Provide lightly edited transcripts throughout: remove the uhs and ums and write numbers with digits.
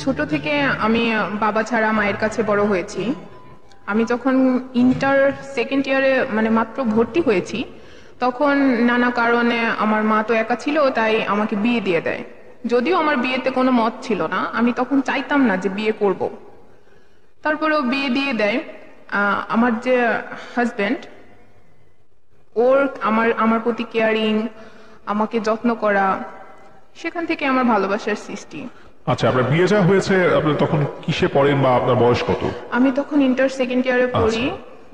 ছোট থেকে আমি বাবা ছাড়া মায়ের কাছে বড় হয়েছি। আমি যখন ইন্টার সেকেন্ড ইয়ারে মানে মাত্র ভর্তি হয়েছি, তখন নানা কারণে আমার মা তো একা ছিল, তাই আমাকে বিয়ে দিয়ে দেয়। যদিও আমার বিয়েতে কোনো মত ছিল না, আমি তখন চাইতাম না যে বিয়ে করব। তারপরেও বিয়ে দিয়ে দেয়। আমার যে হাজবেন্ড, ওর আমার আমার প্রতি কেয়ারিং, আমাকে যত্ন করা, সেখান থেকে আমার ভালোবাসার সৃষ্টি। আচ্ছা, আপনার বিয়ে যা হয়েছে আপনি তখন কিসে পড়েন বা আপনার বয়স কত? আমি তখন ইন্টার সেকেন্ড ইয়ারে পড়ি।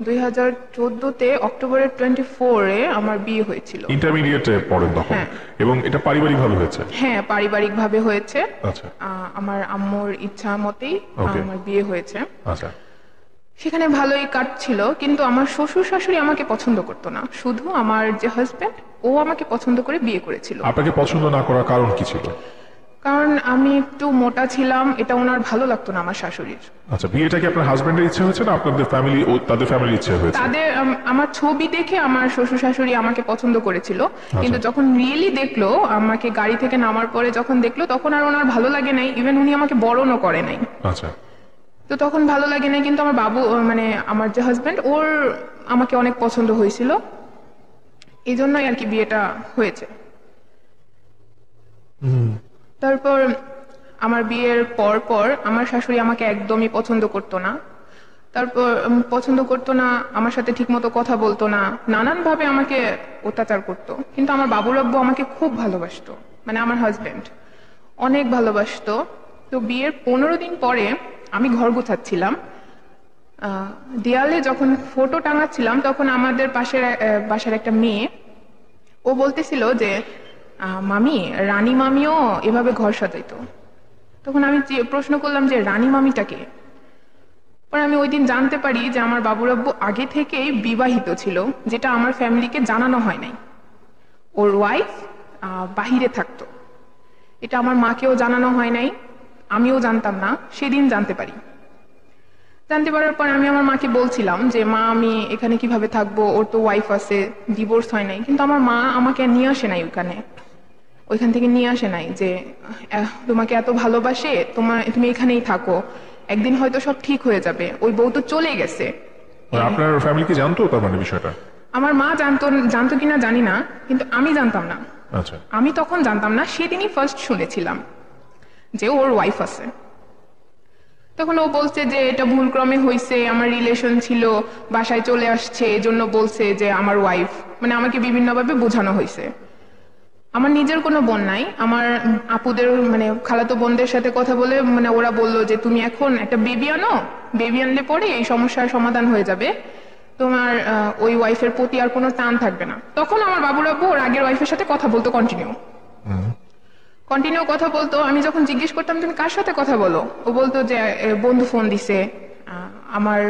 2014-তে অক্টোবরের 24-এ আমার বিয়ে হয়েছিল। ইন্টারমিডিয়েটে পড়েন তখন? হ্যাঁ। এবং এটা পারিবারিক ভাবে হয়েছে? হ্যাঁ, পারিবারিক ভাবে হয়েছে। আচ্ছা। আমার আম্মুর ইচ্ছা মতেই Okay. আমার বিয়ে হয়েছে। আচ্ছা। সেখানে ভালোই কাটছিল, কিন্তু আমার শ্বশুর শাশুড়ি আমাকে পছন্দ করতো না। শুধু আমার যে হাজবেন্ড, ও আমাকে পছন্দ করে বিয়ে করেছিল। আপনাকে পছন্দ না করার কারণ কি ছিল? কারণ আমি একটু মোটা ছিলাম, এটা ওনার ভালো লাগতো না আমার শাশুড়ির। আচ্ছা, বিয়েটা কি আপনার হাজবেন্ডের ইচ্ছে হয়েছে না আপনাদের ফ্যামিলি ও তাদের ফ্যামিলির ইচ্ছে হয়েছে? তাদের আমার ছবি দেখে আমার শ্বশুর শাশুড়ি আমাকে পছন্দ করেছিল, কিন্তু যখন রিয়েলি দেখলো, আমাকে গাড়ি থেকে নামার পরে যখন দেখলো, তখন আর ওনার ভালো লাগে নাই। ইভেন উনি আমাকে বরণও করে নাই। আচ্ছা। তো তখন ভালো লাগে নাই, কিন্তু আমার বাবু মানে আমার যে হাজবেন্ড, ওর আমাকে অনেক পছন্দ হয়েছিল, এই জন্যই আর কি বিয়েটা হয়েছে। তারপর আমার বিয়ের পর পর আমার শাশুড়ি আমাকে একদমই পছন্দ করতো না। তারপর পছন্দ করতো না, আমার সাথে ঠিকমতো কথা বলতো না, নানানভাবে আমাকে অত্যাচার করতো। কিন্তু আমার বাবুর আব্বু আমাকে খুব ভালোবাসতো, মানে আমার হাজবেন্ড অনেক ভালোবাসতো। তো বিয়ের 15 দিন পরে আমি ঘর গোছাচ্ছিলাম, দেয়ালে যখন ফটো টাঙাচ্ছিলাম, তখন আমাদের বাসার একটা মেয়ে, ও বলতেছিল যে মামি, রানী মামিও এভাবে ঘর সাজাইতো। তখন আমি প্রশ্ন করলাম যে রানী মামিটাকে। পরে আমি ওই দিন জানতে পারি যে আমার বাবুর আব্বু আগে থেকেই বিবাহিত ছিল, যেটা আমার ফ্যামিলিকে জানানো হয় নাই। ওর ওয়াইফ বাহিরে থাকতো, এটা আমার মাকেও জানানো হয় নাই, আমিও জানতাম না। সেদিন জানতে পারি। জানতে পারার পর আমি আমার মাকে বলছিলাম যে মা, আমি এখানে কিভাবে থাকবো, ওর তো ওয়াইফ আছে, ডিভোর্স হয় নাই। কিন্তু আমার মা আমাকে নিয়ে আসে নাই ওইখান থেকে নিয়ে আসে নাই যে তোমাকে এত ভালোবাসে, তুমি এখানেই থাকো, একদিন হয়তো সব ঠিক হয়ে যাবে, ওই বউ তো চলে গেছে। আপনার ফ্যামিলি কি জানতো তার মানে বিষয়টা? আমার মা জানতো কিনা জানি না, কিন্তু আমি জানতাম না। আচ্ছা। আমি তখন জানতাম না, সেদিনই ফার্স্ট শুনেছিলাম যে ওর ওয়াইফ আছে। তখন ও বলছে যে এটা ভুলক্রমে হয়েছে, আমার রিলেশন ছিল, বাসায় চলে আসছে, এজন্য বলছে যে আমার ওয়াইফ, মানে আমাকে বিভিন্নভাবে বোঝানো হয়েছে। আমার নিজের কোনো বোন নাই, আমার আপুদের মানে খালাতো বোনদের সাথে কথা বলে মানে ওরা বললো যে তুমি এখন একটা বেবি আনো, বেবি আনলে পরে এই সমস্যার সমাধান হয়ে যাবে, তোমার ওই ওয়াইফের প্রতি আর কোনো টান থাকবে না। তখন আমার বাবুর আব্বু ওর আগের ওয়াইফের সাথে কথা বলতো, কন্টিনিউ কথা বলতো। আমি যখন জিজ্ঞেস করতাম তুমি কার সাথে কথা বলো, ও বলতো যে বন্ধু ফোন দিছে, আমার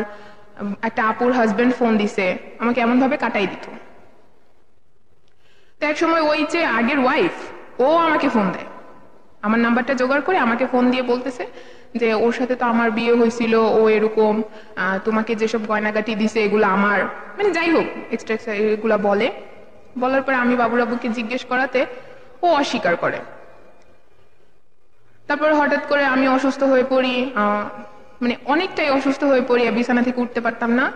একটা আপুর হাজবেন্ড ফোন দিছে, আমাকে এমন ভাবে কাটাই দিত। তো এক সময় ওই যে আগের ওয়াইফ, ও আমাকে ফোন দেয়, আমার নাম্বারটা জোগাড় করে আমাকে ফোন দিয়ে বলতেছে যে ওর সাথে তো আমার বিয়ে হয়েছিল, ও এরকম, তোমাকে যেসব গয়নাগাটি দিছে এগুলো আমার, মানে যাই হোক এক্সট্রা এগুলা বলার পরে আমি বাবুর আব্বুকে জিজ্ঞেস করাতে ও অস্বীকার করে। তারপর হঠাৎ করে আমি অসুস্থ হয়ে পড়ি, মানে অনেকটাই অসুস্থ হয়ে পড়ি, বিছানা থেকে উঠতে পারতাম না।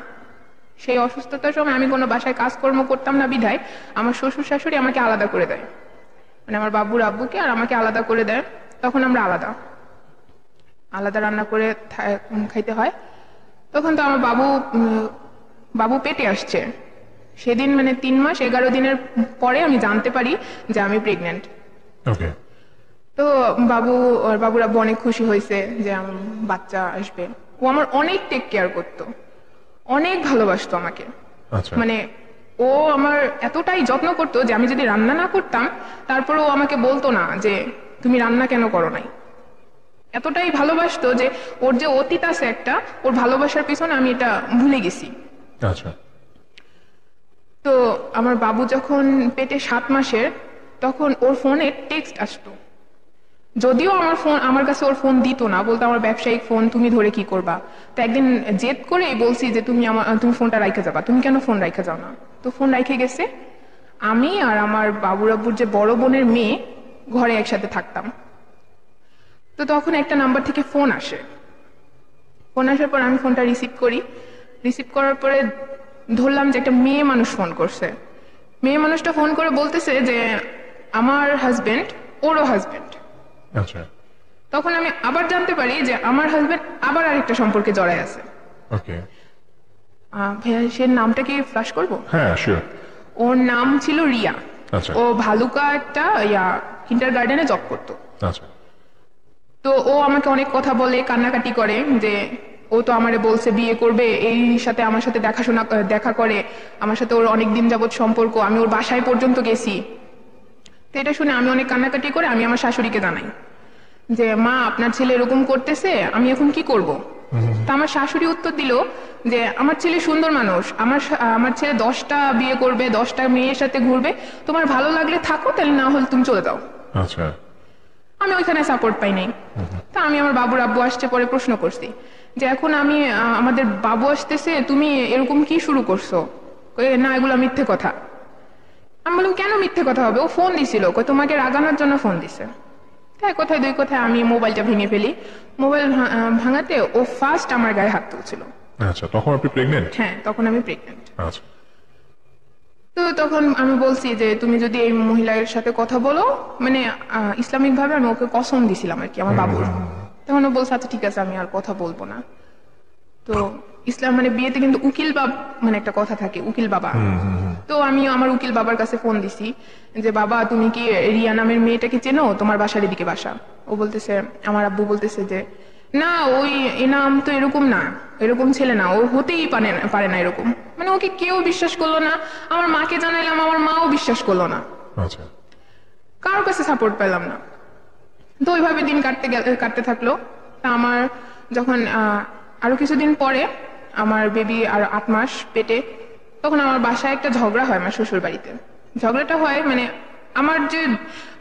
সেই অসুস্থতার সময় আমি কোনো বাসায় কাজকর্ম করতাম না বিধায় আমার শ্বশুর শাশুড়ি আমাকে আলাদা করে দেয়, মানে আমার বাবুর আব্বুকে আর আমাকে আলাদা করে দেয়। তখন আমরা আলাদা রান্না করে খাইতে হয়। তখন তো আমার বাবু পেটে আসছে। সেদিন মানে 3 মাস 11 দিনের পরে আমি জানতে পারি যে আমি প্রেগনেন্ট। তো বাবুর আব্বু অনেক খুশি হয়েছে যে আমার বাচ্চা আসবে। ও আমার অনেক টেক কেয়ার করতো, অনেক ভালোবাসতো আমাকে। মানে ও আমার এতটাই যত্ন করতো যে আমি যদি রান্না না করতাম, তারপরে ও আমাকে বলতো না যে তুমি রান্না কেন করো নাই। এতটাই ভালোবাসতো যে ওর যে অতীত আছে একটা, ওর ভালোবাসার পিছনে আমি এটা ভুলে গেছি। আচ্ছা। তো আমার বাবু যখন পেটে 7 মাসের, তখন ওর ফোনে টেক্সট আসতো। যদিও আমার কাছে ওর ফোন দিত না, বলতো আমার ব্যবসায়িক ফোন, তুমি ধরে কি করবা। তো একদিন জেদ করে বলছি যে তুমি ফোনটা রাইখে যাবা, তুমি কেন ফোন রাইখে যাও না। তো ফোন রাইখে গেছে। আমি আর আমার বাবুর আব্বুর যে বড় বোনের মেয়ে ঘরে একসাথে থাকতাম। তো তখন একটা নাম্বার থেকে ফোন আসে। ফোন আসার পর আমি ফোনটা রিসিভ করি। রিসিভ করার পরে ধরলাম যে একটা মেয়ে মানুষ ফোন করছে। মেয়ে মানুষটা ফোন করে বলতেছে যে আমার হাজবেন্ড ওরও হাজবেন্ড। আচ্ছা, তখন আমি আবার জানতে পারি যে আমার হাজবেন্ড আবার আরেকটা সম্পর্কে জড়ায় আছে। ওকে, ভাইয়া সে নামটা কি ফ্ল্যাশ করব? হ্যাঁ শিওর। ওর নাম ছিল রিয়া। আচ্ছা ও ভালুকা একটা কিন্ডার গার্ডেনে জব করতো। আচ্ছা তো ও আমাকে অনেক কথা বলে, কান্নাকাটি করে যে ও তো আমারে বলছে বিয়ে করবে, এই সাথে আমার সাথে দেখা করে, আমার সাথে ওর অনেক দিন যাবত সম্পর্ক, আমি ওর বাসায় পর্যন্ত গেছি। তো এটা শুনে আমি অনেক কান্নাকাটি করে আমি আমার শাশুড়িকে জানাই যে মা আপনার ছেলে এরকম করতেছে, আমি এখন কি করব? তা আমার শাশুড়ি উত্তর দিল যে আমার ছেলে সুন্দর মানুষ, আমার ছেলে 10টা বিয়ে করবে, 10টা মেয়ের সাথে ঘুরবে, তোমার ভালো লাগলে থাকো, তাহলে না হলে তুমি চলে যাও। আচ্ছা, আমি ওইখানে সাপোর্ট পাই নাই। তা আমি আমার বাবুর আব্বু আসছে পরে প্রশ্ন করছি যে এখন আমি আমাদের বাবু আসতেছে, তুমি এরকম কি শুরু করছো? না এগুলো মিথ্যে কথা। আমি বললাম কেন মিথ্যে কথা হবে? ও ফোন দিছিল, তোমাকে রাগানোর জন্য ফোন দিছে। তাই কথায় দুই কথায় আমি মোবাইলটা ভেঙে ফেলি। মোবাইল ভাঙাতে ও ফার্স্ট আমার গায়ে হাত তুলছিল। আচ্ছা, তখন আপনি প্রেগনেন্ট? হ্যাঁ, তখন আমি প্রেগনেন্ট। আচ্ছা, তো তখন আমি বলছি যে তুমি যদি এই মহিলার সাথে কথা বলো, মানে ইসলামিক ভাবে আমি ওকে কসম দিছিলাম আর কি আমার বাবুর। তখন ও বলছে আচ্ছা ঠিক আছে, আমি আর কথা বলবো না। তো ইসলাম মানে বিয়েতে কিন্তু উকিল বাবা মানে একটা কথা থাকে, উকিল বাবা। তো আমি আমার উকিল বাবার কাছে ফোন দিছি যে বাবা তুমি কি রিয়া নামের মেয়েটাকে চেনো? তোমার বাসার এদিকে বাসা। ও বলতেছে, আমার আব্বু বলতেছে যে না ওই নাম তো এরকম না, এরকম ছেলে না, ও হতেই পারে না এরকম। মানে ওকে কেউ বিশ্বাস করলো না। আমার মাকে জানাইলাম, আমার মাও বিশ্বাস করলো না। আচ্ছা, কারোর কাছে সাপোর্ট পেলাম না। তো ওইভাবে দিন কাটতে থাকলো। তা আমার যখন আরো কিছুদিন পরে আমার বেবি আর 8 মাস পেটে, তখন আমার বাসায় একটা ঝগড়া হয় আমার শ্বশুর বাড়িতে। ঝগড়াটা হয় মানে আমার যে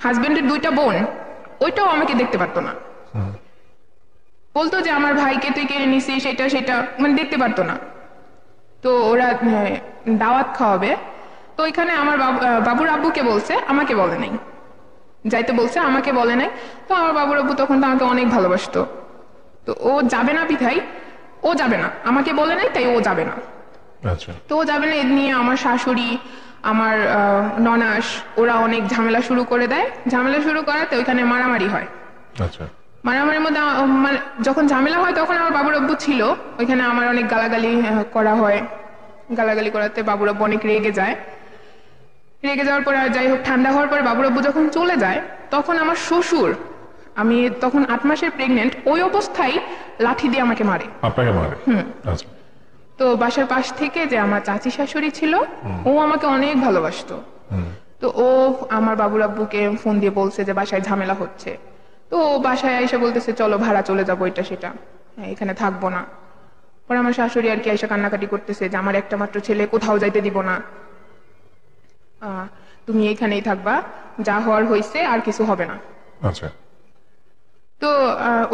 হাজবেন্ডের 2টা বোন, ওইটাও আমাকে দেখতে পারতো না। বলতো যে আমার ভাইকে তুই কেড়ে নিছিস, সেটা মানে দেখতে পারতো না। তো ওরা দাওয়াত খাওয়াবে, তো ওইখানে আমার বাবুর আব্বুকে বলছে, আমাকে বলে নাই। যাইতে বলছে, আমাকে বলে নাই। তো আমার বাবুর আব্বু তখন তো আমাকে অনেক ভালোবাসতো। তো ও যাবে না বিধায় ও যাবে না, আমাকে বলে নাই তাই ও যাবে না। আচ্ছা, তো ও যাবে না, এ নিয়ে আমার শাশুড়ি, আমার ননাস, ওরা অনেক ঝামেলা শুরু করে দেয়। ঝামেলা শুরু করাতে ওইখানে মারামারি হয়। আচ্ছা, মারামারির মধ্যে মানে যখন ঝামেলা হয় তখন আমার বাবুর আব্বু ছিল ওইখানে, আমার অনেক গালাগালি করা হয়। গালাগালি করাতে বাবুর আব্বু অনেক রেগে যায়। রেগে যাওয়ার পরে যাই হোক ঠান্ডা হওয়ার পরে বাবুর আব্বু যখন চলে যায়, তখন আমার শ্বশুর, আমি তখন 8 মাসের প্রেগনেন্ট, ওই অবস্থায় লাঠি দিয়ে আমাকে মারে। আপনাকে মারে? আচ্ছা, তো বাসার পাশ থেকে যে আমার চাচি শাশুড়ি ছিল, ও আমাকে অনেক ভালোবাসতো। তো ও আমার বাবুর আব্বুকে ফোন দিয়ে বলছে যে বাসায় ঝামেলা হচ্ছে। তো ও বাসায় এসে বলতেছে চলো ভাড়া চলে যাবো, এটা সেটা, এখানে থাকবো না। পরে আমার শাশুড়ি আর কি এসে কান্নাকাটি করতেছে যে আমার একটা মাত্র ছেলে, কোথাও যাইতে দিব না, তুমি এখানেই থাকবা, যা হওয়ার হয়েছে, আর কিছু হবে না। আচ্ছা, তো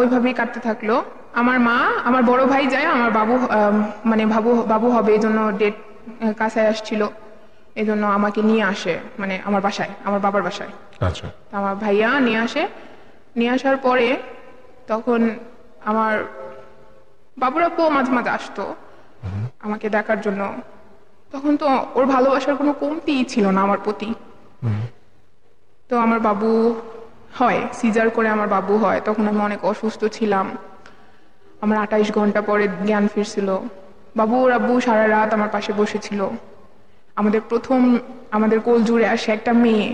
ওইভাবেই কাটতে থাকলো। আমার মা, আমার বড় ভাই যায়, আমার বাবু মানে বাবু হবে এই জন্য ডেট কাছায় আসছিল, এই জন্য আমাকে নিয়ে আসে মানে আমার বাসায়, আমার বাবার বাসায়। আচ্ছা, আমার ভাইয়া নিয়ে আসে। নিয়ে আসার পরে তখন আমার বাবুর আব্বু মাঝে মাঝে আসতো আমাকে দেখার জন্য। তখন তো ওর ভালোবাসার কোনো কমতি ছিল না আমার প্রতি। তো আমার বাবু হয়, সিজার করে আমার বাবু হয়, তখন আমি অনেক অসুস্থ ছিলাম। আমার 28 ঘন্টা পরে জ্ঞান ফিরছিল। বাবুর আব্বু সারা রাত আমার পাশে বসেছিল। আমাদের কোল জুড়ে আসে একটা মেয়ে।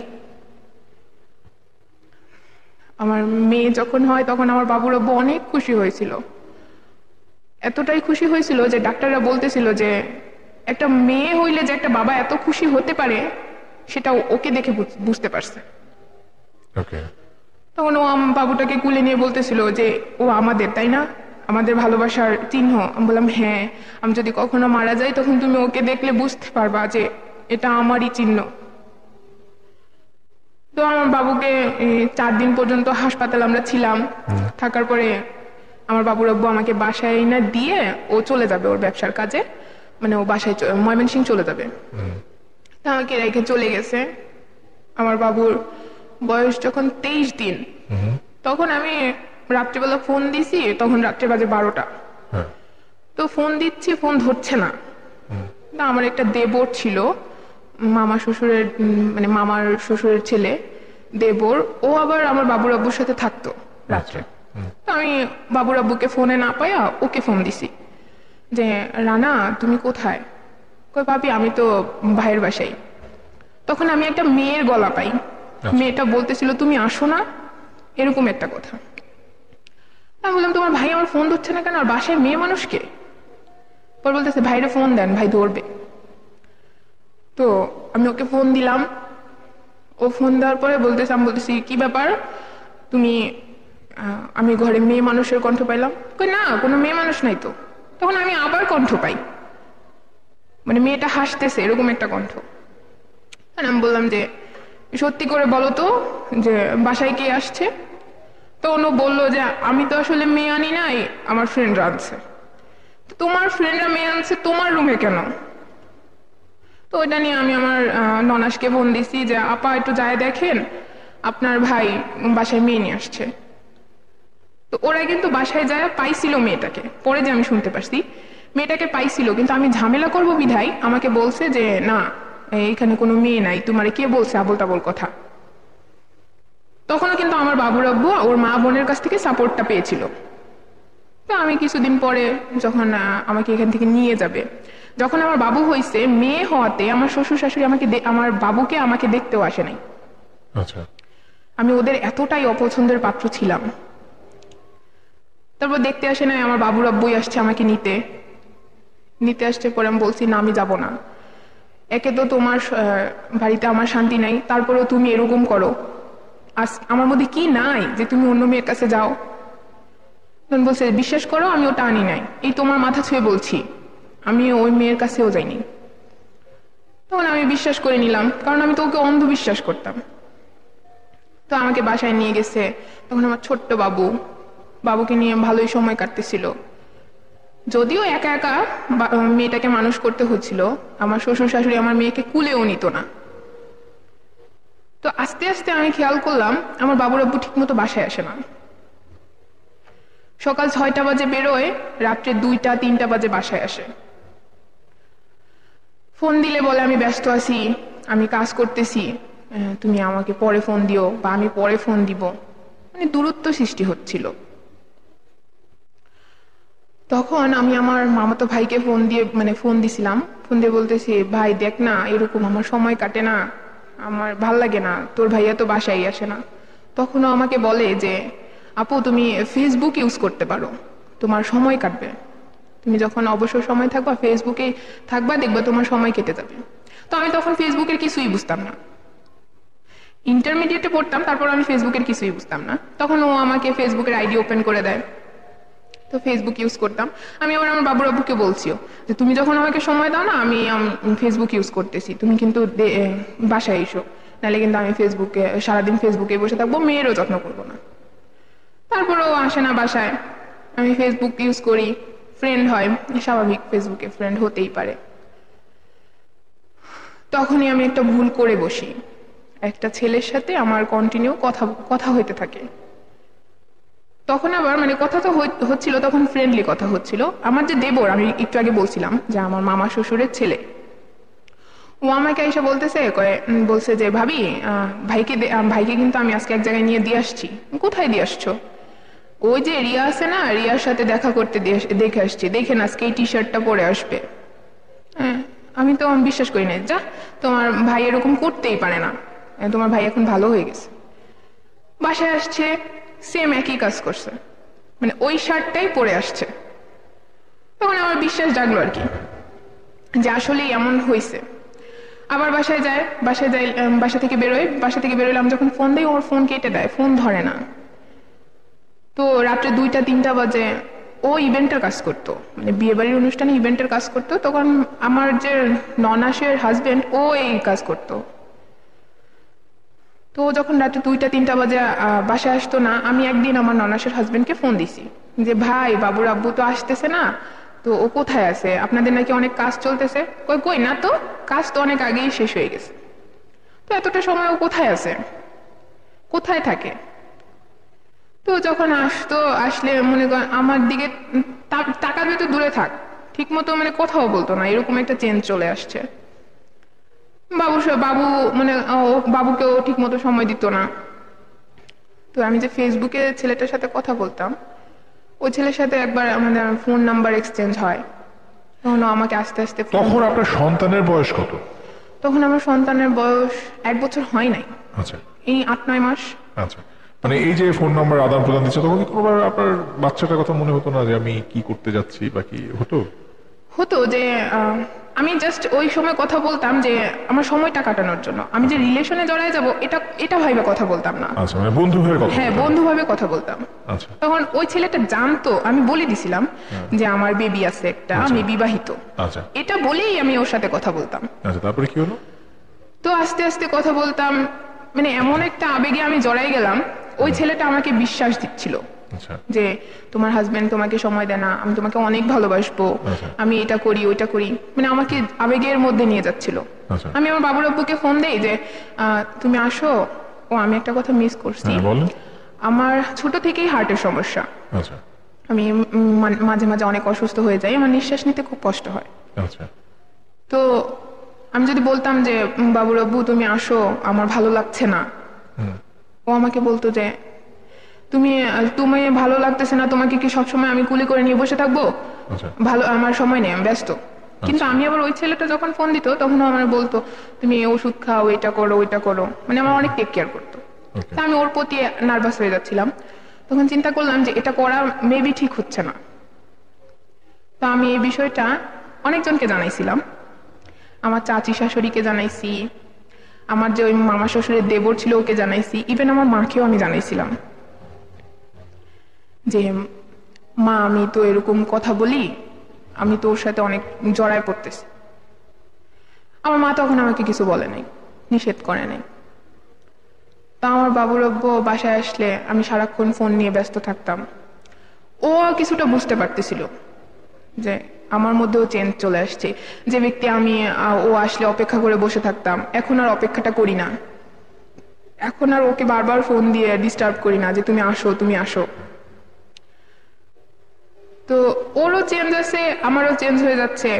আমার মেয়ে যখন হয় তখন আমার বাবুর আব্বু অনেক খুশি হয়েছিল। এতটাই খুশি হয়েছিল যে ডাক্তাররা বলতেছিল যে একটা মেয়ে হইলে যে একটা বাবা এত খুশি হতে পারে সেটা ওকে দেখে বুঝতে পারছে। ওকে, তখন ও বাবুটাকে কুলে নিয়ে বলতেছিল যে ও আমাদের, তাই না, আমাদের ভালোবাসার চিহ্ন। আমি বললাম হ্যাঁ, আমি যদি কখনো মারা যাই তখন তুমি ওকে দেখলে বুঝতে পারবা যে এটা আমারই চিহ্ন। তো আমার বাবুকে 4 দিন পর্যন্ত হাসপাতালে আমরা ছিলাম। থাকার পরে আমার বাবুর আব্বু আমাকে বাসায় না দিয়ে ও চলে যাবে ওর ব্যবসার কাজে, মানে ও বাসায় ময়মনসিংহ চলে যাবে। তা আমাকে রেখে চলে গেছে। আমার বাবুর বয়স যখন 23 দিন, তখন আমি রাত্রিবেলা ফোন দিছি, তখন রাত্রে বাজে 12টা। হ্যাঁ। তো ফোন দিচ্ছি, ফোন ধরছে না। না, আমার একটা দেবর ছিল, মামা শ্বশুরের মানে মামার শ্বশুরের ছেলে, দেবর। ও আবার আমার বাবুর আব্বুর সাথে থাকতো রাত্রে। তো আমি বাবুর আব্বুকে ফোনে না পাইয়া ওকে ফোন দিছি যে রানা তুমি কোথায়? কই ভাবি আমি তো ভাইয়ের বাসায়। তখন আমি একটা মেয়ের গলা পাই, মেয়েটা বলতেছিল তুমি আসো না, এরকম একটা কথা। আমি বললাম তোমার ভাই আমার ফোন ধরছে না কেন, আর বাসায় মেয়ে মানুষকে? পর বলতেছে ভাইরে ফোন দেন, ভাই ধরবে। তো আমি ওকে ফোন দিলাম। ও ফোন দেওয়ার পরে বলতেছে, আমি বলতেছি কি ব্যাপার তুমি, আমি ঘরে মেয়ে মানুষের কণ্ঠ পাইলাম। কই না, কোনো মেয়ে মানুষ নাই তো। তখন আমি আবার কণ্ঠ পাই, মানে মেয়েটা হাসতেছে এরকম একটা কণ্ঠ। আমি বললাম যে সত্যি করে বলো তো যে বাসায় কে আসছে? তখন ও বললো যে আমি তো আসলে মেয়ে আনি নাই, আমার ফ্রেন্ডরা আনছে। তোমার ফ্রেন্ডরা মেয়ে আনছে তোমার রুমে কেন? তো ওইটা নিয়ে আমি আমার ননাসকে ফোন দিছি যে আপা একটু যায় দেখেন আপনার ভাই বাসায় মেয়ে নিয়ে আসছে। তো ওরা কিন্তু বাসায় যায় পাইছিল মেয়েটাকে, পরে যে আমি শুনতে পারছি মেয়েটাকে পাইছিল, কিন্তু আমি ঝামেলা করবো বিধায় আমাকে বলছে যে না এখানে কোনো মেয়ে নাই, তোমারে কে বলছে আবোল তাবোল কথা। তখনও কিন্তু আমার বাবুর আব্বু ওর মা বোনের কাছ থেকে সাপোর্টটা পেয়েছিল। তো আমি কিছুদিন পরে যখন আমাকে এখান থেকে নিয়ে যাবে, যখন আমার বাবু হয়েছে, মেয়ে হওয়াতে আমার শ্বশুর শাশুড়ি আমার বাবুকে আমাকে দেখতেও আসে নাই। আচ্ছা। আমি ওদের এতটাই অপছন্দের পাত্র ছিলাম। তারপর দেখতে আসে নাই, আমার বাবুর আব্বুই আসছে আমাকে নিতে আসছে। পরে আমি বলছি না আমি যাব না, একে তো তোমার বাড়িতে আমার শান্তি নাই, তারপরেও তুমি এরকম করো, আমার মধ্যে কি নাই যে তুমি অন্য মেয়ের কাছে যাও? তখন বলছে বিশ্বাস করো আমি ওটা আনি নাই, এই তোমার মাথা ছুঁয়ে বলছি আমি ওই মেয়ের কাছেও যাইনি। তখন আমি বিশ্বাস করে নিলাম, কারণ আমি তো ওকে অন্ধবিশ্বাস করতাম। তো আমাকে বাসায় নিয়ে গেছে। তখন আমার ছোট্ট বাবুকে নিয়ে ভালোই সময় কাটতেছিল। যদিও একা একা মেয়েটাকে মানুষ করতে হচ্ছিল, আমার শ্বশুর শাশুড়ি আমার মেয়েকে কুলেও নিত না। তো আস্তে আস্তে আমি খেয়াল করলাম আমার বাবুর আব্বু ঠিক মতো বাসায় আসে না। সকাল 6টা বাজে বেরোয়, রাত্রে 2টা 3টা বাজে বাসায় আসে। ফোন দিলে বলে আমি ব্যস্ত আছি, আমি কাজ করতেছি, তুমি আমাকে পরে ফোন দিও বা আমি পরে ফোন দিব, মানে দূরত্ব সৃষ্টি হচ্ছিল। তখন আমি আমার মামাতো ভাইকে ফোন দিছিলাম, ফোন দিয়ে বলতেছি ভাই দেখ না এরকম আমার সময় কাটে না, আমার ভাল লাগে না, তোর ভাইয়া তো বাসায় আসে না। তখনও আমাকে বলে যে আপু তুমি ফেসবুক ইউজ করতে পারো, তোমার সময় কাটবে, তুমি যখন অবসর সময় থাকবা ফেসবুকে থাকবা, দেখবা তোমার সময় কেটে যাবে। তো আমি তখন ফেসবুকের কিছুই বুঝতাম না, ইন্টারমিডিয়েটে পড়তাম, তারপর আমি ফেসবুকের কিছুই বুঝতাম না। তখন ও আমাকে ফেসবুকের আইডি ওপেন করে দেয়, তো ফেসবুক ইউজ করতাম। আমি আবার আমার বাবুর আব্বুকে বলছিও যে তুমি যখন আমাকে সময় দাও না, আমি ফেসবুক ইউজ করতেছি, তুমি কিন্তু বাসায় এসো, নাহলে কিন্তু আমি সারাদিন ফেসবুকে বসে থাকবো, মেয়েরও যত্ন করবো না। তারপরেও আসে না বাসায়, আমি ফেসবুক ইউজ করি, ফ্রেন্ড হয়, স্বাভাবিক ফেসবুকে ফ্রেন্ড হতেই পারে। তখনই আমি একটা ভুল করে বসি, একটা ছেলের সাথে আমার কন্টিনিউ কথা হইতে থাকে। তখন আবার মানে কথা তো হচ্ছিল, তখন ফ্রেন্ডলি কথা হচ্ছিল। আমার যে দেবর, আমি একটু আগে বলছিলাম যে আমার মামা শ্বশুরের ছেলে, ও আমাকে এসে বলছে যে ভাবি ভাইকে কিন্তু আমি আজকে এক জায়গায় নিয়ে দিয়ে আসছি। কোথায় দিয়ে আসছো? ওই যে রিয়া আছে না, রিয়ার সাথে দেখা করতে দেখে আসছি, দেখেন আজকে এই টি শার্টটা পরে আসবে। হ্যাঁ, আমি তো বিশ্বাস করি না, যা তোমার ভাই এরকম করতেই পারে না, তোমার ভাই এখন ভালো হয়ে গেছে। বাসায় আসছে, সেম একই কাজ করছে, মানে ওই শার্টটাই পরে আসছে। তখন আমার বিশ্বাস জাগলো আর কি, যে আসলেই এমন হয়েছে। আবার বাসা থেকে বেরোলে আমি যখন ফোন দিই ওর ফোন কেটে দেয়, ফোন ধরে না। তো রাত্রে 2টা 3টা বাজে ও ইভেন্টের কাজ করতো, মানে বিয়ে বাড়ির অনুষ্ঠানে ইভেন্টের কাজ করতো। তখন আমার যে ননাসের হাজবেন্ড ও এই কাজ করতো। তো যখন রাতে 2টা 3টা বাজে বাসায় আসতো না, আমি একদিন আমার ননাসের হাজবেন্ডকে ফোন দিছি যে ভাই বাবুর আব্বু তো আসতেছে না, তো ও কোথায় আছে, আপনাদের নাকি অনেক কাজ চলতেছে। কই না তো, কাজ তো অনেক আগেই শেষ হয়ে গেছে, তো এতটা সময় ও কোথায় আছে, কোথায় থাকে? তো যখন আসলে মনে কর আমার দিকে তাকাবে তো দূরে থাক, ঠিক মতো মানে কথাও বলতো না, এরকম একটা চেঞ্জ চলে আসছে। বাবু মানে বাবুকেও ঠিক মতো সময় দিত না। তো আমি যে ফেসবুকে ছেলেটার সাথে কথা বলতাম, ওই ছেলের সাথে একবার আমাদের ফোন নাম্বার এক্সচেঞ্জ হয়। তখন ও আমাকে আস্তে আস্তে তখন আপনার সন্তানের বয়স কত? তখন আমার সন্তানের বয়স 1 বছর হয় নাই, আচ্ছা এই 8-9 মাস। আচ্ছা, মানে এই যে ফোন নাম্বার আদান প্রদান দিচ্ছে, তখন কি কোনোবার আপনার বাচ্চাটার কথা মনে হতো না যে আমি কি করতে যাচ্ছি বা কি হতো? হতো যে আমি জাস্ট ওই সময় কথা বলতাম যে আমার সময়টা কাটানোর জন্য, আমি যে রিলেশনে জড়ায় যাব এটা ভাইবে কথা বলতাম না। আচ্ছা, মানে বন্ধু হয়ে কথা হ্যাঁ, বলতেন? বন্ধু ভাবে কথা বলতাম। আচ্ছা তখন ওই ছেলেটা জানতো, আমি বলে দিছিলাম যে আমার বেবি আছে একটা, আমি বিবাহিত, আচ্ছা এটা বলেই আমি ওর সাথে কথা বলতাম। আচ্ছা, তারপরে কি হলো? তো আস্তে আস্তে কথা বলতাম, মানে এমন একটা আবেগে আমি জড়াই গেলাম, ওই ছেলেটা আমাকে বিশ্বাস দিচ্ছিল আচ্ছা যে তোমার হাজবেন্ড তোমাকে সময় দেয় না, আমি তোমাকে অনেক ভালোবাসবো, আচ্ছা। আমি এটা করি ওইটা করি, মানে আমাকে আবেগের মধ্যে নিয়ে যাচ্ছিল। আচ্ছা। আমি আমার বাবুর আব্বুকে ফোন দেই যে তুমি আসো। ও, আমি একটা কথা মিস করছি, হ্যাঁ বলেন। আমার ছোট থেকেই হার্টের সমস্যা, আচ্ছা আমি মাঝে মাঝে অনেক অসুস্থ হয়ে যাই, আমার নিঃশ্বাস নিতে খুব কষ্ট হয়। আচ্ছা তো আমি যদি বলতাম যে বাবুর আব্বু তুমি আসো, আমার ভালো লাগছে না, ও আমাকে বলতো যে তুমি ভালো লাগতেছে না, তোমাকে কি সবসময় আমি কুলি করে নিয়ে বসে থাকবো? আচ্ছা ভালো, আমার সময় নেই, আমি ব্যস্ত। কিন্তু আমি আবার ওই ছেলেটা যখন ফোন দিত তখন আমার বলতো তুমি ওষুধ খাও, এটা করো ওইটা করো, মানে আমার অনেক টেক কেয়ার করতো। ওকে। তা আমি ওর প্রতি নার্ভাস হয়ে যাচ্ছিলাম। তখন চিন্তা করলাম যে এটা করা মেবি ঠিক হচ্ছে না। তো আমি এই বিষয়টা অনেকজনকে জানাইছিলাম, আমার চাচি শাশুড়িকে জানাইছি, আমার যে ওই মামা শ্বশুরের দেবর ছিল ওকে জানাইছি, ইভেন আমার মাকেও আমি জানাইছিলাম যে মা আমি তো এরকম কথা বলি, আমি তো ওর সাথে অনেক জড়ায় পড়তেছি। আমার মা তখন আমাকে কিছু বলে নাই, নিষেধ করে নাই। তা আমার বাবুর আব্বু বাসায় আসলে আমি সারাক্ষণ ফোন নিয়ে ব্যস্ত থাকতাম। ও কিছুটা বুঝতে পারতেছিল যে আমার মধ্যেও চেঞ্জ চলে আসছে, যে ব্যক্তি আমি ও আসলে অপেক্ষা করে বসে থাকতাম, এখন আর অপেক্ষাটা করি না, এখন আর ওকে বারবার ফোন দিয়ে ডিস্টার্ব করি না যে তুমি আসো তুমি আসো। তো ওরও চেঞ্জ আছে, আমারও চেঞ্জ হয়ে যাচ্ছে,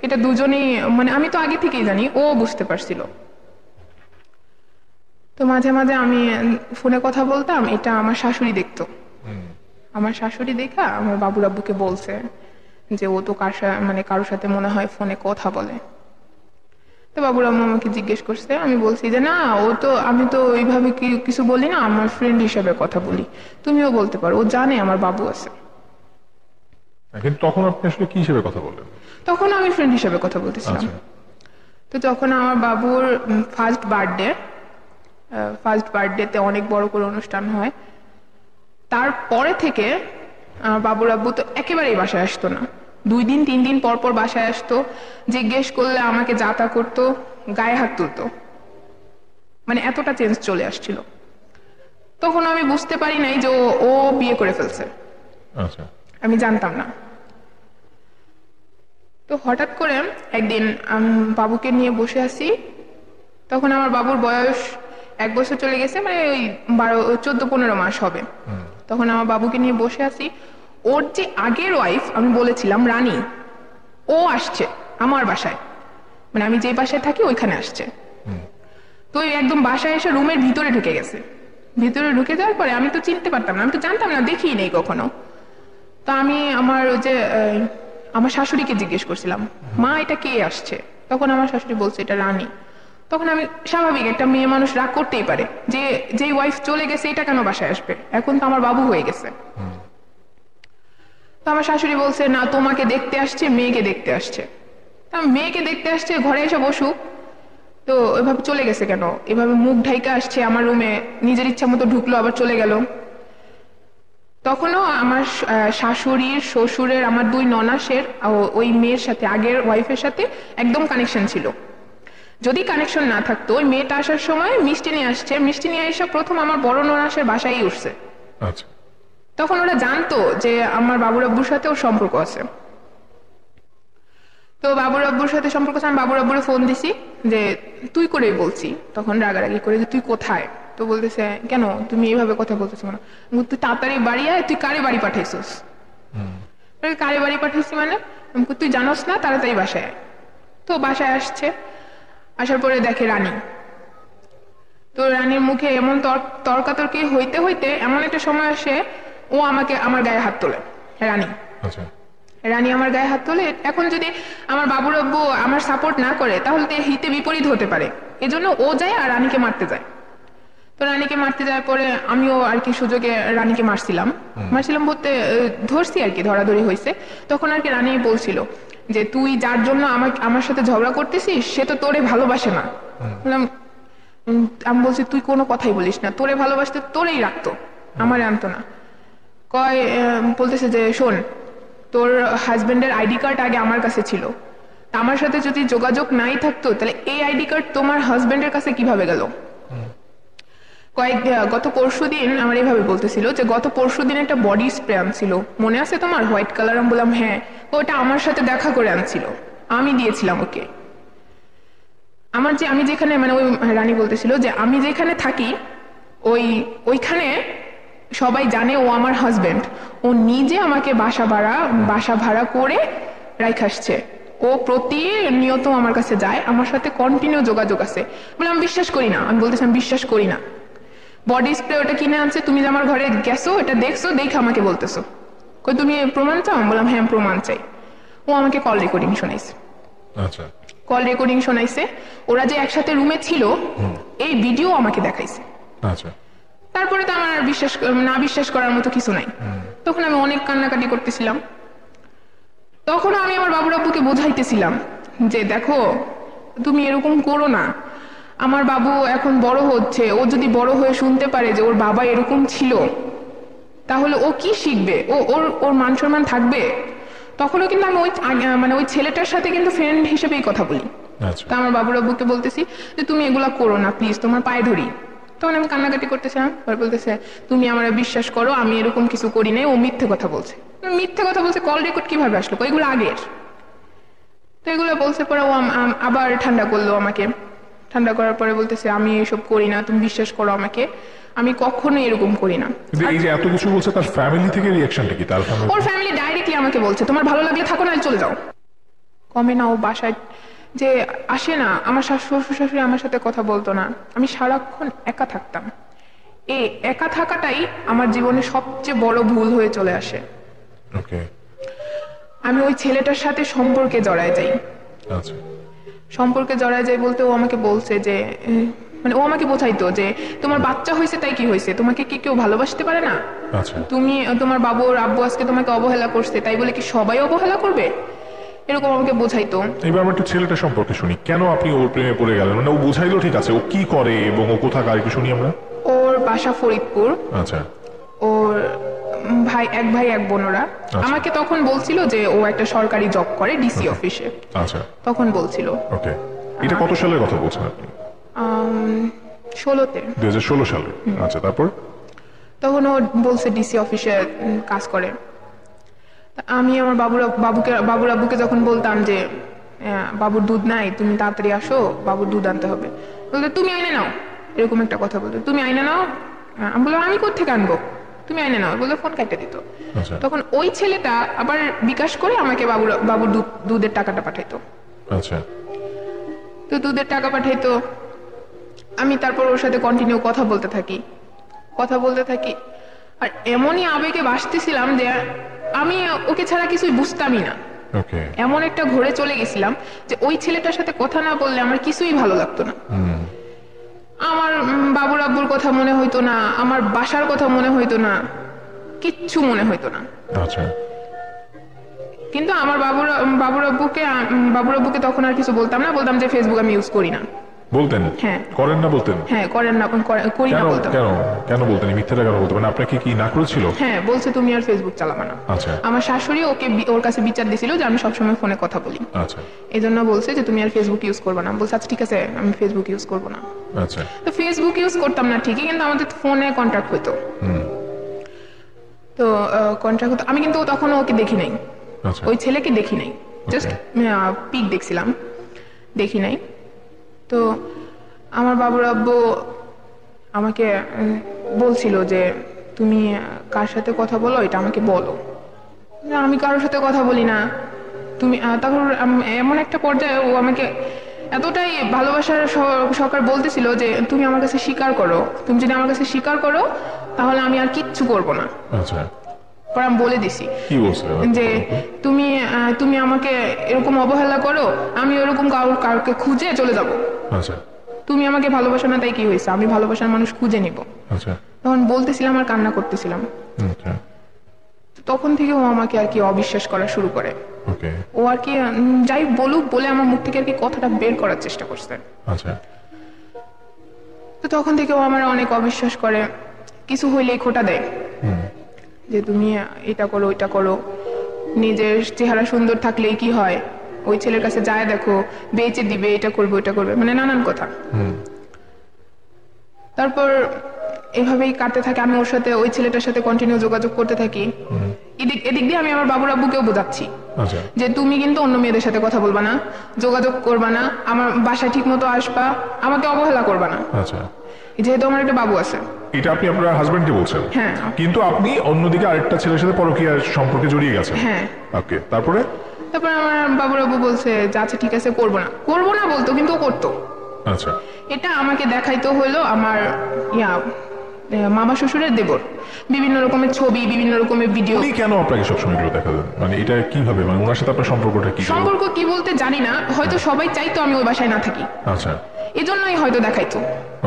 এটা দুজনেই, মানে আমি তো আগে থেকেই জানি, ও বুঝতে পারছিল। তো মাঝে মাঝে আমি ফোনে কথা বলতাম, এটা আমার শাশুড়ি দেখতো। আমার শাশুড়ি দেখা আমার বাবুর আব্বুকে বলছে যে ও তো কারোর সাথে মনে হয় ফোনে কথা বলে। তো বাবুর আম্মু আমাকে জিজ্ঞেস করছে, আমি বলছি যে না, আমি তো ওইভাবে কিছু বলি না, আমার ফ্রেন্ড হিসেবে কথা বলি, তুমিও বলতে পারো, ও জানে আমার বাবু আছে। কিন্তু তখন আপনি আসলে কি হিসেবে কথা বললেন? তখন আমি ফ্রেন্ড হিসেবে কথা বলতেছিলাম। আচ্ছা তো যখন আমার বাবুর ফার্স্ট বার্থডেতে অনেক বড় করে অনুষ্ঠান হয়, তারপরে থেকে আমার বাবুর আব্বু তো একেবারেই বাসায় আসতো না, 2 দিন 3 দিন পর পর বাসায় আসতো, জিজ্ঞেস করলে আমাকে যাতা করতো, গায়ে হাত তুলতো, মানে এতটা চেঞ্জ চলে আসছিল। তখন আমি বুঝতে পারি নাই যে ও বিয়ে করে ফেলছে, আচ্ছা আমি জানতাম না। তো হঠাৎ করে একদিন আমি বাবুকে নিয়ে বসে আছি, তখন আমার বাবুর বয়স 1 বছর চলে গেছে, মানে ওই 14-15 মাস হবে। তখন আমার বাবুকে নিয়ে বসে আছি, ওর যে আগের ওয়াইফ আমি বলেছিলাম রানী, ও আসছে আমার বাসায়, মানে আমি যে বাসায় থাকি ওইখানে আসছে। তো একদম বাসায় এসে রুমের ভিতরে ঢুকে গেছে। ভিতরে ঢুকে যাওয়ার পরে আমি তো চিনতে পারতাম না, আমি তো জানতাম না, দেখিই নেই কখনো। তো আমি আমার শাশুড়িকে জিজ্ঞেস করছিলাম, মা এটা কে আসছে? তখন আমার শাশুড়ি বলছে এটা রানী। তখন আমি, স্বাভাবিক একটা মেয়ে মানুষ রাগ করতেই পারে যে ওয়াইফ চলে গেছে এটা কেন বাসায় আসবে, এখন তো আমার বাবু হয়ে গেছে। তো আমার শাশুড়ি বলছে না, তোমাকে দেখতে আসছে, মেয়েকে দেখতে আসছে। মেয়েকে দেখতে আসছে, ঘরে এসে বসুক, তো এভাবে চলে গেছে কেন, এভাবে মুখ ঢাইকা আসছে আমার রুমে, নিজের ইচ্ছা মতো ঢুকলো আবার চলে গেল। তখনও আমার শাশুড়ির শ্বশুরের আমার 2 ননাসের ওই মেয়ের সাথে, আগের ওয়াইফের সাথে একদম কানেকশন ছিল। যদি কানেকশন না থাকতো, ওই মেয়েটা আসার সময় মিষ্টি নিয়ে আসছে, মিষ্টি নিয়ে এসে প্রথম আমার বড় ননাসের বাসায় উঠছে। আচ্ছা তখন ওরা জানতো যে আমার বাবুর আব্বুর সাথে ওর সম্পর্ক আছে। তো বাবুর আব্বুর সাথে সম্পর্ক আছে, আমি বাবুর আব্বুরে ফোন দিছি যে তুই করেই বলছি, তখন রাগারাগি করে যে তুই কোথায়, তো বলতেছে কেন তুমি এইভাবে কথা বলতেছো কেন? আমি বলি, তুই তাড়াতাড়ি বাড়ি আয়, তুই কারে বাড়ি পাঠাইছিস? কারে বাড়ি পাঠাইছি মানে? আমি বলি, তুই জানোস না, তাড়াতাড়ি বাসায় আয়। তো বাসায় আসছে, আসার পরে দেখে রানী। তো রানীর মুখে এমন তর্কাতর্কি হইতে হইতে এমন একটা সময় আসে, ও আমাকে আমার গায়ে হাত তোলে। রানী আচ্ছা রানী আমার গায়ে হাত তোলে। এখন যদি আমার বাবুর আব্বু আমার সাপোর্ট না করে তাহলে তো হিতে বিপরীত হতে পারে, এজন্য ও যায় আর রানীকে মারতে যায়। তো রানীকে মারতে যাওয়ার পরে আমিও আর কি সুযোগে রানীকে মারছিলাম বলতে ধরছি আর কি, ধরাধরি হয়েছে। তখন আর কি রানী বলছিল যে তুই যার জন্য আমার সাথে ঝগড়া করতেছিস সে তো তোরে ভালোবাসে না। বললাম, আমি বলছি তুই কোনো কথাই বলিস না, তোরে ভালোবাসতে তোরেই রাখতো, আমারে আনতো না। বলতেছে যে শোন, তোর হাজবেন্ডের আইডি কার্ড আগে আমার কাছে ছিল, আমার সাথে যদি যোগাযোগ নাই থাকতো তাহলে এই আইডি কার্ড তোমার হাজবেন্ডের কাছে কিভাবে গেল? গত পরশুদিন আমার এইভাবে বলতেছিল যে গত পরশুদিন একটা বডি স্প্রে আনছিল, মনে আছে তোমার, হোয়াইট কালার? আমি বললাম হ্যাঁ। ওটা আমার সাথে দেখা করে আনছিল, আমি দিয়েছিলাম ওকে। আমি যেখানে মানে ওই রানী বলতেছিল যে আমি যেখানে থাকি ওইখানে সবাই জানে ও আমার হাজবেন্ড, ও নিজে আমাকে বাসা ভাড়া করে রাইখে আসছে, ও প্রতিনিয়ত আমার কাছে যায়, আমার সাথে কন্টিনিউ যোগাযোগ আছে। বলে আমি বিশ্বাস করি না, আমি বলতেছি আমি বিশ্বাস করি না। বডি স্প্রে ওটা কিনে আনছে, তুমি যে আমার ঘরে গেছো এটা দেখছো, দেখে আমাকে বলতেছো, কই তুমি প্রমাণ চাও? আমি বললাম হ্যাঁ প্রমাণ চাই। ও আমাকে কল রেকর্ডিং শোনাইছে। আচ্ছা কল রেকর্ডিং শোনাইছে, ওরা যে একসাথে রুমে ছিল এই ভিডিও আমাকে দেখাইছে। আচ্ছা তারপরে তো আমার বিশ্বাস করার মতো কিছু নাই। তখন আমি অনেক কান্নাকাটি করতেছিলাম। তখন আমি আমার বাবুর আব্বুকে বোঝাইতেছিলাম যে দেখো তুমি এরকম করো না, আমার বাবু এখন বড় হচ্ছে, ও যদি বড় হয়ে শুনতে পারে যে ওর বাবা এরকম ছিল তাহলে ও কি শিখবে? ওর মান সম্মান থাকবে? তখনও কিন্তু আমি ওই ছেলেটার সাথে কিন্তু ফ্রেন্ড হিসেবেই কথা বলি। তা আমার বাবুর আব্বুকে বলতেছি যে তুমি এগুলা করো না প্লিজ, তোমার পায়ে ধরি। তখন আমি কান্নাকাটি করতেছিলাম। বলতেছে তুমি আমার বিশ্বাস করো, আমি এরকম কিছু করি নাই, ও মিথ্যে কথা বলছে। মিথ্যে কথা বলছে, কল রেকর্ড কিভাবে আসলো? এগুলো আগের। তো এগুলো বলছে পরে ও আবার ঠান্ডা করলো আমাকে। ঠান্ডা করার পরে বলতেছে আমি এসব করি না, তুমি বিশ্বাস করো আমাকে, আমি কখনো এরকম করি না। এই যে এত কিছু বলছে, তার ফ্যামিলি থেকে রিঅ্যাকশনটা কি? তার ওর ফ্যামিলি ডাইরেক্টলি আমাকে বলছে তোমার ভালো লাগলে থাকো, না চলে যাও। কমে না ও বাসায় যে আসে না, আমার শ্বশুর শাশুড়ি আমার সাথে কথা বলতো না, আমি সারাক্ষণ একা থাকতাম। এই একা থাকাটাই আমার জীবনে সবচেয়ে বড় ভুল হয়ে চলে আসে। আমি ওই ছেলেটার সাথে সম্পর্কে জড়ায় যাই। সম্পর্কে জড়ায় যাই বলতে ও আমাকে বলছে যে মানে ও আমাকে বোঝাইতো যে তোমার বাচ্চা হয়েছে তাই কি হয়েছে, তোমাকে কি কেউ ভালোবাসতে পারে না? তুমি তোমার আব্বু আজকে তোমাকে অবহেলা করছে, তাই বলে কি সবাই অবহেলা করবে? এরকম আমাকে বোঝাইতো। এবার আমরা একটু ছেলেটা সম্পর্কে শুনি, কেন আপনি ওর প্রেমে পড়ে গেলেন? মানে ও বুঝাইলো ঠিক আছে, ও কি করে এবং ও কোথাকার একটু শুনি আমরা। ওর বাসা ফরিদপুর। আচ্ছা। ওর এক ভাই এক বোন ওরা। আমাকে তখন বলছিল যে ও একটা সরকারি জব করে ডিসি অফিসে। আচ্ছা। তখন বলছিল। ওকে, এটা কত সালের কথা বলছেন আপনি? 2016-তে। 2016 সালে। আচ্ছা, তারপর? তখন ও বলছে ডিসি অফিসে কাজ করে। আমি আমার বাবুর আব্বুকে যখন বলতাম যে বাবুর দুধ নাই, তুমি তাড়াতাড়ি আসো, বাবুর দুধ আনতে হবে, বলতে তুমি আইনে নাও, এরকম একটা কথা বলতো, তুমি আইনে নাও। আমি বললাম আমি কোত্থেকে আনবো, তুমি আইনে নাও, বলতে ফোন কাটতে দিত। তখন ওই ছেলেটা আবার বিকাশ করে আমাকে বাবুর দুধের টাকাটা পাঠাইতো। আচ্ছা। তো দুধের টাকা পাঠাইতো, আমি তারপর ওর সাথে কন্টিনিউ কথা বলতে থাকি। আর এমনই আবেগে বাসতেছিলাম যে আমি ওকে ছাড়া কিছুই বুঝতামই না। এমন একটা ঘোরে চলে গেছিলাম যে ওই ছেলেটার সাথে কথা না বললে আমার কিছুই ভালো লাগতো না। আমার বাবুর আব্বুর কথা মনে হইতো না, আমার বাসার কথা মনে হইতো না, কিচ্ছু মনে হইতো না। কিন্তু আমার বাবুর আব্বুকে তখন আর কিছু বলতাম না, বলতাম যে ফেসবুক আমি ইউজ করি না। বলতেন? হ্যাঁ। করেন না বলতেন? হ্যাঁ, করেন না, করি না বলতাম। কেন বলতেন? মিথ্যাটা কেন বলতেন? মানে আপনাকে কি না করেছিল? হ্যাঁ, বলছে তুমি আর ফেসবুক চালাবা না। আচ্ছা। আমার শাশুড়ি ওর কাছে বিচার দিছিল যে আমি সবসময় ফোনে কথা বলি। আচ্ছা। এজন্য বলছে যে তুমি আর ফেসবুক ইউজ করবে না। বলছে আচ্ছা ঠিক আছে, আমি ফেসবুক ইউজ করবো না। আচ্ছা। তো ফেসবুক ইউজ করতাম না ঠিকই, কিন্তু আমাদের ফোনে কন্ট্যাক্ট হইতো। তো কন্ট্যাক্ট হতো, আমি কিন্তু তখন ওকে দেখি নাই, ওই ছেলেকে দেখি নাই, জাস্ট পিক দেখছিলাম, দেখি নাই। তো আমার বাবুর আব্বু আমাকে বলছিল যে তুমি কার সাথে কথা বলো এটা আমাকে বলো। না, আমি কারোর সাথে কথা বলি না। তুমি তখন এমন একটা পর্যায়ে ও আমাকে এতটাই ভালোবাসার সহকার বলতেছিল যে তুমি আমার কাছে স্বীকার করো, তুমি যদি আমার কাছে স্বীকার করো তাহলে আমি আর কিচ্ছু করবো না। আচ্ছা, পরে আমি বলে দিছি কি বলছে যে তুমি তুমি আমাকে এরকম অবহেলা করো, আমি ওরকম কাউকে খুঁজে চলে যাব। আচ্ছা তুমি আমাকে ভালোবাসো না, তাই কি হয়েছে, আমি ভালোবাসার মানুষ খুঁজে নিব। আচ্ছা তখন বলতেছিলাম আর কান্না করতেছিলাম। আচ্ছা তখন থেকে ও আমাকে আর কি অবিশ্বাস করা শুরু করে। ওকে ও আর কি যাই বলুক বলে আমার মুখ থেকে আর কি কথাটা বের করার চেষ্টা করছে। আচ্ছা তো তখন থেকে ও আমার অনেক অবিশ্বাস করে, কিছু হইলেই খোঁটা দেয় যে তুমি এটা করো ওইটা করো, নিজের চেহারা সুন্দর থাকলেই কি হয়, ওই ছেলের কাছে যায় দেখো বেচে দিবে, এটা করবে ওইটা করবে, মানে নানান কথা। তারপর এভাবেই কাটতে থাকে। আমি ওর সাথে ওই ছেলেটার সাথে কন্টিনিউ যোগাযোগ করতে থাকি। এদিক দিয়ে আমি আমার বাবুর আব্বুকেও বোঝাচ্ছি আচ্ছা যে তুমি কিন্তু অন্য মেয়েদের সাথে কথা বলবা না, যোগাযোগ করবা না, আমার বাসায় ঠিক মতো আসবা, আমাকে অবহেলা করবা না, আচ্ছা যেহেতু আমার একটা বাবু আছে। এটা আপনি আপনার হাজবেন্ডকে বলছেন? হ্যাঁ। কিন্তু আপনি অন্যদিকে আরেকটা ছেলের সাথে পরকীয়া সম্পর্কে জড়িয়ে গেছেন? হ্যাঁ। ওকে, তারপরে? তারপর আমার বাবুর আব্বু বলছে যে আচ্ছা ঠিক আছে, করবো না বলতো, কিন্তু ও করতো। আচ্ছা এটা আমাকে দেখাইতো হলো আমার মামা শ্বশুরের দেবর, বিভিন্ন রকমের ছবি, বিভিন্ন রকমের ভিডিও। উনি কেন আপনাকে সবসময় এগুলো দেখালেন? মানে এটা কিভাবে, মানে ওনার সাথে আপনার সম্পর্কটা কি? সম্পর্ক কি বলতে জানি না, হয়তো সবাই চাইতো আমি ওই বাসায় না থাকি, আচ্ছা এজন্যই হয়তো দেখাইতো।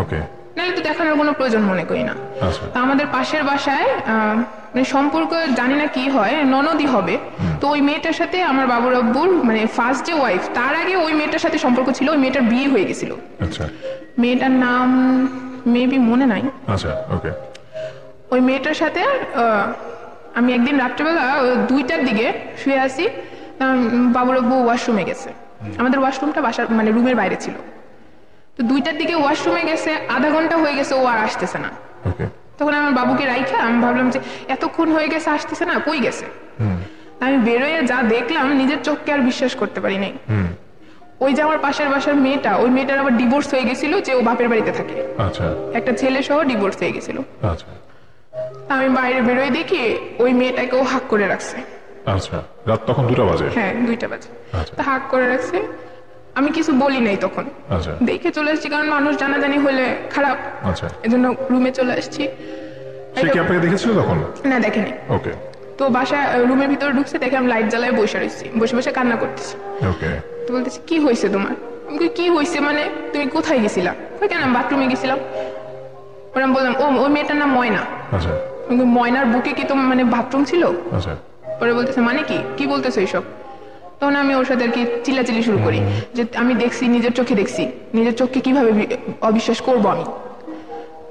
ওকে, নাহলে তো দেখানোর কোনো প্রয়োজন মনে করি না। আচ্ছা তা আমাদের পাশের বাসায় মানে সম্পর্ক জানি না কি হয়, ননদই হবে। তো ওই মেয়েটার সাথে আমার বাবুর আব্বুর মানে ফার্স্ট যে ওয়াইফ, তার আগে ওই মেয়েটার সাথে সম্পর্ক ছিল, ওই মেয়েটার বিয়ে হয়ে গেছিল। আচ্ছা, মেয়েটার নাম মেবি মনে নাই। আচ্ছা ওকে। ওই মেয়েটার সাথে আমি একদিন রাত্রেবেলা 2টার দিকে শুয়ে আছি, বাবুর আব্বু ওয়াশরুমে গেছে। আমাদের ওয়াশরুমটা বাসার মানে রুমের বাইরে ছিল। তো 2টার দিকে ওয়াশরুমে গেছে, আধা ঘন্টা হয়ে গেছে, ও আর আসতেছে না। ওকে, তখন আমার বাবুকে রাইখা আমি ভাবলাম যে এতক্ষণ হয়ে গেছে আসতেছে না, কই গেছে। আমি বেরোয় যা দেখলাম নিজের চোখকে আর বিশ্বাস করতে পারি নাই। ওই যে আমার পাশের বাসার মেয়েটা, ওই মেয়েটার আবার ডিভোর্স হয়ে গেছিল, যে ও বাপের বাড়িতে থাকে, আচ্ছা একটা ছেলে সহ ডিভোর্স হয়ে গেছিল। আচ্ছা, আমি বাইরে বেরোয় দেখি ওই মেয়েটাকেও হাক করে রাখছে। আচ্ছা, রাত তখন 2টা বাজে? হ্যাঁ 2টা বাজে। আচ্ছা। তা হাক করে রাখছে, আমি কিছু বলি নাই তখন। আচ্ছা দেখে চলে আসছি, কারণ মানুষ জানাজানি হলে খারাপ, আচ্ছা। এজন্য রুমে চলে আসছি। সে কি আপনাকে দেখেছিল তখন? না, দেখেনি। ওকে। তো বাসা রুমের ভিতরে ঢুকছে, দেখে আমি লাইট জ্বালায় বসে রয়েছি, বসে বসে কান্না করতেছি। ওকে। তো বলতেছি কি হয়েছে তোমার? আমি কি হয়েছে মানে, তুমি কোথায় গেছিলা? কেন, বাথরুমে গেছিলাম। পরে আমি বললাম ওই মেয়েটার নাম ময়না। আচ্ছা। ময়নার বুকে কি তোমার মানে বাথরুম ছিল? আচ্ছা। পরে বলতেছে মানে কি বলতেছো এইসব? তখন আমি ওর সাথে আর কি চিল্লাচিল্লি শুরু করি যে আমি দেখছি, নিজের চোখে দেখছি, নিজের চোখকে কিভাবে অবিশ্বাস করবো আমি,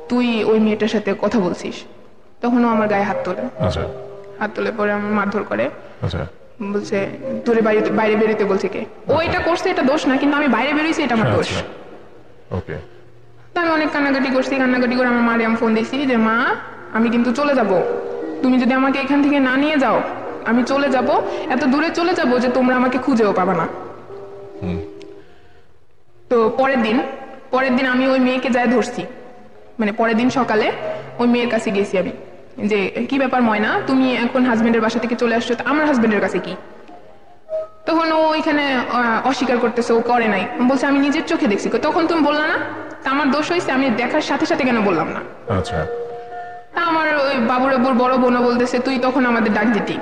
তুই ওই মেয়েটার সাথে কথা বলছিস। তখন ও আমার গায়ে হাত তোলে। আচ্ছা। হাত তোলে, পরে আমার মারধর করে। আচ্ছা। বলছে তোরে বাইরে বেরোতে বলছে কে? ও এটা করছে, এটা দোষ না, কিন্তু আমি বাইরে বেরোইছি, এটা আমার দোষ। ওকে। তো আমি অনেক কান্নাকাটি করছি, কান্নাকাটি করে আমার মারে আমি ফোন দিয়েছি যে মা আমি কিন্তু চলে যাব, তুমি যদি আমাকে এখান থেকে না নিয়ে যাও আমি চলে যাব, এত দূরে চলে যাব যে তোমরা আমাকে খুঁজেও পাবে না। তো পরের দিন আমি ওই মেয়েকে যায় ধরছি, মানে পরের দিন সকালে ওই মেয়ের কাছে গেছি আমি যে কি ব্যাপার ময়না, তুমি এখন হাজবেন্ডের বাসা থেকে চলে আসছো, আমার হাজবেন্ডের কাছে কি? তখন ও ওইখানে অস্বীকার করতেছে, ও করে নাই, বলছে আমি নিজের চোখে দেখছি। তখন তুমি বললা না, তা আমার দোষ হয়েছে, আমি দেখার সাথে সাথে কেন বললাম না? আচ্ছা। তা আমার ওই বাবুর আব্বুর বড় বোনও বলতেছে তুই তখন আমাদের ডাক দিতি।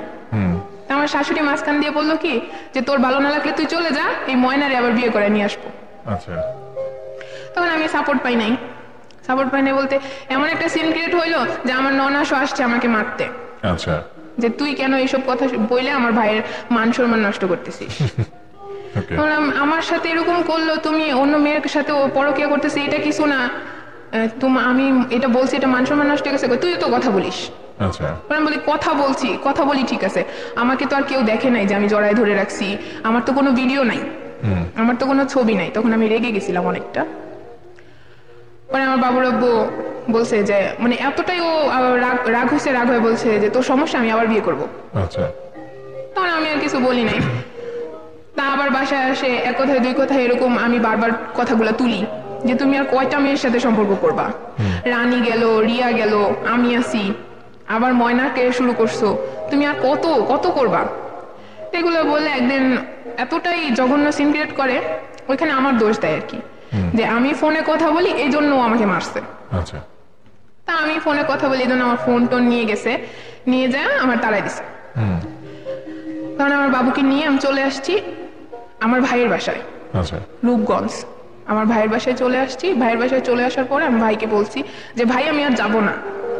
তা আমার শাশুড়ি মাঝখান দিয়ে বললো কি যে তোর ভালো না লাগলে তুই চলে যা, এই ময়নারে আবার বিয়ে করে নিয়ে আসবো। আচ্ছা। তখন আমি সাপোর্ট পাই নাই বলতে এমন একটা সিন ক্রিয়েট হইলো যে আমার ননাসও আসছে আমাকে মারতে। আচ্ছা। যে তুই কেন এইসব কথা বইলে আমার ভাইয়ের মান সম্মান নষ্ট করতেছিস। আমার সাথে এরকম করলো, তুমি অন্য মেয়ের সাথে পরকীয়া করতেছিস, এটা কিছু না, আমি এটা বলছি, এটা মান সম্মান নষ্ট গেছে, তুই তো কথা বলিস। আচ্ছা। আমি বলি কথা বলি ঠিক আছে, আমাকে তো আর কেউ দেখে নাই যে আমি জড়ায় ধরে রাখছি, আমার তো কোনো ভিডিও নাই, আমার তো কোনো ছবি নাই। তখন আমি রেগে গেছিলাম অনেকটা। পরে আমার বাবুর আব্বু বলছে যে মানে এতটাই ও রাগ হয়ে বলছে যে তোর সমস্যা, আমি আবার বিয়ে করবো। আচ্ছা। তখন আমি আর কিছু বলি নাই। তা আবার বাসায় আসে এক কথায় দুই কথায় এরকম আমি বারবার কথাগুলো তুলি যে তুমি আর কয়টা মেয়ের সাথে সম্পর্ক করবা, রানী গেল, রিয়া গেল, আমি আসি, আবার ময়নাকে শুরু করছো, তুমি আর কত কত করবা। এগুলো বলে একদিন এতটাই জঘন্য সিন ক্রিয়েট করে, ওইখানে আমার দোষ দেয় আর কি, যে আমি ফোনে কথা বলি এই জন্য ও আমাকে মারছে। আচ্ছা, তা আমি ফোনে কথা বলি এই জন্য আমার ফোন টোন নিয়ে গেছে, নিয়ে যায় আমার তাড়াই দিছে। তখন আমার বাবুকে নিয়ে আমি চলে আসছি আমার ভাইয়ের বাসায়, আচ্ছা, রূপগঞ্জ। আমার ভাইয়ের বাসায় চলে আসছি। ভাইয়ের বাসায় চলে আসার পরে আমি ভাইকে বলছি যে ভাই আমি আর যাব না,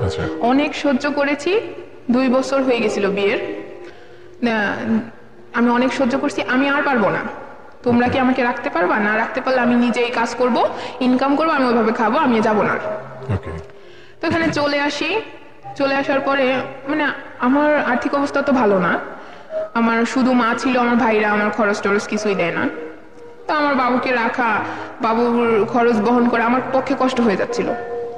আচ্ছা, অনেক সহ্য করেছি, 2 বছর হয়ে গেছিল বিয়ের, আমি অনেক সহ্য করছি, আমি আর পারবো না, তোমরা কি আমাকে রাখতে পারবা? না রাখতে পারলে আমি নিজেই কাজ করব, ইনকাম করবো, আমি ওইভাবে খাবো, আমি যাবো না। ওকে। তো এখানে চলে আসি। চলে আসার পরে মানে আমার আর্থিক অবস্থা তো ভালো না, আমার শুধু মা ছিল, আমার ভাইরা আমার খরচ টরচ কিছুই দেয় না। তো আমার বাবুকে রাখা, বাবুর খরচ বহন করা আমার পক্ষে কষ্ট হয়ে যাচ্ছিল।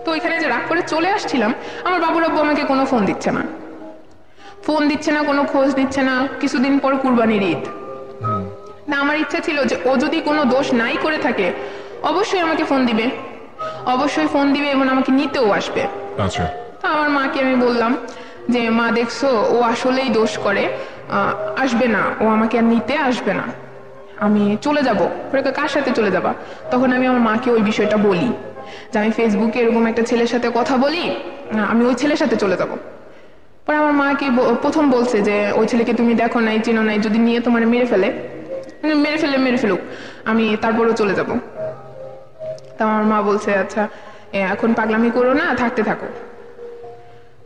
তো এখানে যে রাগ করে চলে আসছিলাম, আমার বাবুর আব্বু আমাকে কোনো ফোন দিচ্ছে না, কোনো খোঁজ দিচ্ছে না। কিছুদিন পর কুরবানির ঈদ, না আমার ইচ্ছা ছিল যে ও যদি কোনো দোষ নাই করে থাকে অবশ্যই আমাকে ফোন দিবে, অবশ্যই ফোন দিবে এবং আমাকে নিতেও আসবে। আচ্ছা, তা আমার মাকে আমি বললাম যে মা দেখছো ও আসলেই দোষ করে, আসবে না, ও আমাকে আর নিতে আসবে না, আমি চলে যাব। কার সাথে চলে যাবা? তখন আমি আমার মাকে ওই বিষয়টা বলি যে আমি ফেসবুকে এরকম একটা ছেলের সাথে কথা বলি, আমি ওই ছেলের সাথে চলে যাব। পরে আমার মাকে প্রথম বলছে যে ওই ছেলেকে তুমি দেখো নাই, চিনো নাই, যদি নিয়ে তোমার মেরে ফেলুক, আমি তারপরও চলে যাব। তা আমার মা বলছে আচ্ছা এখন পাগলামি করো না, থাকতে থাকো।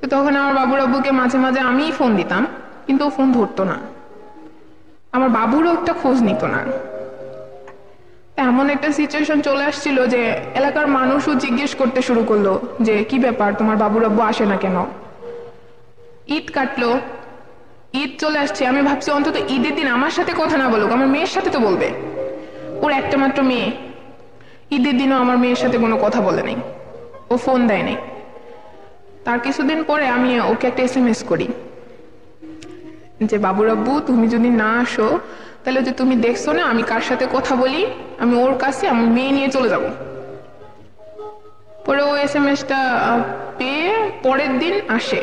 তো তখন আমার বাবুর আব্বুকে মাঝে মাঝে আমিই ফোন দিতাম, কিন্তু ও ফোন ধরতো না, আমার বাবুরও একটা খোঁজ নিত না। এমন একটা সিচুয়েশন চলে আসছিল যে এলাকার মানুষও জিজ্ঞেস করতে শুরু করলো যে কি ব্যাপার, তোমার বাবুর আব্বু আসে না কেন। ঈদ কাটলো, ঈদ চলে আসছে, আমি ভাবছি অন্তত ঈদের দিন আমার সাথে কথা না বলুক, আমার মেয়ের সাথে তো বলবে, ওর একটা মাত্র মেয়ে। ঈদের দিনও আমার মেয়ের সাথে কোনো কথা বলে নাই, ও ফোন দেয় নাই। তার কিছুদিন পরে আমি ওকে একটা SMS করি যে বাবুর আব্বু তুমি যদি না আসো তাহলে যে তুমি দেখছো না আমি কার সাথে কথা বলি, আমি ওর কাছে আমার মেয়ে নিয়ে চলে যাব। পরে ও SMS-টা পেয়ে পরের দিন আসে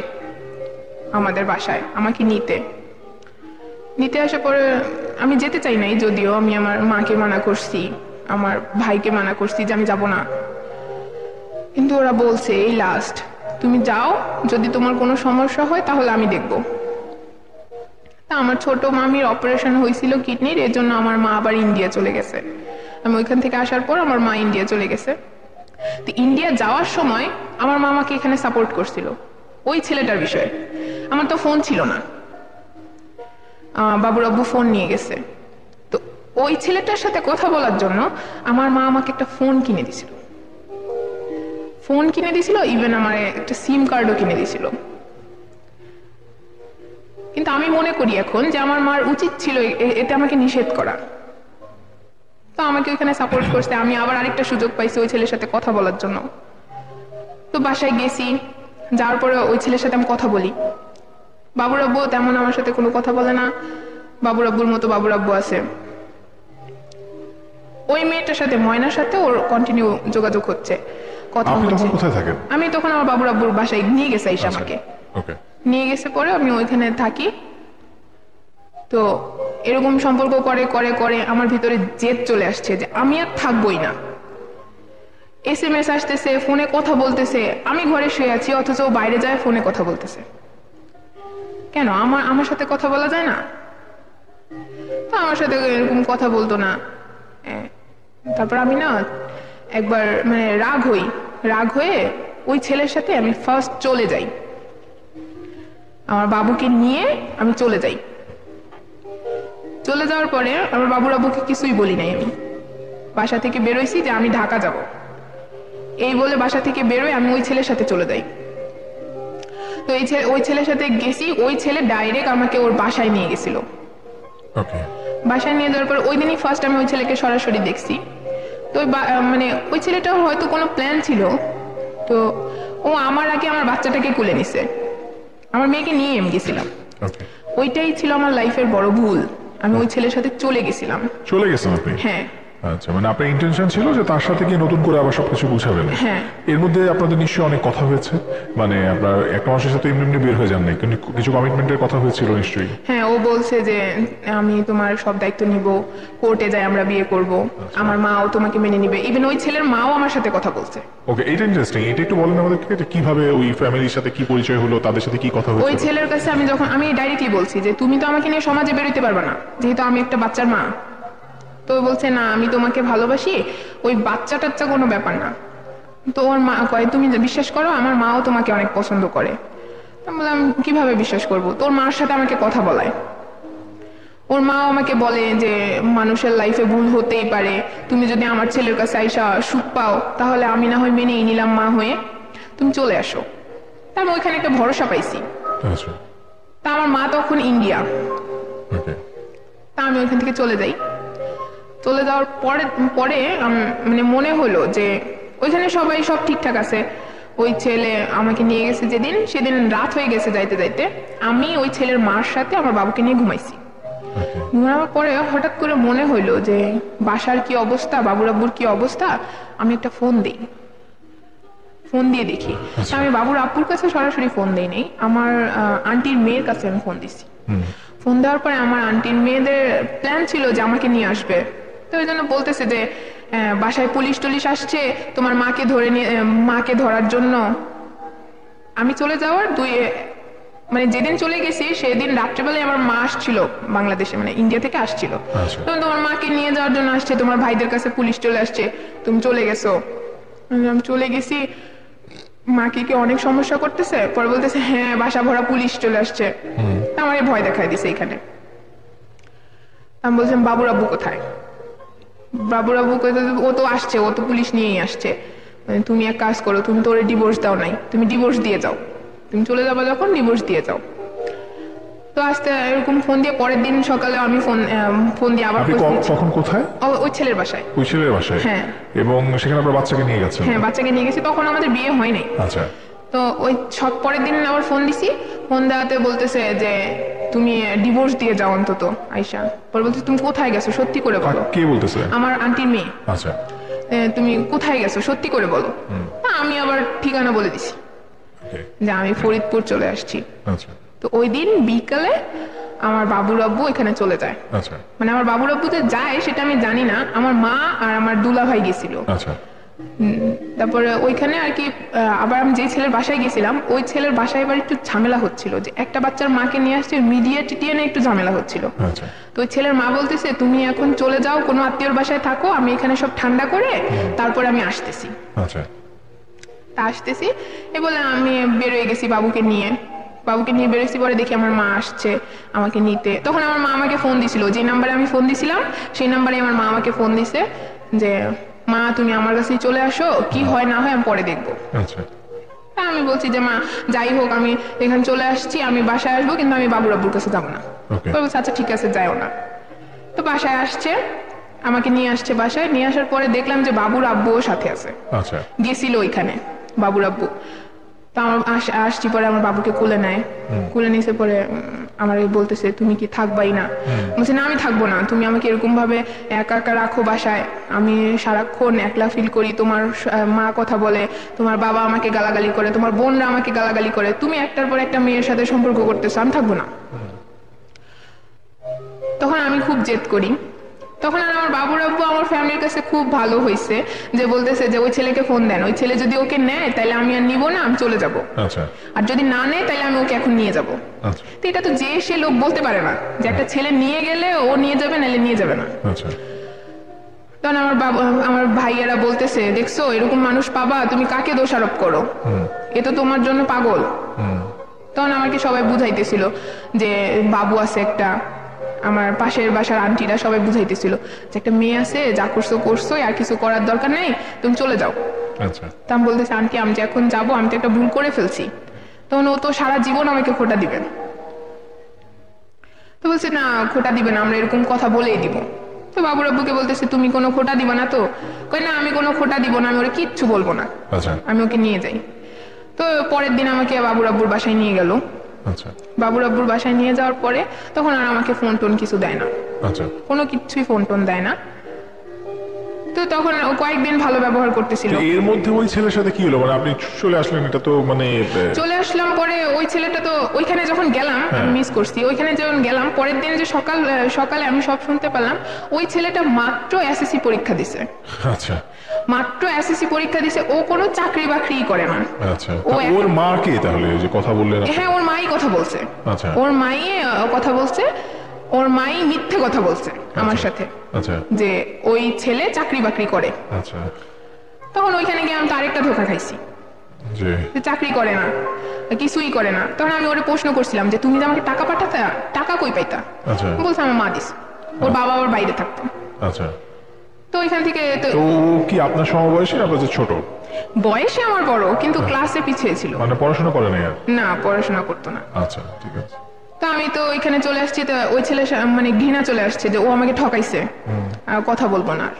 আমাদের বাসায় আমাকে নিতে আসার পরে আমি যেতে চাই নাই, যদিও আমি আমার মাকে মানা করছি, আমার ভাইকে মানা করছি যে আমি যাব না, কিন্তু ওরা বলছে এই লাস্ট তুমি যাও, যদি তোমার কোনো সমস্যা হয় তাহলে আমি দেখব। তা আমার ছোট মামির অপারেশন হয়েছিল কিডনির, এর জন্য আমার মা আবার ইন্ডিয়া চলে গেছে। আমি ওইখান থেকে আসার পর আমার মা ইন্ডিয়া চলে গেছে। তো ইন্ডিয়া যাওয়ার সময় আমার মা আমাকে এখানে সাপোর্ট করছিল ওই ছেলেটার বিষয়ে। আমার তো ফোন ছিল না, বাবুর আব্বু ফোন নিয়ে গেছে। তো ওই ছেলেটার সাথে কথা বলার জন্য আমার মা আমাকে একটা ফোন কিনে দিছিল, ইভেন আমার একটা সিম কার্ডও কিনে দিছিল। কিন্তু আমি মনে করি এখন যে আমার মার উচিত ছিল এতে আমাকে নিষেধ করা। তো আমাকে ওইখানে সাপোর্ট করছে, আমি আবার আরেকটা সুযোগ পাইছি ওই ছেলের সাথে কথা বলার জন্য। তো বাসায় গেছি, যাওয়ার পরে ওই ছেলের সাথে আমি কথা বলি। বাবুর আব্বু তেমন আমার সাথে কোনো কথা বলে না, বাবুর আব্বুর মতো বাবুর আব্বু আছে। ওই মেয়েটার সাথে, ময়নার সাথে ওর কন্টিনিউ যোগাযোগ হচ্ছে, কথা হচ্ছে। আমি তখন আমার বাবুর আব্বুর বাসায় নিয়ে গেছে এসে আমাকে নিয়ে গেছে। পরে আমি ওইখানে থাকি। তো এরকম সম্পর্ক করে করে করে আমার ভিতরে জেদ চলে আসছে যে আমি আর থাকবোই না। SMS আসতেছে, ফোনে কথা বলতেছে, আমি ঘরে শুয়ে আছি অথচ বাইরে যায় ফোনে কথা বলতেছে। কেন আমার সাথে কথা বলা যায় না? তো আমার সাথে এরকম কথা বলতো না। তারপর আমি না একবার মানে রাগ হয়ে ওই ছেলের সাথে আমি ফার্স্ট চলে যাই, আমার বাবুকে নিয়ে আমি চলে যাই। চলে যাওয়ার পরে আমার বাবুর আব্বুকে কিছুই বলি নাই, আমি বাসা থেকে বেরোইছি যে আমি ঢাকা যাব, এই বলে বাসা থেকে বেরোয় আমি ওই ছেলের সাথে চলে যাই। তো ওই ছেলের সাথে গেছি, ওই ছেলে ডাইরেক্ট আমাকে ওর বাসায় নিয়ে গেছিল। বাসায় নিয়ে যাওয়ার পর ওই দিনই ফার্স্ট আমি ওই ছেলেকে সরাসরি দেখছি। তো মানে ওই ছেলেটার হয়তো কোনো প্ল্যান ছিল, তো ও আমার আগে আমার বাচ্চাটাকে কুলে নিছে, আমার মেয়েকে নিয়ে আমি গেছিলাম। ওইটাই ছিল আমার লাইফের বড় ভুল, আমি ওই ছেলের সাথে চলে গেছিলাম। চলে গেছেন আপনি? হ্যাঁ, আচ্ছা, মানে আপনার ইন্টেনশন ছিল যে তার সাথে গিয়ে নতুন করে আবার সবকিছু বুঝাবেন। হ্যাঁ। এর মধ্যে আপনাদের নিশ্চয়ই অনেক কথা হয়েছে, মানে আপনার একটা মানুষের সাথে এমনি এমনি বের হয়ে যান নাই, কিন্তু কিছু কমিটমেন্টের কথা হয়েছিল নিশ্চয়ই। হ্যাঁ, ও বলছে যে আমি তোমার সব দায়িত্ব নিব, কোর্টে যাই আমরা বিয়ে করব, আমার মাও তোমাকে মেনে নিবে। ইভেন ওই ছেলের মাও আমার সাথে কথা বলছে। ওকে, এটা ইন্টারেস্টিং। এটা একটু বলেন আমাদেরকে যে কিভাবে ওই ফ্যামিলির সাথে কি পরিচয় হলো, তাদের সাথে কি কথা ওই হয়েছিল। ছেলের কাছে আমি ডাইরেক্টলি বলছি যে তুমি তো আমাকে নিয়ে সমাজে বেরোতে পারবে না, যেহেতু আমি একটা বাচ্চার মা। তো ও বলছে না, আমি তোমাকে ভালোবাসি, ওই বাচ্চা টাচ্চা কোনো ব্যাপার না। তো ওর মা কয় তুমি বিশ্বাস করো, আমার মাও তোমাকে অনেক পছন্দ করে। আমি বললাম কিভাবে বিশ্বাস করব? তোর মার সাথে আমাকে কথা বলায়। ওর মা আমাকে বলে যে মানুষের লাইফে ভুল হতেই পারে, তুমি যদি আমার ছেলের কাছে আইসা সুখ পাও তাহলে আমি না হয় মেনেই নিলাম মা হয়ে, তুমি চলে আসো। তা আমি ওইখানে একটা ভরসা পাইছি। আচ্ছা, তা আমার মা তখন ইন্ডিয়া। ওকে, তা আমি ওইখান থেকে চলে যাই। চলে যাওয়ার পরে পরে মানে মনে হলো যে ওইখানে সবাই সব ঠিকঠাক আছে। ওই ছেলে আমাকে নিয়ে গেছে যেদিন, সেদিন রাত হয়ে গেছে যাইতে যাইতে। আমি ওই ছেলের মার সাথে আমার বাবুকে নিয়ে ঘুমাইছি। ঘুমানোর পরে হঠাৎ করে মনে হইলো যে বাসার কি অবস্থা, বাবুর আব্বুর কি অবস্থা, আমি একটা ফোন দিই। ফোন দিয়ে দেখি। তা আমি বাবুর আব্বুর কাছে সরাসরি ফোন দিই নাই, আমার আন্টির মেয়ের কাছে আমি ফোন দিছি। ফোন দেওয়ার পরে আমার আন্টির মেয়েদের প্ল্যান ছিল যে আমাকে নিয়ে আসবে। তো ওই জন্য বলতেছে যে বাসায় পুলিশ টুলিশ আসছে, তোমার মাকে ধরে নিয়ে, মাকে ধরার জন্য। আমি চলে যাওয়ার মানে যেদিন চলে গেছি সেদিন রাত্রেবেলায় আমার মা আসছিল বাংলাদেশে, মানে ইন্ডিয়া থেকে আসছিল। আচ্ছা। তখন তোমার মাকে নিয়ে যাওয়ার জন্য আসছে, তোমার ভাইদের কাছে পুলিশ চলে আসছে, তুমি চলে গেছো। আমি চলে গেছি, মাকে কি অনেক সমস্যা করতেছে? পরে বলতেছে হ্যাঁ, বাসা ভরা পুলিশ চলে আসছে। আমার ভয় দেখায় দিছে এখানে। আমি বলছিলাম বাবুর আব্বু কোথায়? বাবুর আব্বু ও তো আসছে, ও তো পুলিশ নিয়েই আসছে। তুমি এক কাজ করো, তুমি তো ওরে ডিভোর্স দাও নাই, তুমি ডিভোর্স দিয়ে যাও, তুমি চলে যাবো যখন ডিভোর্স দিয়ে যাও। তো আস্তে এরকম ফোন দিয়ে পরের দিন সকালে আমি ফোন দিয়ে আবার তখন কোথায়? ওই ছেলের বাসায়। ওই ছেলের বাসায়? হ্যাঁ। এবং সেখানে আপনার বাচ্চাকে নিয়ে গেছেন? হ্যাঁ, বাচ্চাকে নিয়ে গেছি, তখন আমাদের বিয়ে হয় নাই। আচ্ছা। তো ওই সব পরের দিন আবার ফোন দিছি, ফোন দেওয়াতে বলতেছে যে তুমি ডিভোর্স দিয়ে যাও অন্তত আয়শা। পরে বলতেছে তুমি কোথায় গেছো সত্যি করে বলো। কে বলতেছে? আমার আন্টির মেয়ে। আচ্ছা। তুমি কোথায় গেছো সত্যি করে বলো। আমি আবার ঠিকানা বলে দিছি যে আমি ফরিদপুর চলে আসছি। আচ্ছা। তো ওই দিন বিকালে আমার বাবুর আব্বু এখানে চলে যায়। আচ্ছা। মানে আমার বাবুর আব্বু যে যায় সেটা আমি জানি না, আমার মা আর আমার দুলা ভাই গেছিল। আচ্ছা। তারপরে ওইখানে আর কি আবার আমি যে ছেলের বাসায় গেছিলাম, ওই ছেলের বাসায় এবার একটু ঝামেলা হচ্ছিল, যে একটা বাচ্চার মাকে নিয়ে আসছে, মিডিয়া টিটিএনে একটু ঝামেলা হচ্ছিল। আচ্ছা। তো ওই ছেলের মা বলতেছে তুমি এখন চলে যাও, কোনো আত্মীয়র বাসায় থাকো, আমি এখানে সব ঠান্ডা করে তারপরে আমি আসতেছি। আচ্ছা। তা আসতেছি এ বলে আমি বেরোয় গেছি বাবুকে নিয়ে বেরোইছি। পরে দেখি আমার মা আসছে আমাকে নিতে। তখন আমার মা আমাকে ফোন দিছিল, যে নাম্বারে আমি ফোন দিছিলাম সেই নাম্বারে আমার মা আমাকে ফোন দিছে যে মা তুমি আমার কাছেই চলে আসো, কি হয় না হয় আমি পরে দেখবো। আচ্ছা। আমি বলছি যে মা যাই হোক আমি এখানে চলে আসছি, আমি বাসায় আসবো, কিন্তু আমি বাবুর আব্বুর কাছে যাবো না। বলছে আচ্ছা ঠিক আছে যাও না। তো বাসায় আসছে, আমাকে নিয়ে আসছে। বাসায় নিয়ে আসার পরে দেখলাম যে বাবুর আব্বুও সাথে আছে। আচ্ছা। গেছিল ওইখানে বাবুর আব্বু। তো আমার আসছি, পরে আমার বাবুকে কুলে নেয়, কুলে নিয়েছে। পরে আমার বলতেছে তুমি কি থাকবাই না? বলছে না আমি থাকবো না, তুমি আমাকে এরকম ভাবে একা একা রাখো বাসায়, আমি সারাক্ষণ একলা ফিল করি, তোমার মা কথা বলে, তোমার বাবা আমাকে গালাগালি করে, তোমার বোনরা আমাকে গালাগালি করে, তুমি একটার পর একটা মেয়ের সাথে সম্পর্ক করতেছো, আমি থাকবো না। তখন আমি খুব জেদ করি। তখন আর আমার বাবুর আব্বু আমার ফ্যামিলির কাছে খুব ভালো হয়েছে, যে বলতেছে যে ওই ছেলেকে ফোন দেন, ওই ছেলে যদি ওকে নেয় তাহলে আমি আর নিব না, আমি চলে যাব। আচ্ছা। আর যদি না নেয় তাহলে আমি ওকে এখন নিয়ে যাব। আচ্ছা। তো এটা তো যে সে লোক বলতে পারে না যে একটা ছেলে নিয়ে গেলে ও নিয়ে যাবে, নাহলে নিয়ে যাবে না। আচ্ছা। তখন আমার ভাইয়েরা বলতেছে দেখছো এরকম মানুষ পাবা, তুমি কাকে দোষারোপ করো, এ তো তোমার জন্য পাগল। তখন আমাকে সবাই বুঝাইতেছিল যে বাবু আছে একটা, আমার পাশের বাসার আন্টিরা সবাই বুঝাইতেছিল যে একটা মেয়ে আছে, যা করছো করছো, আর কিছু করার দরকার নেই, তুমি চলে যাও। আচ্ছা। তা আমি বলতেছি আন্টি আমি যে এখন যাবো, আমি তো একটা ভুল করে ফেলছি। তখন ও তো সারা জীবন আমাকে খোটা দিবেন। তো বলছে না খোটা দিবে না, আমরা এরকম কথা বলেই দিব। তো বাবুর আব্বুকে বলতেছে তুমি কোনো খোটা দিবা না তো? কই না আমি কোনো খোটা দিব না, আমি ওরা কিচ্ছু বলবো না, আমি ওকে নিয়ে যাই। তো পরের দিন আমাকে বাবুর আব্বুর বাসায় নিয়ে গেল। আচ্ছা। বাবুর আব্বুর বাসায় নিয়ে যাওয়ার পরে তখন আর আমাকে ফোন টোন কিছু দেয় না। আচ্ছা। কোনো কিছুই ফোন টোন দেয় না। তো তখন ও কয়েকদিন ভালো ব্যবহার করতেছিল। তো এর মধ্যে ওই ছেলের সাথে কি হলো, মানে আপনি চলে আসলেন, এটা তো মানে চলে আসলাম পরে ওই ছেলেটা তো ওইখানে যখন গেলাম আমি মিস করছি, ওইখানে যখন গেলাম পরের দিন যে সকালে আমি সব শুনতে পেলাম ওই ছেলেটা মাত্র এসএসসি পরীক্ষা দিছে। আচ্ছা, মাত্র এসএসসি পরীক্ষা দিছে, ও কোনো চাকরি বাকরি করে না। আচ্ছা, ওর মা কে তাহলে যে কথা বললেন? হ্যাঁ, ওর মাই কথা বলছে। আচ্ছা, ওর মাই কথা বলছে, ওর মাই মিথ্যে কথা বলছে আমার সাথে। আচ্ছা, যে ওই ছেলে চাকরি বাকরি করে। আচ্ছা, তখন ওইখানে গিয়ে আমি তো আরেকটা ধোঁকা খাইছি যে চাকরি করে না, কিছুই করে না। তখন আমি ওরে প্রশ্ন করছিলাম যে তুমি যে আমাকে টাকা পাঠাতা, টাকা কই পাইতা? আচ্ছা, বলছে আমার মা দিস, ওর বাবা ওর বাইরে থাকতো। আচ্ছা, তো ওইখান থেকে তো তো কি আপনার সমবয়সী, আপনার যে ছোট? বয়সে আমার বড়, কিন্তু ক্লাসে পিছিয়ে ছিল। মানে পড়াশোনা করে না? না, পড়াশোনা করতো না। আচ্ছা, ঠিক আছে। তো আমি তো ওইখানে চলে আসছি, তো ওই ছেলে মানে ঘৃণা চলে আসছে যে ও আমাকে ঠকাইছে, আর কথা বলবো না আর।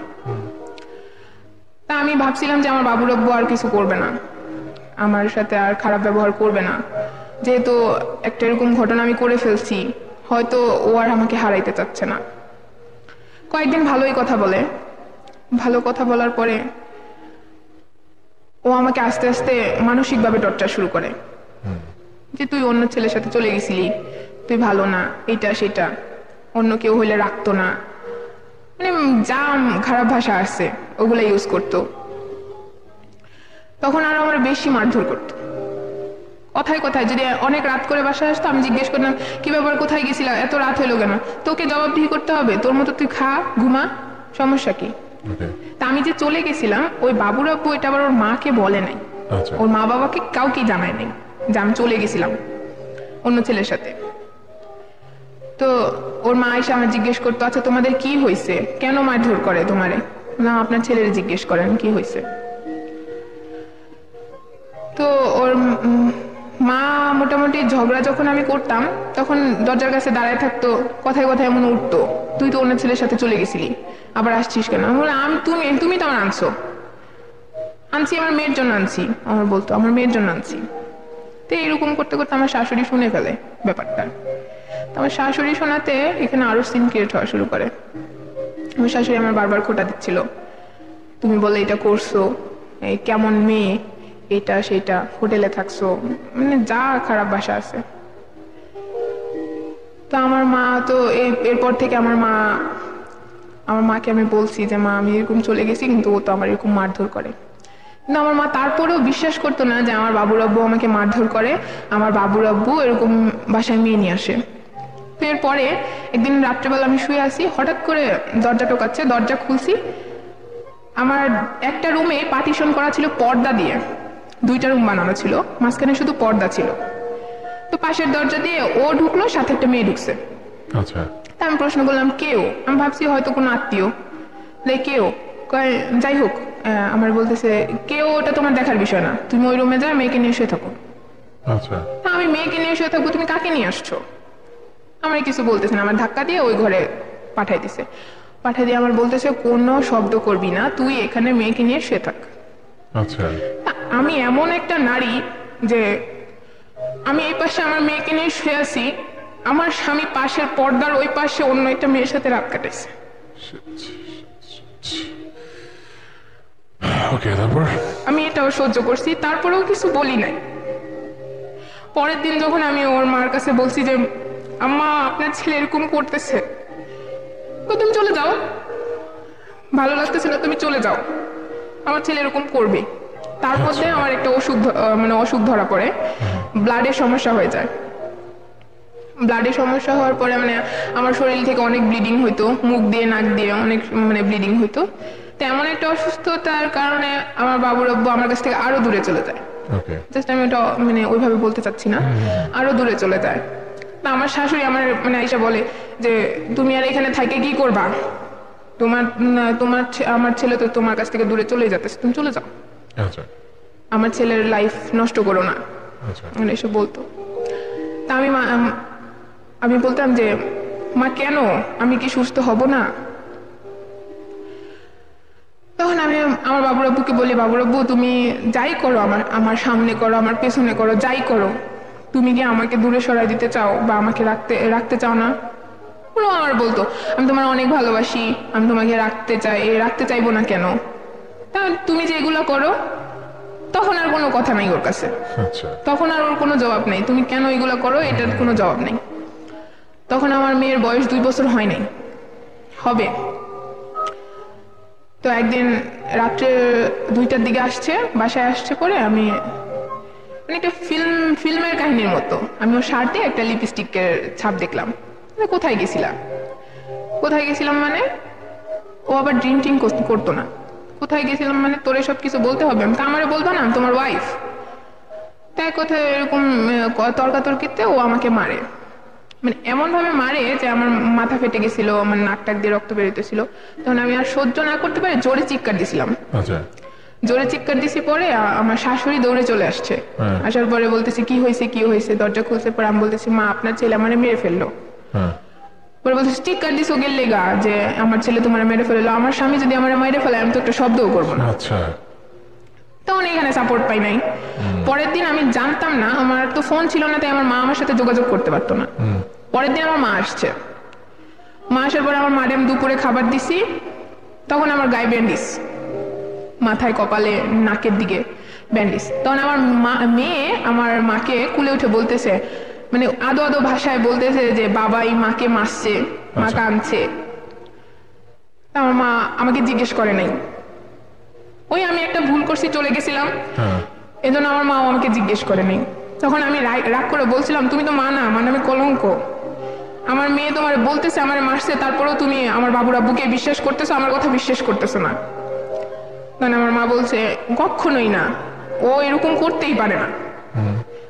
তা আমি ভাবছিলাম যে আমার বাবু রব্বু আর কিছু করবে না, আমার সাথে আর খারাপ ব্যবহার করবে না, যেহেতু একটা এরকম ঘটনা আমি করে ফেলছি, হয়তো ও আর আমাকে হারাইতে চাচ্ছে না। কয়েকদিন ভালোই কথা বলে, ভালো কথা বলার পরে ও আমাকে আস্তে আস্তে মানসিকভাবে টর্চার শুরু করে যে তুই অন্য ছেলের সাথে চলে গেছিলি, তুই ভালো না, এটা সেটা, অন্য কেউ হইলে রাখতো না, মানে যা খারাপ ভাষা আছে ওগুলা ইউজ করতো। তখন আরো আমার বেশি মারধর করতো, কথায় কথায়। যদি অনেক রাত করে বাসায় আসতো, আমি জিজ্ঞেস করতাম কি ব্যাপার, কোথায় গেছিলা, এত রাত হইলো কেন? তোকে জবাবদিহি করতে হবে, তোর মতো তুই খা ঘুমা, সমস্যা কি? তা আমি যে চলে গেছিলাম, ওই বাবুর আব্বু এটা আবার ওর মাকে বলে নাই, ওর মা বাবাকে কাউকে জানায় নাই যে আমি চলে গেছিলাম অন্য ছেলের সাথে। তো ওর মা এসে আমার জিজ্ঞেস করতো আচ্ছা তোমাদের কি হয়েছে, কেন মারধর করে তোমারে? না, আপনার ছেলের জিজ্ঞেস করেন কি হয়েছে। তো ওর মা মোটামুটি ঝগড়া যখন আমি করতাম তখন দরজার কাছে দাঁড়ায় থাকতো, কথায় কথায় এমন উঠতো তুই তো অন্য ছেলের সাথে চলে গেছিলি, আবার আসছিস কেন? আমি বললাম তুমি তো আমার আনছি আমার মেয়ের জন্য আনছি, আমার বলতো আমার মেয়ের জন্য আনছি। তো এরকম করতে করতে আমার শাশুড়ি শুনে ফেলে ব্যাপারটা। আমার শাশুড়ি শোনাতে এখানে আরো সিন ক্রিয়েট হওয়া শুরু করে। আমার শাশুড়ি আমার বারবার খোঁটা দিচ্ছিল, তুমি বলে এটা করছো, এই কেমন মেয়ে, এটা সেটা, হোটেলে থাকছো, মানে যা খারাপ ভাষা আছে। তো আমার মা তো এরপর থেকে আমার মাকে আমি বলছি যে মা আমি এরকম চলে গেছি, কিন্তু ও তো আমার এরকম মারধর করে। কিন্তু আমার মা তারপরেও বিশ্বাস করতো না যে আমার বাবুর আব্বু আমাকে মারধর করে, আমার বাবুর আব্বু এরকম বাসায় মেয়ে নিয়ে আসে। তো এরপরে একদিন রাত্রেবেলা আমি শুয়ে আছি, হঠাৎ করে দরজা টোকাচ্ছে, দরজা খুলছি, আমার একটা রুমে পার্টিশন করা ছিল পর্দা দিয়ে, 2টা রুম বানানো ছিল, মাঝখানে শুধু পর্দা ছিল। তো পাশের দরজা দিয়ে ও ঢুকলো, সাথে একটা মেয়ে ঢুকছে। আচ্ছা, তা আমি প্রশ্ন করলাম কেউ, আমি ভাবছি হয়তো কোনো আত্মীয়, কেউ কয় যাই হোক, আমার বলতেছে কেউ ওটা তোমার দেখার বিষয় না, তুমি ওই রুমে যা মেয়েকে নিয়ে শুয়ে থাকো। আচ্ছা, তা আমি মেয়েকে নিয়ে শুয়ে থাকবো, তুমি কাকে নিয়ে আসছো? আমার কিছু বলতেছে না, আমার ধাক্কা দিয়ে ওই ঘরে পাঠাই দিছে। পাঠাই দিয়ে আমার বলতেছে কোনো শব্দ করবি না, তুই এখানে মেয়েকে নিয়ে শুয়ে থাক। আচ্ছা, আমি এমন একটা নারী যে আমি এই পাশে আমার মেয়েকে নিয়ে শুয়ে আছি, আমার স্বামী পাশের পর্দার ওই পাশে অন্য একটা মেয়ের সাথে রাত কাটাইছে। ওকে, তারপর আমি এটাও সহ্য করছি, তারপরেও কিছু বলি নাই। পরের দিন যখন আমি ওর মার কাছে বলছি যে আম্মা আপনার ছেলে এরকম করতেছে, তো তুমি চলে যাও, ভালো লাগতেছে না, তুমি চলে যাও, আমার ছেলে এরকম করবে। তার মধ্যে আমার একটা অসুখ ধরা পড়ে, ব্লাডের সমস্যা হয়ে যায়। ব্লাডের সমস্যা হওয়ার পরে মানে আমার শরীর থেকে অনেক ব্লিডিং হইতো, মুখ দিয়ে নাক দিয়ে অনেক ব্লিডিং হইতো। তো এমন একটা অসুস্থতার কারণে আমার বাবুর আব্বু আমার কাছ থেকে আরো দূরে চলে যায়। জাস্ট আমি ওটা ওইভাবে বলতে চাচ্ছি না, আরো দূরে চলে যায়। তা আমার শাশুড়ি আমার এসে বলে যে তুমি আর এখানে থাকে কি করবা, আমার ছেলে তো তোমার কাছ থেকে দূরে চলে যাচ্ছে, তুমি চলে যাও, আমার ছেলের লাইফ নষ্ট করো না, এসব বলতো। তা আমি বলতাম যে মা কেন, আমি কি সুস্থ হব না? তখন আমি আমার বাবুর আব্বুকে বলি, বাবুর আব্বু তুমি যাই করো, আমার সামনে করো, আমার পেছনে করো, যাই করো, তুমি কি আমাকে দূরে সরাই দিতে চাও বা আমাকে রাখতে চাও না? ও আমার বলতো আমি তোমার অনেক ভালোবাসি, আমি তোমাকে রাখতে চাইবো না কেন, তা তুমি যে এগুলো করো। তখন আর কোনো কথা নাই ওর কাছে, আচ্ছা তখন আর ওর কোনো জবাব নাই, তুমি কেন এগুলো করো এটার কোনো জবাব নেই। তখন আমার মেয়ের বয়স 2 বছর হয় নাই, হবে। তো একদিন রাত্রে 2টার দিকে আসছে, বাসায় আসছে পরে আমি মানে একটা ফিল্মের কাহিনীর মতো আমি ওর শার্টে একটা লিপস্টিকের ছাপ দেখলাম। কোথায় গেছিলাম মানে ও আবার ড্রিঙ্কিং করতো না। কোথায় গেছিলাম মানে তোর সব কিছু বলতে হবে, আমি তো আমারে বলবো না, আমি তোমার ওয়াইফ। তাই কোথায় এরকম তর্কাতর্কিতে ও আমাকে মারে, মানে এমন ভাবে মারে যে আমার মাথা ফেটে গেছিল, আমার নাক টাক দিয়ে রক্ত বেরোতেছিল। তখন আমি আর সহ্য না করতে পারে জোরে চিৎকার দিছিলাম। আচ্ছা জোরে চিৎকার দিছি পরে আমার শাশুড়ি দৌড়ে চলে আসছে। আসার পরে বলতেছি কি হয়েছে, দরজা খুলছে। পরে আমি বলতেছি মা আপনার ছেলে আমারে মেরে ফেললো। পরে বলতেছি চিৎকার দিছো গেলে গা যে আমার ছেলে তোমার মেরে ফেললো, আমার স্বামী যদি আমার মেরে ফেলে আমি তো একটা শব্দও করবো না। আচ্ছা তখন এখানে সাপোর্ট পাই নাই। পরের দিন আমি জানতাম না, আমার তো ফোন ছিল না, তাই আমার মা আমার সাথে যোগাযোগ করতে পারতো না। পরের দিন আমার মা আসছে, মা আসার পরে আমার মারে আমি দুপুরে খাবার দিছি। তখন আমার গায়ে ব্যান্ডিস, মাথায় কপালে নাকের দিকে ব্যান্ডিস। তখন আমার মেয়ে আমার মাকে কুলে উঠে বলতেছে, মানে আদো আদো ভাষায় বলতেছে যে বাবাই মাকে মারছে, মা কাঁদছে। আমার মা আমাকে জিজ্ঞেস করে নাই, ওই আমি একটা ভুল করছি চলে গেছিলাম, এজন্য আমার মা আমাকে জিজ্ঞেস করে নাই। তখন আমি রাগ করে বলছিলাম তুমি তো মা না, আমার নামে কলঙ্ক, আমার মেয়ে তোমার বলতেছে আমার মারছে, তারপরেও তুমি আমার বাবুর আব্বুকে বিশ্বাস করতেছো, আমার কথা বিশ্বাস করতেছো না। তখন আমার মা বলছে কখনোই না, ও এরকম করতেই পারে না।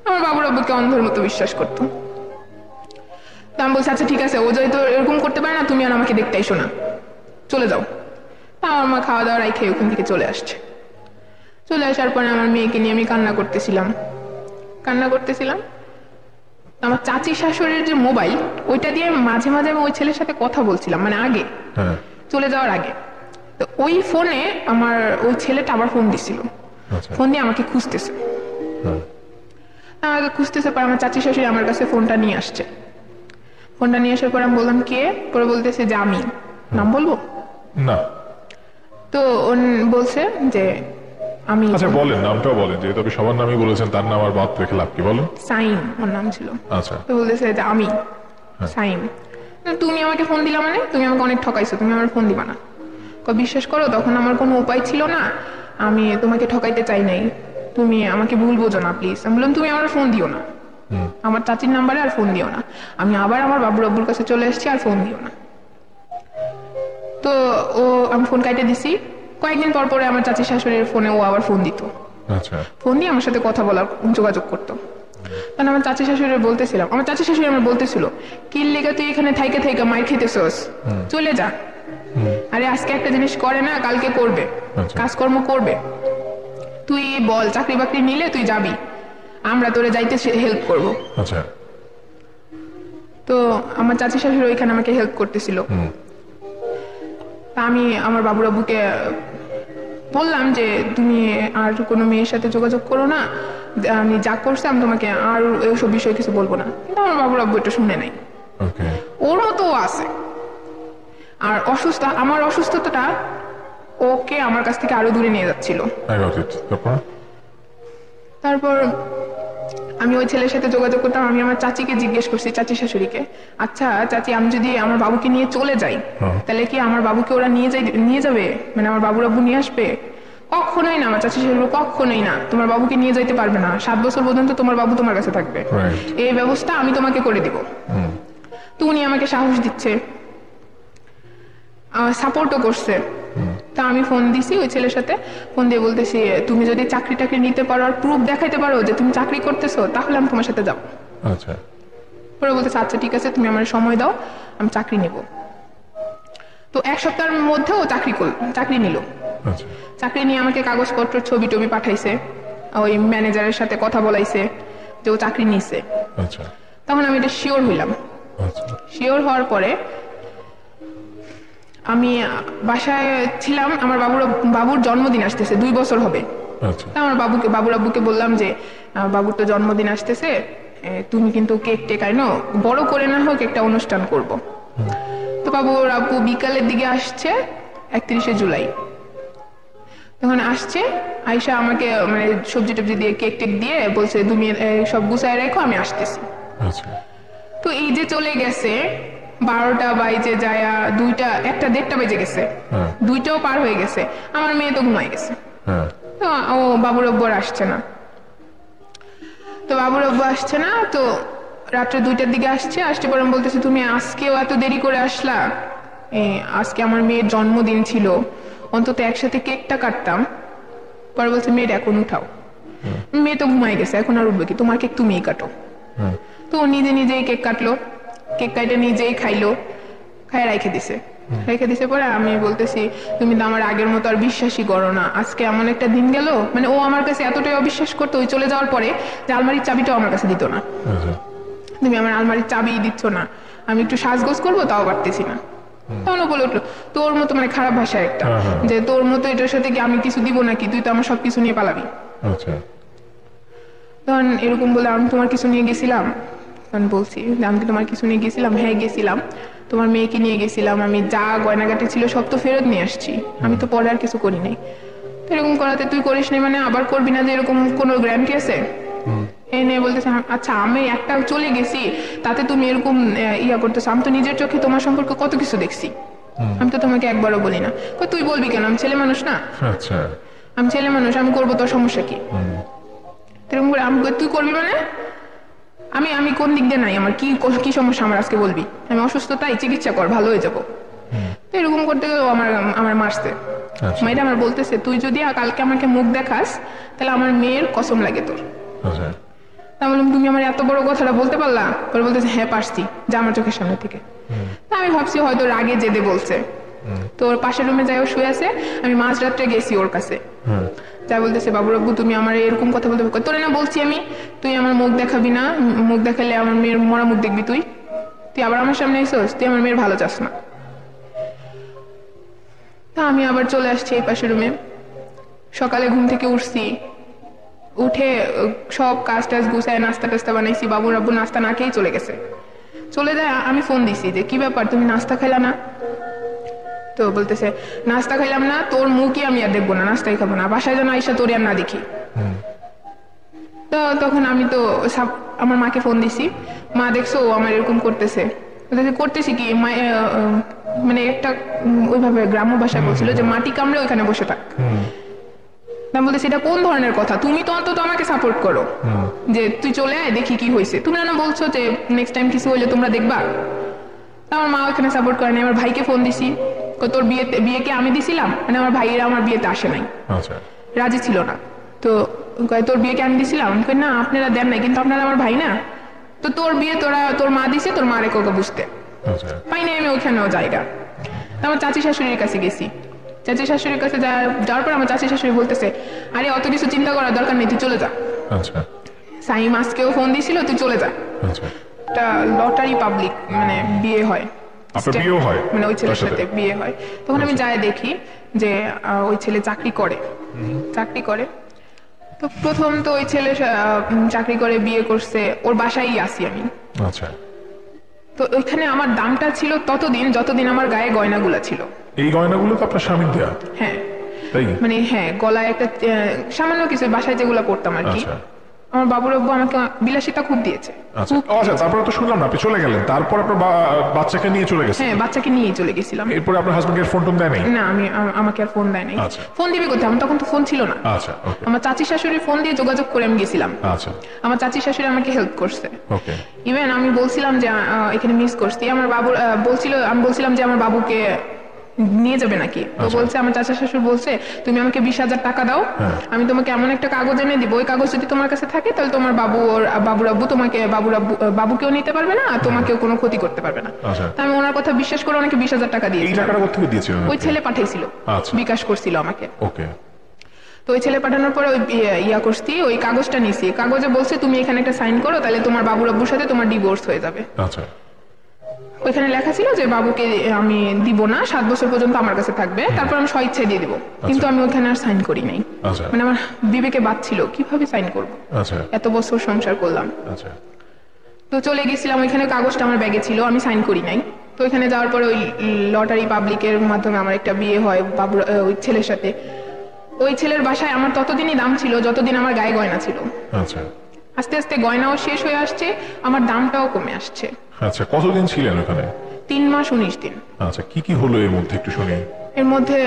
আমার বাবুর আব্বুকে অন্ধের মতো বিশ্বাস করতো। তা আমি বলছি আচ্ছা ঠিক আছে, ও যেহেতু এরকম করতে পারে না, তুমি আর আমাকে দেখতে এসো না, চলে যাও। তা আমার মা খাওয়া দাওয়া রাখে ওখান থেকে চলে আসছে। চলে আসার পরে আমার মেয়েকে নিয়ে আমি কান্না করতেছিলাম। আমার চাচি শাশুড়ির যে মোবাইল, ওইটা দিয়ে মাঝে মাঝে আমি ওই ছেলের সাথে কথা বলছিলাম, মানে আগে চলে যাওয়ার আগে। তো ওই ফোনে আমার ওই ছেলেটা আবার ফোন দিছিল, ফোন দিয়ে আমাকে খুঁজতেছে। পরে আমার চাচি শাশুড়ি আমার কাছে ফোনটা নিয়ে আসছে। ফোনটা নিয়ে আসার পর আমি বললাম কে? পরে বলতেছে যে আমি। নাম বলবো না? তো বলছে যে আমি। আচ্ছা বলেন, নামটাও বলেন, যেহেতু আপনি সবার নামই বলেছেন, তার নাম আর বাদ রেখে লাভ কি, বলেন। সাইম ওর নাম ছিল। আচ্ছা তো বলতেছে যে আমি সাইম। তুমি আমাকে ফোন দিলা মানে তুমি আমাকে অনেক ঠকাইছো, তুমি আমার ফোন দিবা না। বিশ্বাস করো তখন আমার কোনো উপায় ছিল না, আমি তোমাকে ঠকাইতে চাই নাই, তুমি আমাকে ভুল বোঝো না প্লিজ। আমি বললাম তুমি আমার ফোন দিও না, আমার চাচির নাম্বারে আর ফোন দিও না, আমি আবার আমার বাবুর আব্বুর কাছে চলে এসেছি, আর ফোন দিও না। তো আমি ফোন কাটে দিছি। কয়েকদিন পর পরে আমার চাচি শাশুড়ির ফোনে ও আবার ফোন দিত, ফোন দিয়ে আমার সাথে কথা বলার যোগাযোগ করতো। কারণ আমার চাচি শাশুড়ি আমার বলতেছিল কি লেগে তুই এখানে থাইকে থাইকে মাইর খেতেছস, চলে যা। আরে আজকে একটা জিনিস করে না কালকে করবে, কাজকর্ম করবে, তুই বল চাকরি বাকরি নিলে তুই যাবি, আমরা তোরে যাইতে হেল্প করবো। তো আমার চাচি শাশুড়ি ওইখানে আমাকে হেল্প করতেছিল। তা আমি আমার বাবুর আব্বুকে বললাম যে তুমি আর কোনো মেয়ের সাথে যোগাযোগ করো না, আমি যা করছি আমি তোমাকে আর এইসব বিষয়ে কিছু বলবো না। কিন্তু আমার বাবুর আব্বু এটা শুনে নাই, ওর মতো ও আছে। আর আমার অসুস্থতাটা ওকে আমার কাছ থেকে আরো দূরে নিয়ে যাচ্ছিল। তারপর আমি ওই ছেলের সাথে যোগাযোগ করতাম। আমি আমার চাচিকে জিজ্ঞেস করছি, চাচি শাশুড়িকে, আচ্ছা চাচি আমি যদি আমার বাবুকে নিয়ে চলে যাই তাহলে কি আমার বাবুকে ওরা নিয়ে যাবে, মানে আমার বাবুর আব্বু নিয়ে আসবে? কখনোই না, আমার চাচি শাশুড়ি কখনোই না, তোমার বাবুকে নিয়ে যাইতে পারবে না, 7 বছর পর্যন্ত তোমার বাবু তোমার কাছে থাকবে, এই ব্যবস্থা আমি তোমাকে করে দিব। তো উনি আমাকে সাহস দিচ্ছে, সাপোর্টও করছে। তা আমি ফোন দিছি ওই ছেলের সাথে, ফোন দিয়ে বলতেছি তুমি যদি চাকরি টাকরি নিতে পারো আর প্রুফ দেখাইতে পারো যে তুমি চাকরি করতেছো, তাহলে আমি তোমার সাথে যাবো। পরে বলতেছে আচ্ছা ঠিক আছে, তুমি আমার সময় দাও, আমি চাকরি নেব। তো 1 সপ্তাহের মধ্যে ও চাকরি নিল। চাকরি নিয়ে আমাকে কাগজপত্র ছবি টবি পাঠাইছে, ওই ম্যানেজারের সাথে কথা বলাইছে যে ও চাকরি নিছে। তখন আমি এটা শিওর হইলাম। শিওর হওয়ার পরে আমি বাসায় ছিলাম, আমার বাবুর জন্মদিন আসতেছে, 2 বছর হবে। আমার বাবুর আব্বুকে বললাম যে বাবুর তো জন্মদিন আসতেছে, তুমি কিন্তু কেক টেক আইনো, বড় করে না হোক একটা অনুষ্ঠান করব। তো বাবুর আব্বু বিকালের দিকে আসছে 31শে জুলাই। তখন আসছে, আয়শা আমাকে মানে সবজি টবজি দিয়ে কেক টেক দিয়ে বলছে তুমি সব গুছায় রাখো, আমি আসতেছি। আচ্ছা। তো এই যে চলে গেছে 12টা বাইজে যায়া 2টা 1টা 1:30 বেজে গেছে, 2টাও পার হয়ে গেছে, আমার মেয়ে তো ঘুমাই গেছে। তো ও বাবুর আব্বু আর আসছে না। তো বাবুর আব্বু আসছে না, তো রাত্রে 2টার দিকে আসছে পরে আমি বলতেছি তুমি আজকেও এত দেরি করে আসলা, আজকে আমার মেয়ের জন্মদিন ছিল, অন্তত একসাথে কেকটা কাটতাম। পরে বলছে মেয়ের এখন উঠাও, মেয়ে তো ঘুমাই গেছে, এখন আর উঠবে কি, তোমার কেক তুমিই কাটো। তো ও নিজেই কেক কাটলো, কেক কাটে নিজেই খাইলো, খাই রেখে দিছে পরে আমি বলতেছি তুমি তো আমার আগের মতো আর বিশ্বাসই করো না, আজকে এমন একটা দিন গেল, মানে ও আমার কাছে এতটাই অবিশ্বাস করতো ওই চলে যাওয়ার পরে যে আলমারির চাবিটাও আমার কাছে দিত না। তুমি আমার আলমারির চাবি দিচ্ছ না, আমি একটু সাজগোজ করবো তাও পারতেছি না। তখন ও বলে উঠলো তোর মতো, মানে খারাপ ভাষা একটা, যে তোর মতো এটার সাথে কি আমি কিছু দিব নাকি, তুই তো আমার সবকিছু নিয়ে পালাবি। তখন এরকম বলে আমি তোমার কিছু নিয়ে গেছিলাম, তখন বলছি আমি কি তোমার কিছু নিয়ে গেছিলাম, হ্যাঁ গেছিলাম, তোমার মেয়েকে নিয়ে গেছিলাম, আমি যা গয়নাগাটি ছিল সব তো ফেরত নিয়ে আসছি, আমি তো পরে আর কিছু করি নাই। এরকম করাতে তুই করিস নাই মানে আবার করবি না, যে এরকম কোনো গ্যারান্টি আছে? এনে বলতেছে আচ্ছা আমি একটা চলে গেছি তাতে তুমি এরকম ইয়া করতেছো, আমি তো নিজের চোখে তোমার সম্পর্কে কত কিছু দেখছি, আমি তো তোমাকে একবারও বলি না। তুই বলবি কেন, আমি ছেলে মানুষ না? আমি ছেলে মানুষ, আমি করবো, তোর সমস্যা কি? এরকম করে আমি তুই করবি মানে আমি কোন দিক দিয়ে নাই, আমার কি সমস্যা আমার আজকে বলবি, আমি অসুস্থ তাই চিকিৎসা কর ভালো হয়ে যাবো। তো এরকম করতে গেলে আমার মারছে, মেয়েটা আমার বলতেছে তুই যদি কালকে আমাকে মুখ দেখাস তাহলে আমার মেয়ের কসম লাগে তোর। তা বললাম তুমি আমার এত বড় কথাটা বলতে পারলা? পরে বলতেছে হ্যাঁ পারছি, যা আমার চোখের সামনে থেকে। তা আমি ভাবছি হয়তো রাগে জেদে বলছে। তো ওর পাশের রুমে যাই, ও শুয়ে আছে, আমি মাঝরাত্রে গেছি ওর কাছে, যা বলতেছে বাবুর আব্বু তুমি আমার এরকম কথা বলতে, তোরে না বলছি আমি তুই আমার মুখ দেখাবি না, মুখ দেখালে আমার মেয়ের মরা মুখ দেখবি, তুই আবার আমার সামনে এসোস, তুই আমার মেয়ের ভালো চাস না। তা আমি আবার চলে আসছি এই পাশের রুমে, সকালে ঘুম থেকে উঠছি, উঠে সব কাজ টাজ গুছায় নাস্তা টাস্তা বানাইছি, বাবুর আব্বু নাস্তা না খেয়েই চলে গেছে। চলে যায়, আমি ফোন দিছি যে কি ব্যাপার তুমি নাস্তা খাইলা না? তো বলতেছে নাস্তা খাইলাম না, তোর মুখই আমি আর দেখবো না, নাস্তাই খাবো না, বাসায় যেন আইসা তোর আর না দেখি। তো তখন আমি তো আমার মাকে ফোন দিছি, মা দেখছো ও আমার এরকম করতেছে। করতেছি কি মানে একটা ওইভাবে গ্রাম্য ভাষায় বলছিল যে মাটি কামড়ে ওইখানে বসে থাক। আমি বলতে সেটা কোন ধরনের কথা, তুমি তো অন্তত আমাকে সাপোর্ট করো যে তুই চলে আয় দেখি কি হয়েছে, তুমি না বলছো যে নেক্সট টাইম কিছু হইলে তোমরা দেখবা। আমার মা ওইখানে সাপোর্ট করে নাই, আমার ভাইকে ফোন দিছি, তোর বিয়েকে আমি দিছিলাম, মানে আমার ভাইয়েরা আমার বিয়েতে আসে নাই, রাজি ছিল না। তো তোর বিয়েকে আমি দিছিলাম, না আপনারা দেন নাই, কিন্তু আপনারা আমার ভাই না, তো তোর বিয়ে তোর মা দিছে, তোর মা রেখে বুঝতে পাই নাই আমি ওইখানেও জায়গা। আমার চাচি শাশুড়ির কাছে গেছি, চাচি শাশুড়ির কাছে যাওয়ার পর আমার চাচি শাশুড়ি বলতেছে আরে অত কিছু চিন্তা করার দরকার নেই, তুই চলে যা। সাইম আজকেও ফোন দিছিল, তুই চলে যা, একটা লটারি পাবলিক মানে বিয়ে হয়, মানে ওই ছেলের সাথে বিয়ে হয়। তখন আমি যাই দেখি যে ওই ছেলে চাকরি করে। তো প্রথম তো ওই ছেলে চাকরি করে বিয়ে করছে, ওর বাসায় আসি আমি। তো ওইখানে আমার দামটা ছিল ততদিন যতদিন আমার গায়ে গয়নাগুলা ছিল। এই গয়নাগুলো তো আপনার স্বামীর দেয়া? হ্যাঁ, মানে হ্যাঁ গলায় একটা সামান্য কিছু বাসায় যেগুলো পড়তাম আর কি। আমার বাবুর আব্বু আমাকে বিলাসিতা খুব দিয়েছে। তারপরে তো শুনলাম না আপনি চলে গেলেন, তারপর আপনার বাচ্চাকে নিয়ে চলে গেছেন? হ্যাঁ, বাচ্চাকে নিয়ে চলে গেছিলাম। এরপর আপনার হাজবেন্ডকে ফোন টোন দেয় নাই? না, আমাকে আর ফোন দেয় নাই। ফোন দিবে কোথায়, আমার তখন তো ফোন ছিল না। আমার চাচি শাশুড়ি ফোন দিয়ে যোগাযোগ করে আমি গেছিলাম। আমার চাচি শাশুড়ি আমাকে হেল্প করছে। ইভেন আমি বলছিলাম যে এখানে মিস করছি, আমার বাবু আমি বলছিলাম যে আমার বাবুকে নিয়ে যাবে নাকি, তো বলছে আমার চাচা শাশুড়ি বলছে তুমি আমাকে 20,000 টাকা দাও, আমি তোমাকে এমন একটা কাগজ এনে দিব, ওই কাগজ যদি তোমার কাছে থাকে তাহলে তোমার বাবুর আব্বু তোমাকে বাবুকেও নিতে পারবে না, তোমাকেও কোনো ক্ষতি করতে পারবে না। তো আমি ওনার কথা বিশ্বাস করে ওনাকে 20,000 টাকা দিয়েছিলাম। ওই ছেলে পাঠিয়েছিল, বিকাশ করছিল আমাকে। তো ওই ছেলে পাঠানোর পরে ওই করছি, ওই কাগজটা নিছি, কাগজে বলছে তুমি এখানে একটা সাইন করো, তাহলে তোমার বাবুর আব্বুর সাথে তোমার ডিভোর্স হয়ে যাবে। ওইখানে লেখা ছিল যে বাবুকে আমি দিব না, 7 বছর পর্যন্ত আমার কাছে থাকবে, তারপর আমি স্বইচ্ছে দিয়ে দিব। কিন্তু আমি ওখানে আর সাইন করি নাই, মানে আমার বিবেকে বাধছিল কিভাবে সাইন করব, এত বছর সংসার করলাম। তো চলে গেছিলাম, ওইখানে কাগজটা আমার ব্যাগে ছিল, আমি সাইন করি নাই। তো ওইখানে যাওয়ার পরে ওই লটারি পাবলিকের মাধ্যমে আমার একটা বিয়ে হয় বাবুর ওই ছেলের সাথে। ওই ছেলের বাসায় আমার ততদিনই দাম ছিল যতদিন আমার গায়ে গয়না ছিল। আচ্ছা আস্তে আস্তে গয়নাও শেষ হয়ে আসছে, আমার দামটাও কমে আসছে। আচ্ছা, কতদিন ছিলেন ওখানে? 3 মাস 19 দিন। আচ্ছা, কি কি হলো এর মধ্যে একটু শুনি। এর মধ্যে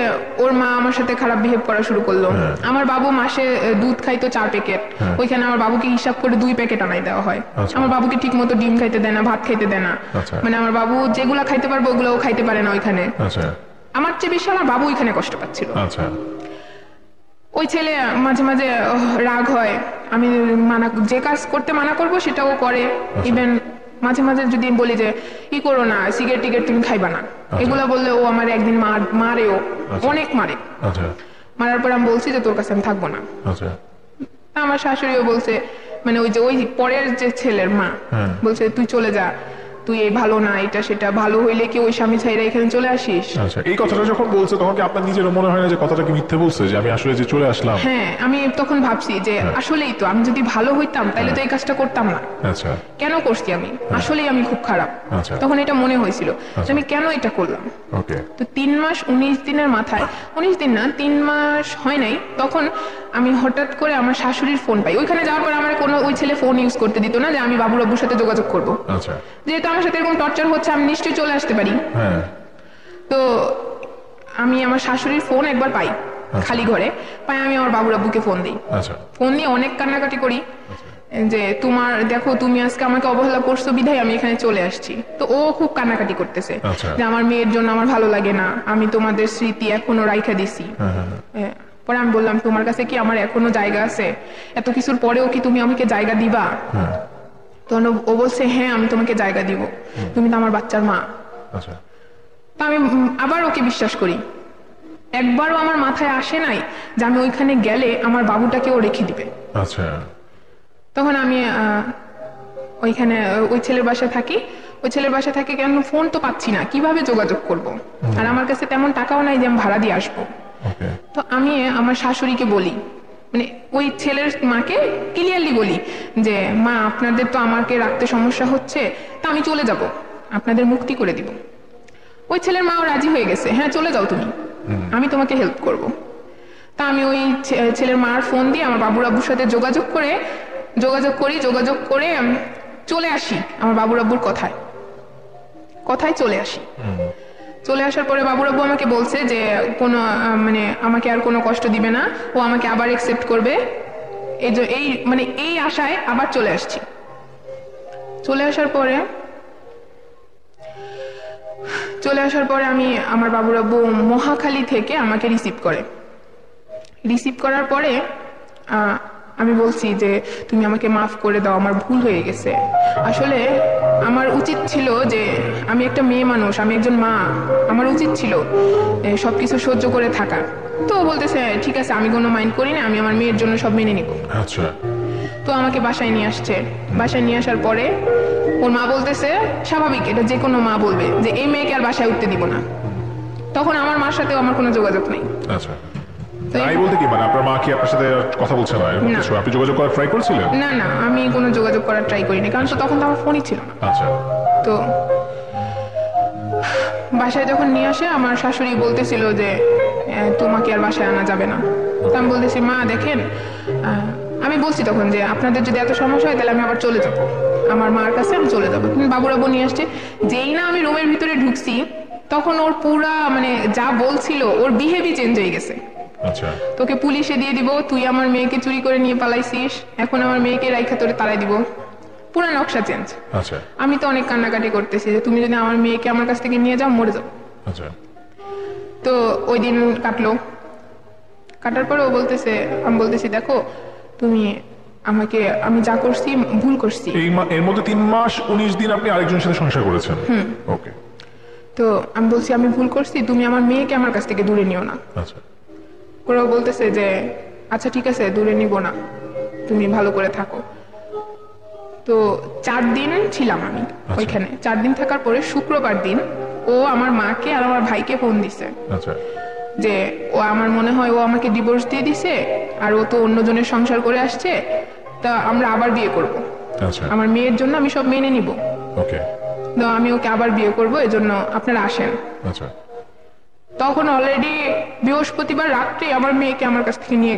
ওর মা আমার সাথে খারাপ বিহেভ করা শুরু করলো। আমার বাবু মাসে দুধ খাইতো 4 প্যাকেট, ওইখানে আমার বাবুকে হিসাব করে 2 প্যাকেট আনাই দেওয়া হয়। আমার বাবুকে ঠিক মতো ডিম খাইতে দেয় না, ভাত খাইতে দেয় না। মানে আমার বাবু যেগুলা খাইতে পারবে ওগুলোও খাইতে পারে না ওইখানে। আমার চেয়ে বেশি আমার বাবু ওইখানে কষ্ট পাচ্ছিল। ওই ছেলে মাঝে মাঝে রাগ হয়, আমি যে কাজ করতে মানা করবো সেটাও করে। ইভেন মাঝে মাঝে যদি বলি যে ই করো না, সিগারেট টিগারেট তুমি খাইবা না, এগুলা বললে ও আমার একদিন মারেও, অনেক মারে। মারার পর আমি বলছি যে তোর কাছে আমি থাকবো না। আমার শাশুড়িও বলছে, মানে ওই পরের যে ছেলের মা বলছে তুই চলে যা, তুই এই ভালো না, এটা সেটা, ভালো হইলে কি ওই স্বামী ছাইরা এখানে চলে আসিস? এই কথাটা যখন বলছে তখন কি আপনার নিজের মনে হয় না যে কথাটা কি মিথ্যে বলছে, যে আমি আসলে যে চলে আসলাম? হ্যাঁ, আমি তখন ভাবছি যে আসলেই তো আমি যদি ভালো হইতাম তাহলে তো এই কাজটা করতাম না। কেন করছি আমি? আসলেই আমি খুব খারাপ। তখন এটা মনে হয়েছিল যে আমি কেন এটা করলাম। তো 3 মাস 19 দিনের মাথায়, 19 দিন না, 3 মাস হয় নাই, তখন আমি হঠাৎ করে আমার শাশুড়ির ফোন পাই। ওইখানে যাওয়ার পর আমার কোনো ওই ছেলে ফোন ইউজ করতে দিত না যে আমি বাবুর আব্বুর সাথে যোগাযোগ করবো। যেহেতু আমার সাথে এরকম টর্চার হচ্ছে আমি নিশ্চয়ই চলে আসতে পারি। তো আমি আমার শাশুড়ির ফোন একবার পাই, খালি ঘরে পাই, আমি আমার বাবুর আব্বুকে ফোন দিই। ফোন দিয়ে অনেক কান্নাকাটি করি যে তোমার দেখো, তুমি আজকে আমাকে অবহেলা করছো বিধায় আমি এখানে চলে আসছি। তো ও খুব কান্নাকাটি করতেছে যে আমার মেয়ের জন্য আমার ভালো লাগে না, আমি তোমাদের স্মৃতি এখনো রাইখা দিছি। পরে আমি বললাম তোমার কাছে কি আমার এখনো জায়গা আছে? এত কিছুর পরেও কি তুমি আমাকে জায়গা দিবা? তখন ও বলছে হ্যাঁ আমি তোমাকে জায়গা দিব, তুমি তো আমার বাচ্চার মা। তা আমি আবার ওকে বিশ্বাস করি। একবারও আমার মাথায় আসে নাই যে আমি ওইখানে গেলে আমার বাবুটাকে ও রেখে দিবে। তখন আমি ওইখানে ওই ছেলের বাসায় থাকি। ওই ছেলের বাসায় থাকি, কেন ফোন তো পাচ্ছি না, কিভাবে যোগাযোগ করব? আর আমার কাছে তেমন টাকাও নাই যে আমি ভাড়া দিয়ে আসবো। তো আমি আমার শাশুড়িকে বলি, মানে ওই ছেলের মাকে ক্লিয়ারলি বলি যে মা আপনাদের তো আমাকে রাখতে সমস্যা হচ্ছে, তা আমি চলে যাব, আপনাদের মুক্তি করে দিব। ওই ছেলের মাও রাজি হয়ে গেছে, হ্যাঁ চলে যাও তুমি, আমি তোমাকে হেল্প করব। তা আমি ওই ছেলের মার ফোন দিয়ে আমার বাবুর আব্বুর সাথে যোগাযোগ করে চলে আসি আমার বাবুর আব্বুর কথায় চলে আসি। চলে আসার পরে বাবুর আব্বু আমাকে বলছে যে কোনো মানে আমাকে আর কোনো কষ্ট দিবে না, ও আমাকে আবার অ্যাকসেপ্ট করবে, এই আশায় আবার চলে আসছি। চলে আসার পরে আমি আমার বাবুর আব্বু মহাখালী থেকে আমাকে রিসিভ করার পরে আমি বলছি যে তুমি আমাকে মাফ করে দাও, আমার ভুল হয়ে গেছে। আসলে আমার উচিত ছিল যে আমি একটা মেয়ে মানুষ, আমি একজন মা, আমার উচিত ছিল সবকিছু সহ্য করে থাকা। তো বলতেছে ঠিক আছে, আমি কোনো মাইন্ড করি না, আমি আমার মেয়ের জন্য সব মেনে নিব। তো আমাকে বাসায় নিয়ে আসছে। বাসায় নিয়ে আসার পরে ওর মা বলতেছে, স্বাভাবিক, এটা যে কোনো মা বলবে যে এই মেয়েকে আর বাসায় উঠতে দিব না। তখন আমার মার সাথেও আমার কোনো যোগাযোগ নেই। তাই বলতে কি মানে আপনার মা কি আপনার সাথে কথা বলছে না? আপনি যোগাযোগ করার ট্রাই করেছিলেন? না, আমি কোনো যোগাযোগ করার ট্রাই করিনি, কারণ তখন তো আমার ফোনই ছিল না। তো বাসায় যখন নিয়ে আসে আমার শাশুড়ি বলতেছিল যে তোমাকে আর বাসায় আনা যাবে না। তো আমি বলতেছি মা দেখেন, আমি বলছি তখন যে আপনাদের যদি এত সমস্যা হয় তাহলে আমি আবার চলে যাবো, আমার মার কাছে আমি চলে যাবো। বাবুর আব্বু নিয়ে আসছে। যেই না আমি রুমের ভিতরে ঢুকছি তখন ওর পুরা মানে যা বলছিল ওর বিহেভই চেঞ্জ হয়ে গেছে। তোকে পুলিশে দিয়ে দিব, তুই আমার মেয়েকে চুরি করে নিয়ে পালাইছিস, এখন আমার মেয়েকে রাইখা তোরে তাড়াই দিব, পুরা নকশা চেঞ্জ। আমি তো অনেক কান্নাকাটি করতেছি যে তুমি যদি আমার মেয়েকে আমার কাছ থেকে নিয়ে যাও মরে যাও। তো ওই দিন কাটার পরে ও বলতেছে, আমি বলতেছি দেখো তুমি আমাকে, আমি যা করছি ভুল করছি। এর মধ্যে 3 মাস 19 দিন আপনি আরেকজনের সাথে সংসার করেছেন? ওকে। তো আমি বলছি আমি ভুল করছি, তুমি আমার মেয়েকে আমার কাছ থেকে দূরে নিও না। ওরা বলতেছে যে আচ্ছা ঠিক আছে, দূরে নিব না, তুমি ভালো করে থাকো। তো 4 দিন ছিলাম আমি ওইখানে। 4 দিন থাকার পরে শুক্রবার দিন ও আমার মাকে আর আমার ভাইকে ফোন দিছে যে ও আমার মনে হয় ও আমাকে ডিভোর্স দিয়ে দিছে, আর ও তো অন্যজনের সংসার করে আসছে, তা আমরা আবার বিয়ে করব, আমার মেয়ের জন্য আমি সব মেনে নিব। তো আমি ওকে আবার বিয়ে করব, এজন্য আপনারা আসেন। আচ্ছা তখন অলরেডি বৃহস্পতিবার রাত্রে আমার মেয়েকে আমার কাছ থেকে নিয়ে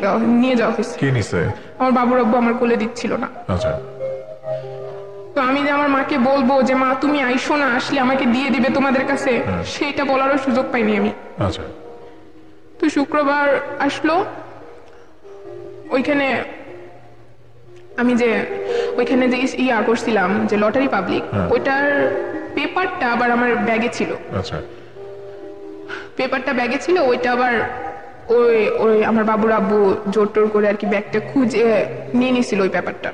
যাওয়া হয়েছে। কে নিছে? আমার বাবুর আব্বু আমার কোলে দিচ্ছিল না। আচ্ছা তো আমি যে আমার মাকে বলবো যে মা তুমি আইসো না, আসলে আমাকে দিয়ে দিবে তোমাদের কাছে, সেইটা বলারও সুযোগ পাইনি আমি। আচ্ছা তো শুক্রবার আসলো, ওইখানে আমি যে ওইখানে যে ইয়া করছিলাম যে লটারি পাবলিক, ওইটার পেপারটা আবার আমার ব্যাগে ছিল। আচ্ছা পেপারটা ব্যাগে ছিল, ওইটা আবার ওই ওই আমার বাবুর আব্বু জোর টোর করে আর কি ব্যাগটা খুঁজে নিয়ে নিছিল ওই পেপারটা।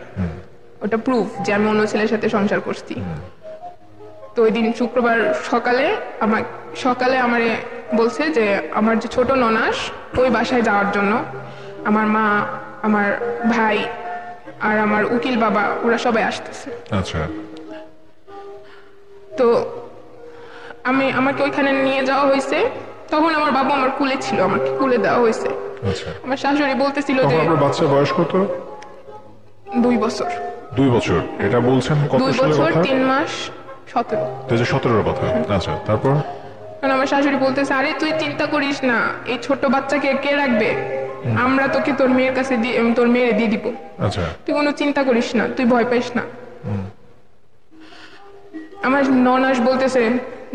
ওটা প্রুফ যে আমি অন্য ছেলের সাথে সংসার করছি। তো ওই দিন শুক্রবার সকালে আমারে বলছে যে আমার যে ছোট ননাস ওই বাসায় যাওয়ার জন্য, আমার মা, আমার ভাই আর আমার উকিল বাবা ওরা সবাই আসতেছে। আচ্ছা তো আমাকে ওইখানে নিয়ে যাওয়া হয়েছে। তখন আমার বাবা আমার কুলে ছিল, আমাকে কুলে দেওয়া হয়েছে। আচ্ছা আমার শাশুড়ি বলতেছিল যে তখন আপনার বাচ্চার বয়স কত? 2 বছর। 2 বছর। এটা বলছেন কত 2 সালের বছর কথা? 3 মাস 17। 2017 কথা। আচ্ছা তারপর? কারণ আমার শাশুড়ি বলতেছে আরে তুই চিন্তা করিস না, এই ছোট বাচ্চাকে কে রাখবে, আমরা তোকে তোর মেয়ের কাছে তোর মেয়ে দিয়ে দিব। আচ্ছা তুই কোনো চিন্তা করিস না, তুই ভয় পাইস না। আমার ননাস বলতেছে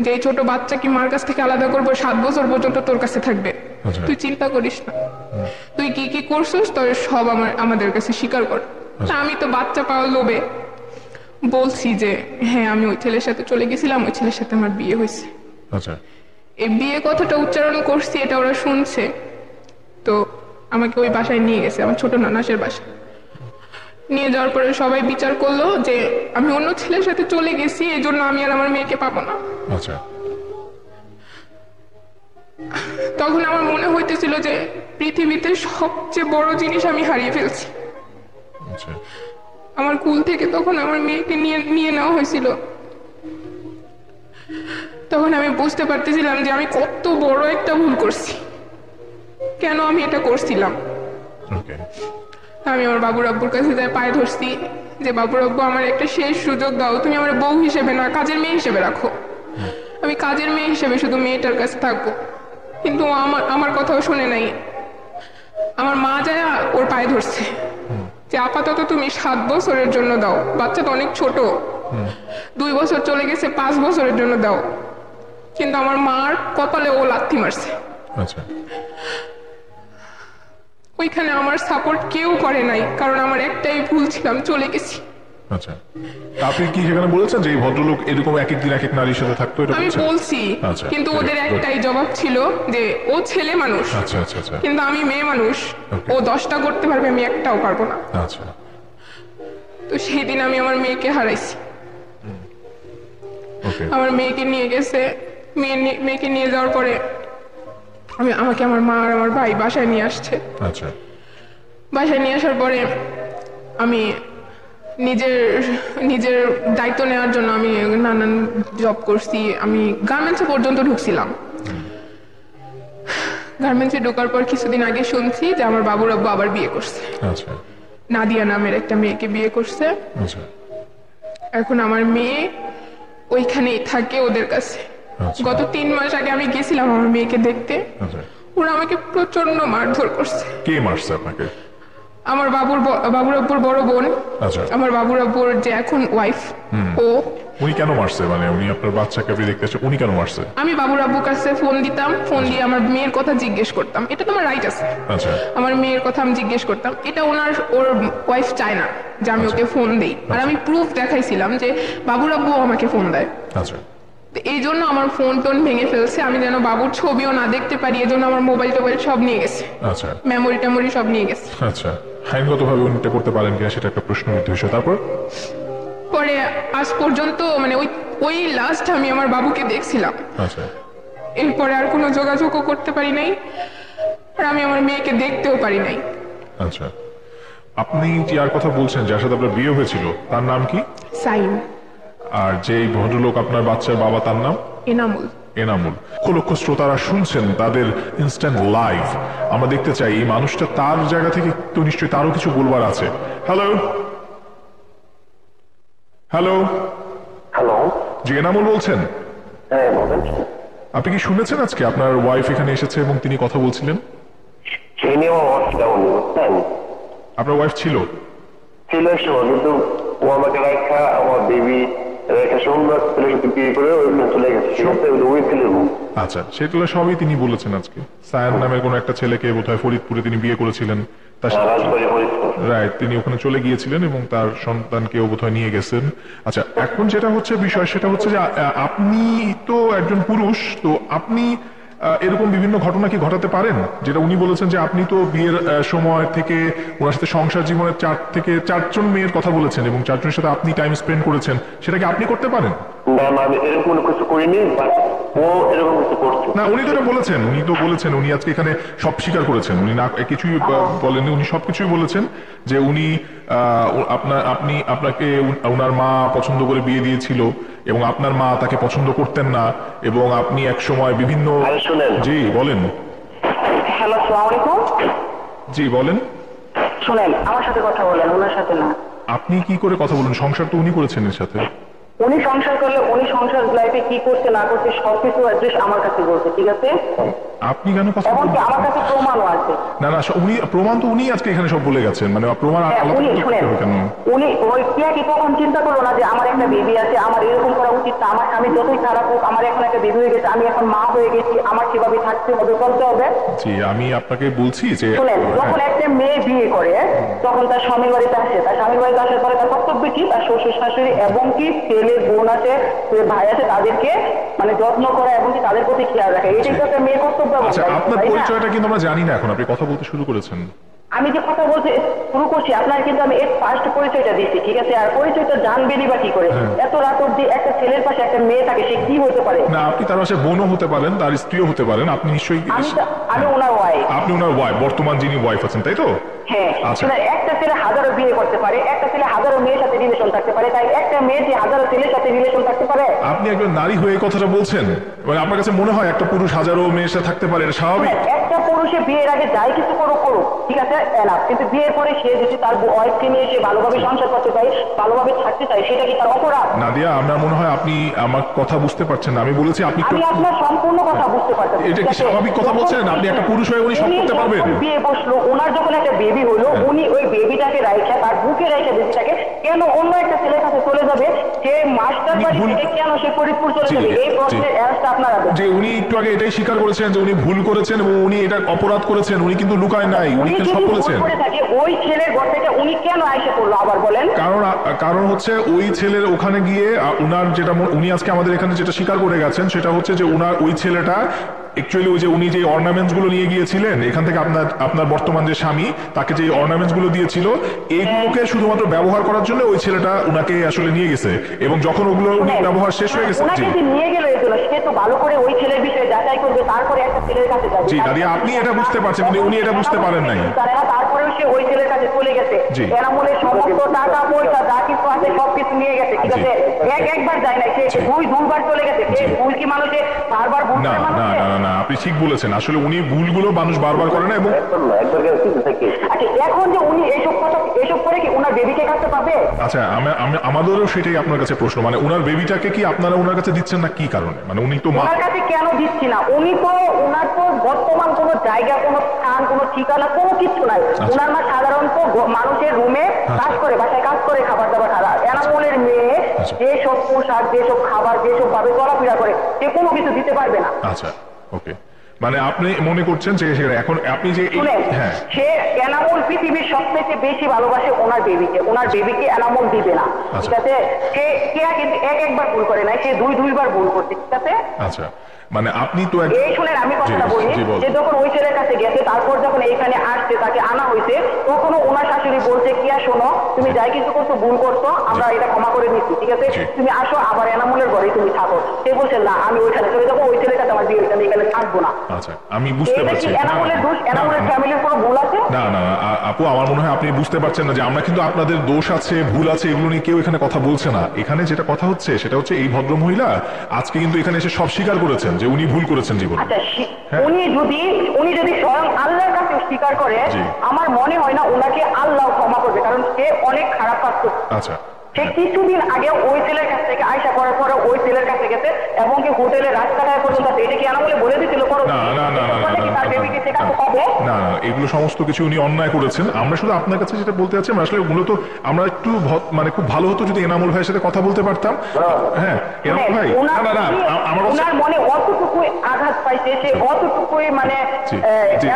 যে এই ছোট বাচ্চা কি মার কাছ থেকে আলাদা করবো, 7 বছর পর্যন্ত তোর কাছে থাকবে, আচ্ছা। তুই চিন্তা করিস না, তুই কি কি করছিস তোর সব আমাদের কাছে স্বীকার কর। তা আমি তো বাচ্চা পাওয়ার লোভে বলছি যে হ্যাঁ আমি ওই ছেলের সাথে চলে গেছিলাম, ওই ছেলের সাথে আমার বিয়ে হয়েছে। আচ্ছা এই বিয়ে কথাটা উচ্চারণ করছি, এটা ওরা শুনছে। তো আমাকে ওই বাসায় নিয়ে গেছে, আমার ছোট নানাসের বাসায় নিয়ে যাওয়ার পরে সবাই বিচার করলো যে আমি অন্য ছেলের সাথে চলে গেছি, এই জন্য আমি আর আমার মেয়েকে পাবো না। আচ্ছা তখন আমার মনে হইতেছিল যে পৃথিবীতে সবচেয়ে বড় জিনিস আমি হারিয়ে ফেলছি। আচ্ছা আমার কুল থেকে তখন আমার মেয়েকে নিয়ে নেওয়া হয়েছিল। তখন আমি বুঝতে পারতেছিলাম যে আমি কত বড় একটা ভুল করছি, কেন আমি এটা করছিলাম। ওকে আমি আমার বাবুর আব্বুর কাছে যাই পায়ে ধরছি যে বাবুর আব্বু আমার একটা শেষ সুযোগ দাও, তুমি আমার বউ হিসেবে না কাজের মেয়ে হিসেবে রাখো, আমি কাজের মেয়ে হিসেবে শুধু মেয়েটার কাছে থাকবো। কিন্তু আমার কথাও শুনে নাই। আমার মা যায় ওর পায়ে ধরছে যে আপাতত তুমি 7 বছরের জন্য দাও, বাচ্চাটা অনেক ছোট, 2 বছর চলে গেছে, 5 বছরের জন্য দাও। কিন্তু আমার মার কপালে ও লাথি মারছে। আচ্ছা ওইখানে আমার সাপোর্ট কেউ করে নাই, কারণ আমার একটাই ভুল ছিলাম, চলে গেছি। আচ্ছা আপনি কি সেখানে বলেছেন যে এই ভদ্রলোক এরকম এক এক দিন এক এক নারীর সাথে থাকতো? এটা আমি বলছেন? বলছি, আচ্ছা, কিন্তু good, ওদের good. একটাই জবাব ছিল যে ও ছেলে মানুষ, আচ্ছা আচ্ছা আচ্ছা কিন্তু আমি মেয়ে মানুষ, Okay. ও 10টা করতে পারবে, আমি একটাও পারবো না। আচ্ছা তো সেই দিন আমি আমার মেয়েকে হারাইছি। ওকে আমার মেয়েকে নিয়ে গেছে, মেয়েকে নিয়ে যাওয়ার পরে আমাকে আমার মা আর আমার ভাই বাসায় নিয়ে আসছে। আচ্ছা বাসায় নিয়ে আসার পরে আমি নিজের দায়িত্ব নেওয়ার জন্য আমি নানান জব করছি। আমি গার্মেন্টসে পর্যন্ত ঢুকছিলাম। গার্মেন্টসে ঢোকার পর কিছুদিন আগে শুনছি যে আমার বাবুর আব্বু আবার বিয়ে করছে, আচ্ছা নাদিয়া নামের একটা মেয়েকে বিয়ে করছে। আচ্ছা এখন আমার মেয়ে ওইখানেই থাকে ওদের কাছে। আচ্ছা। গত 3 মাস আগে আমি গেছিলাম আমার মেয়েকে দেখতে, আচ্ছা ওরা আমাকে প্রচন্ড মারধর করছে। কে মারছে আপনাকে? আমার বাবুর আব্বুর বড় বোন, আচ্ছা আমার বাবুর আব্বুর যে এখন ওয়াইফ, ও। উনি কেন মারছে? মানে উনি আপনার বাচ্চাকে আপনি দেখতে আসছে, উনি কেন মারছে? আমি বাবুর আব্বুর কাছে ফোন দিতাম, ফোন দিয়ে আমার মেয়ের কথা জিজ্ঞেস করতাম, এটা তো আমার রাইট আছে। আচ্ছা আমার মেয়ের কথা আমি জিজ্ঞেস করতাম, এটা ওর ওয়াইফ চায় না যে আমি ওকে ফোন দেই। আর আমি প্রুফ দেখাইছিলাম যে বাবুর আব্বু আমাকে ফোন দেয়। আচ্ছা তো এই জন্য আমার ফোন টোন ভেঙে ফেলছে, আমি যেন বাবুর ছবিও না দেখতে পারি, এই জন্য আমার মোবাইল টোবাইল সব নিয়ে গেছে, আচ্ছা মেমোরি টেমোরি সব নিয়ে গেছে। আচ্ছা আইনগতভাবে উনি এটা করতে পারেন কিনা সেটা একটা প্রশ্নবিদ্ধ বিষয়। তারপর পরে আজ পর্যন্ত মানে ওই লাস্ট আমি আমার বাবুকে দেখছিলাম, আচ্ছা এরপরে আর কোনো যোগাযোগও করতে পারি নাই, আর আমি আমার মেয়েকে দেখতেও পারি নাই। আচ্ছা আপনি যার কথা বলছেন, যার সাথে আপনার বিয়ে হয়েছিল, তার নাম কি? সাইন। আর যেই ভদ্রলোক আপনার বাচ্চার বাবা, তার নাম? এনামুল। এনামুল। লক্ষ লক্ষ শ্রোতারা শুনছেন তাদের ইনস্ট্যান্ট লাইভ। আমরা দেখতে চাই এই মানুষটা তার জায়গা থেকে তো নিশ্চয়ই তারও কিছু বলবার আছে। হ্যালো হ্যালো হ্যালো, জি এনামুল বলছেন? হ্যাঁ বলেন। আপনি কি শুনেছেন আজকে আপনার ওয়াইফ এখানে এসেছে এবং তিনি কথা বলছিলেন? সেই নিয়েও আমার কেমন বুঝছেন, আপনার ওয়াইফ ছিল? ছিল সময়, কিন্তু ও আমাকে রেখা, আমার বেবি রেখা সুন্দর ছেলের সাথে বিয়ে করে ওইখানে চলে গেছে, ঠিক আছে? ওই ছেলের বউ। আচ্ছা, সেগুলো সবই তিনি বলেছেন আজকে। সায়ান নামের কোনো একটা ছেলেকে বোধহয় ফরিদপুরে তিনি বিয়ে করেছিলেন, তার সাথে রাজবাড়ি ফরিদপুর। রাইট, তিনি ওখানে চলে গিয়েছিলেন এবং তার সন্তানকেও বোধহয় নিয়ে গেছেন। আচ্ছা, এখন যেটা হচ্ছে বিষয় সেটা হচ্ছে যে আপনি তো একজন পুরুষ, তো আপনি এরকম বিভিন্ন ঘটনা কি ঘটাতে পারেন? যেটা উনি বলেছেন যে আপনি তো বিয়ের সময় থেকে ওনার সাথে সংসার জীবনের 4 থেকে 4জন মেয়ের কথা বলেছেন এবং 4জনের সাথে আপনি টাইম স্পেন্ড করেছেন, সেটা কি আপনি করতে পারেন? না না, আমি এরকম কোনো কিছু করিনি, বাট ও এরকম কিছু করছে। না, উনি তো এটা বলেছেন, উনি আজকে এখানে সব স্বীকার করেছেন, উনি না কিছুই বলেননি, উনি সবকিছুই বলেছেন যে উনি আপনাকে ওনার মা পছন্দ করে বিয়ে দিয়েছিল এবং আপনার মা তাকে পছন্দ করতেন না এবং আপনি এক সময় বিভিন্ন। আরে শুনেন। জি বলেন। হ্যালো, আসসালামু আলাইকুম। জি বলেন। শুনেন, আমার সাথে কথা বলেন, ওনার সাথে না। আপনি কি করে কথা বলুন? সংসার তো উনি করেছেন এর সাথে। উনি সংসার করলে উনি সংসার লাইফে কি করছে না করছে সবকিছু অ্যাড্রেস আমার কাছে বলছে, ঠিক আছে? আপনি কেন কথা এমনকি আমার কাছে প্রমাণও আছে। না না, উনি প্রমাণ তো উনি আজকে এখানে সব বলে গেছেন, মানে প্রমাণ আলাদা উনি করতে শুনেন, হবে কেন? উনি ওই কি কখন চিন্তা করলো না যে আমার একটা বেবি আছে, আমার এরকম করা উচিত না, আমার স্বামী যতই খারাপ হোক, আমার এখন একটা বেবি হয়ে গেছে, আমি এখন মা হয়ে গেছি, আমার সেভাবে থাকতে হবে, চলতে হবে। জি, আমি আপনাকে বলছি যে শুনেন, যখন একটা মেয়ে বিয়ে করে তখন তার স্বামীর বাড়িতে আসে, তার স্বামীর বাড়িতে আসার পরে তার কর্তব্য কি, তার শ্বশুর শাশুড়ি এবং কি ছেলের বোন আছে, ভাই আছে, তাদেরকে মানে যত্ন করা এবং কি তাদের প্রতি খেয়াল রাখা, এটাই তো একটা মেয়ের কর্তব্য। আচ্ছা, আপনার তাই না? পরিচয়টা কিন্তু আমরা জানি না, এখন আপনি কথা বলতে শুরু করেছেন। আমি যে কথা বলতে শুরু করছি আপনার কিন্তু আমি এর ফার্স্ট পরিচয়টা দিচ্ছি, ঠিক আছে? আর পরিচয়টা জানবেনই বা কি করে? এত রাত অব্দি একটা ছেলের পাশে একটা মেয়ে থাকে, সে কি হতে পারে? না, আপনি তার পাশে বোনও হতে পারেন, তার স্ত্রীও হতে পারেন, আপনি নিশ্চয়ই আমি ওনার ওয়াইফ। আপনি ওনার ওয়াইফ, বর্তমান যিনি ওয়াইফ আছেন, তাই তো? হ্যাঁ। আচ্ছা। শুনে, একটা ছেলে হাজারো বিয়ে করতে পারে, একটা ছেলে হাজারো মেয়ের সাথে রিলেশন থাকতে পারে, তাই একটা মেয়ে যে হাজারো ছেলের সাথে রিলেশন থাকতে পারে? আপনি একজন নারী হয়ে এই কথাটা বলছেন, মানে আপনার কাছে মনে হয় একটা পুরুষ হাজারো মেয়ের সাথে থাকতে পারে, এটা স্বাভাবিক? একটা পুরুষে বিয়ের আগে যাই কিছু করুক, ঠিক আছে, এনাফ। কিন্তু বিয়ের পরে সে যদি তার ওয়াইফকে নিয়ে সে ভালোভাবে সংসার করতে চায়, ভালোভাবে থাকতে চায়, সেটা কি তার অপরাধ? নাদিয়া, আমার মনে হয় আপনি আমার কথা বুঝতে পারছেন না। আমি বলেছি আপনি আমি আপনার সম্পূর্ণ কথা বুঝতে পারতাম। এটা কি স্বাভাবিক কথা বলছেন? আপনি একটা পুরুষ হয়ে উনি সব করতে পারবেন? বিয়ে বসলো, ওনার যখন একটা বেবি হলো, উনি ওই বেবিটাকে রাইখা, তার বুকে রাইখা বেবিটাকে কেন অন্য একটা ছেলের কাছে চলে যাবে? সে মাস্টার বাড়ি থেকে কেন সে ফরিদপুর চলে যাবে? এই প্রশ্নের অ্যান্সারটা আপনারা দেন। যে উনি একটু আগে এটাই স্বীকার করেছেন যে উনি ভুল করেছেন এবং উনি এটা অপরাধ করেছেন, উনি কিন্তু লুকায় নাই, উনি কিন্তু সব বলেছেন। ওই ছেলের ঘর থেকে উনি কেন আইসে পড়লো আবার বলেন? কারণ হচ্ছে ওই ছেলের ওখানে গিয়ে উনার যেটা উনি আজকে আমাদের এখানে যেটা স্বীকার করে গেছেন সেটা হচ্ছে যে ওই ছেলেটা অ্যাকচুয়ালি ওই যে উনি যে অর্নামেন্টস গুলো নিয়ে গিয়েছিলেন এখান থেকে আপনার বর্তমান যে স্বামী তাকে যে অর্নামেন্টস গুলো দিয়েছিল এইগুলোকে শুধুমাত্র ব্যবহার করার জন্য ওই ছেলেটা উনাকে আসলে নিয়ে গেছে এবং যখন ওগুলো ব্যবহার শেষ হয়ে গেছে। ওনাকে যে নিয়ে গেল এই জন্য সে তো ভালো করে ওই ছেলের বিষয়ে যাচাই করবে, তারপরে একটা ছেলের কাছে যাবে। জি নাদিয়া, আপনি এটা বুঝতে পারছেন, উনি এটা বুঝতে পারেন নাই। তারপরেও সে ওই ছেলের কাছে চলে গেছে, এনামুলের সমস্ত টাকা পয়সা যা কিছু আছে সবকিছু নিয়ে গেছে, ঠিক আছে? একবার যায় না, সে দুইবার চলে গেছে। ভুল কি মানুষে বারবার ভুল করে? না না না, আপনি ঠিক বলেছেন, আসলে উনি ভুলগুলো মানুষ বারবার করে না। এবং আচ্ছা, এখন যে উনি এইসব করে কি ওনার বেবিকে কাটতে পারবে? আচ্ছা, আমাদেরও সেটাই আপনার কাছে প্রশ্ন, মানে ওনার বেবিটাকে কি আপনারা ওনার কাছে দিচ্ছেন না কি কারণে? মানে উনি তো ওনার কাছে কেন দিচ্ছি না? ওনার তো বর্তমান কোনো জায়গা, কোনো স্থান, কোনো ঠিকানা, কোনো কিছু নাই। ওনার মা সাধারণত মানুষের রুমে কাজ করে, বাসায় কাজ করে, খাবার দাবার খাওয়া। এনামুলের মেয়ে যেসব পোশাক, যেসব খাবার, যেসব ভাবে চলাফেরা করে, সে কোনো কিছু দিতে পারবে না। আচ্ছা, ওকে, মানে আপনি মনে করছেন যে এখন আপনি যে সে এনামুল পৃথিবীর সবচেয়ে বেশি ভালোবাসে ওনার বেবিকে এনামুল দিবে না, ঠিক আছে? সে কিন্তু একবার ভুল করে নাই, সে দুইবার ভুল করছে, ঠিক আছে? আচ্ছা, মানে আপনি তো এই শুনেন, আমি কথাটা বলি যে যখন ওই ছেলের কাছে গেছে, তারপর যখন এইখানে আসছে, তাকে আনা হয়েছে, তখনও ওনার শাশুড়ি বলছে, কিয়া শোনো, তুমি যাই কিছু করছো, ভুল করছো, আমরা এটা ক্ষমা করে দিচ্ছি, ঠিক আছে? তুমি আসো, আবার এনামুলের ঘরে তুমি থাকো। সে বলছে না, আমি ওইখানে চলে যাবো, ওই ছেলের কাছে আমার বিয়ে, আমি এখানে থাকবো না। আচ্ছা, আমি বুঝতে পারছি। এনামুলের দোষ, এনামুলের ফ্যামিলির কোনো ভুল আছে? না না আপু, আমার মনে হয় আপনি বুঝতে পারছেন না যে আমরা কিন্তু আপনাদের দোষ আছে, ভুল আছে, এগুলো নিয়ে কেউ এখানে কথা বলছে না। এখানে যেটা কথা হচ্ছে সেটা হচ্ছে এই ভদ্রমহিলা আজকে কিন্তু এখানে এসে সব স্বীকার করেছেন যে উনি ভুল করেছেন জীবনে। আচ্ছা, উনি যদি স্বয়ং আল্লাহর কাছে স্বীকার করে, আমার মনে হয় না ওনাকে আল্লাহ ক্ষমা করবে, কারণ সে অনেক খারাপ কাজ করছে। আচ্ছা, সে কিছুদিন আগে ওই ছেলের কাছ থেকে আয়সা করার পরে ওই ছেলের কাছে গেছে এবং কি হোটেলের রাস্তাটায় পর্যন্ত আছে। এটা কি এনামুলে বলে দিছিল তার বেবিকে সে কাছে পাবে না, এগুলো সমস্ত কিছু উনি অন্যায় করেছেন। আমরা শুধু আপনার কাছে যেটা বলতে চাচ্ছি, আমরা আসলে মূলত আমরা একটু মানে খুব ভালো হতো যদি এনামুল ভাইয়ের সাথে কথা বলতে পারতাম। হ্যাঁ, এনামুল ভাই, আমার ওনার মনে অতটুকুই আঘাত পাইছে, সে অতটুকুই মানে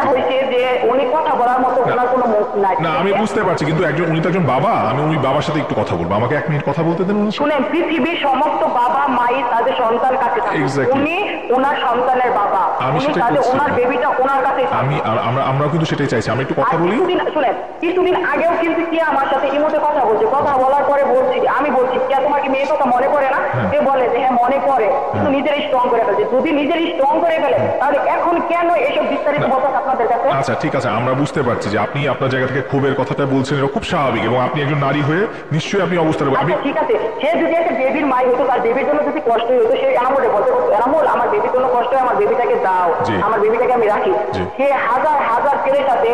হয়েছে যে উনি কথা বলার মতো ওনার কোনো মুখ নাই। না, আমি বুঝতে পারছি, কিন্তু উনি তো একজন বাবা, আমি উনি বাবার সাথে একটু কথা বলবো, আমাকে 1 মিনিট কথা বলতে দেন। শুনেন, পৃথিবীর সমস্ত বাবা মাই তাদের সন্তান কাছে থাকে, উনি ওনার সন্তানের বাবা, উনি তাদের ওনার বেবিটা ওনার কাছে। আমরাও কিন্তু সেটাই চাইছি, আমি একটু কথা বলি। শুনেন, কিছুদিন আগেও কিন্তু কি আমার সাথে ইমোতে কথা বলছে, কথা বলার পরে বলছি, আমি বলছি কি তোমার কি মেয়ে কথা মনে পড়ে না? সে বলে যে হ্যাঁ মনে পড়ে, কিন্তু নিজেরই স্ট্রং করে ফেলছে। যদি নিজেরই স্ট্রং করে ফেলে তাহলে এখন কেন এসব বিস্তারিত বলতে আপনাদের কাছে? আচ্ছা ঠিক আছে, আমরা বুঝতে পারছি যে আপনি আপনার জায়গা থেকে ক্ষোভের কথাটা বলছেন, এটা খুব স্বাভাবিক, এবং আপনি একজন নারী হয়ে নিশ্চয়ই আপনি অবস্থা ঠিক আছে। সে যদি একটা বেবির মাই হতো, তার বেবির জন্য যদি কষ্ট হতো, সে এনামুলে বলতে পারতো এনামুল আমার বেবির জন্য কষ্ট হয়, আমার বেবিটাকে দাও, আমার বেবিটাকে আমি রাখি। সে হাজার হাজার ছেলের সাথে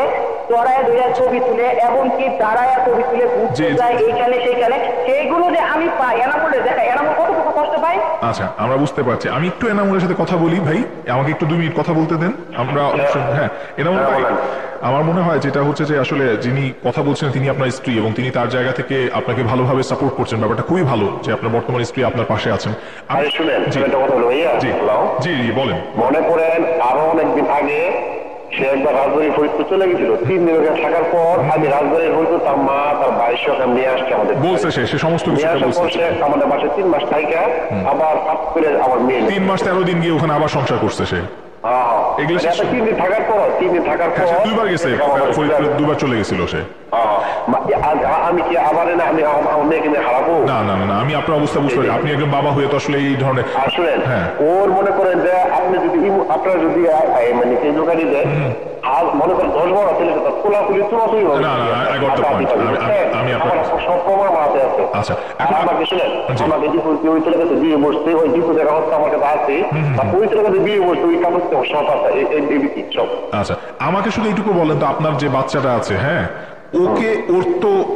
চড়ায় দুইয়া ছবি তুলে এবং কি দাঁড়ায় ছবি তুলে ঘুরতে যায় এইখানে সেইখানে, সেইগুলো যে আমি পাই এনামুলে দেখা, এনামুল কতটুকু কষ্ট পাই। আচ্ছা, আমরা বুঝতে পারছি। আমি একটু এনামুলের সাথে কথা বলি ভাই, আমাকে একটু 2 মিনিট কথা বলতে দেন। আমরা হ্যাঁ, এনামুল ভাই, আমার মনে হয় যেটা হচ্ছে যে আসলে যিনি কথা বলছেন তিনি আপনার স্ত্রী, এবং তিনি তার জায়গা থেকে আপনাকে ভালোভাবে সাপোর্ট করছেন। ব্যাপারটা খুবই ভালো যে আপনার বর্তমান স্ত্রী আপনার পাশে আছেন। জি বলেন। মনে করেন আরো অনেকদিন আগে সে একবার রাজবাড়ির ফরিদপুর চলে গেছিল, 3 দিন ওখানে থাকার পর আমি রাজবাড়ির হয়তো তার মা তার ভাইয়ের সঙ্গে নিয়ে আসছে আমাদের, বলছে সে সমস্ত কিছু বলছে। আমাদের বাসায় 3 মাস থাইকা আবার আমার মেয়ে 3 মাস 13 দিন গিয়ে ওখানে আবার সংসার করছে সে। এগুলো 3 দিন থাকার পর 2বার গেছে, ফরিদপুরে 2বার চলে গেছিল সে। আমি কি আবার না আমি আমার মেয়েকে নিয়ে হারাবো? না, আমি আপনার অবস্থা বুঝতে পারি। আপনি একজন বাবা হয়ে তো আসলে এই ধরনের আসলেন ওর মনে করেন যে আপনি যদি আপনারা যদি মানে সেই দোকানে দেন আর মনে করেন 10-12 ছেলে খোলাখুলি চুমাচুই হবে। আমি আপনার সব প্রমাণ হাতে আছে। আচ্ছা, আমাকে শুনেন, আমাকে ওই ছেলের কাছে বিয়ে বসতে, ওই ডিপো দেখা হচ্ছে আমার কাছে আছে, ওই ছেলের কাছে বিয়ে বসতে ওই কাগজ সব আছে, এই সব। আচ্ছা, আমাকে শুধু এইটুকু বলেন তো, আপনার যে বাচ্চাটা আছে, হ্যাঁ, ওকে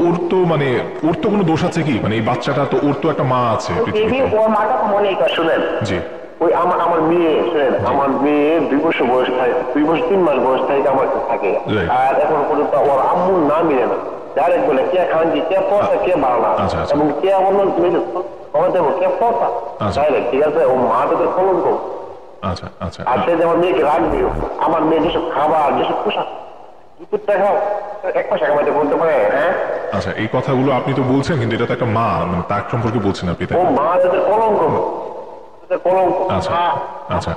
ওর তো মানে ওর তো কোনো দোষ আছে কি? মানে এই বাচ্চাটা তো, ওর তো একটা মা আছে পৃথিবীতে। ওর মাটা মনে করে। শুনেন, জি, ওই আমার মেয়ে, শুনেন, আমার মেয়ে 2 বছর বয়স থাকে, 2 বছর 3 মাস বয়স থেকে আমার কাছে থাকে, আর এখন পর্যন্ত ওর আম্মুর নাম মিলে না। ডাইরেক্ট বলে কে খানজি, কে পড়া, কে বাংলা, এবং কে আমার কমে দেবো, কে পড়া ডাইরেক্ট। ঠিক আছে, ও মা তোদের কলঙ্ক। আচ্ছা, আর সে যে আমার মেয়েকে রাখবে, আমার মেয়ে যেসব খাবার, যেসব পোশাক, বলতে পারে। হ্যাঁ, আচ্ছা, এই কথাগুলো আপনি তো বলছেন, কিন্তু এটা তো একটা মা, মানে তার সম্পর্কে বলছেন আপনি। ও মা তাদের কলঙ্ক। আচ্ছা,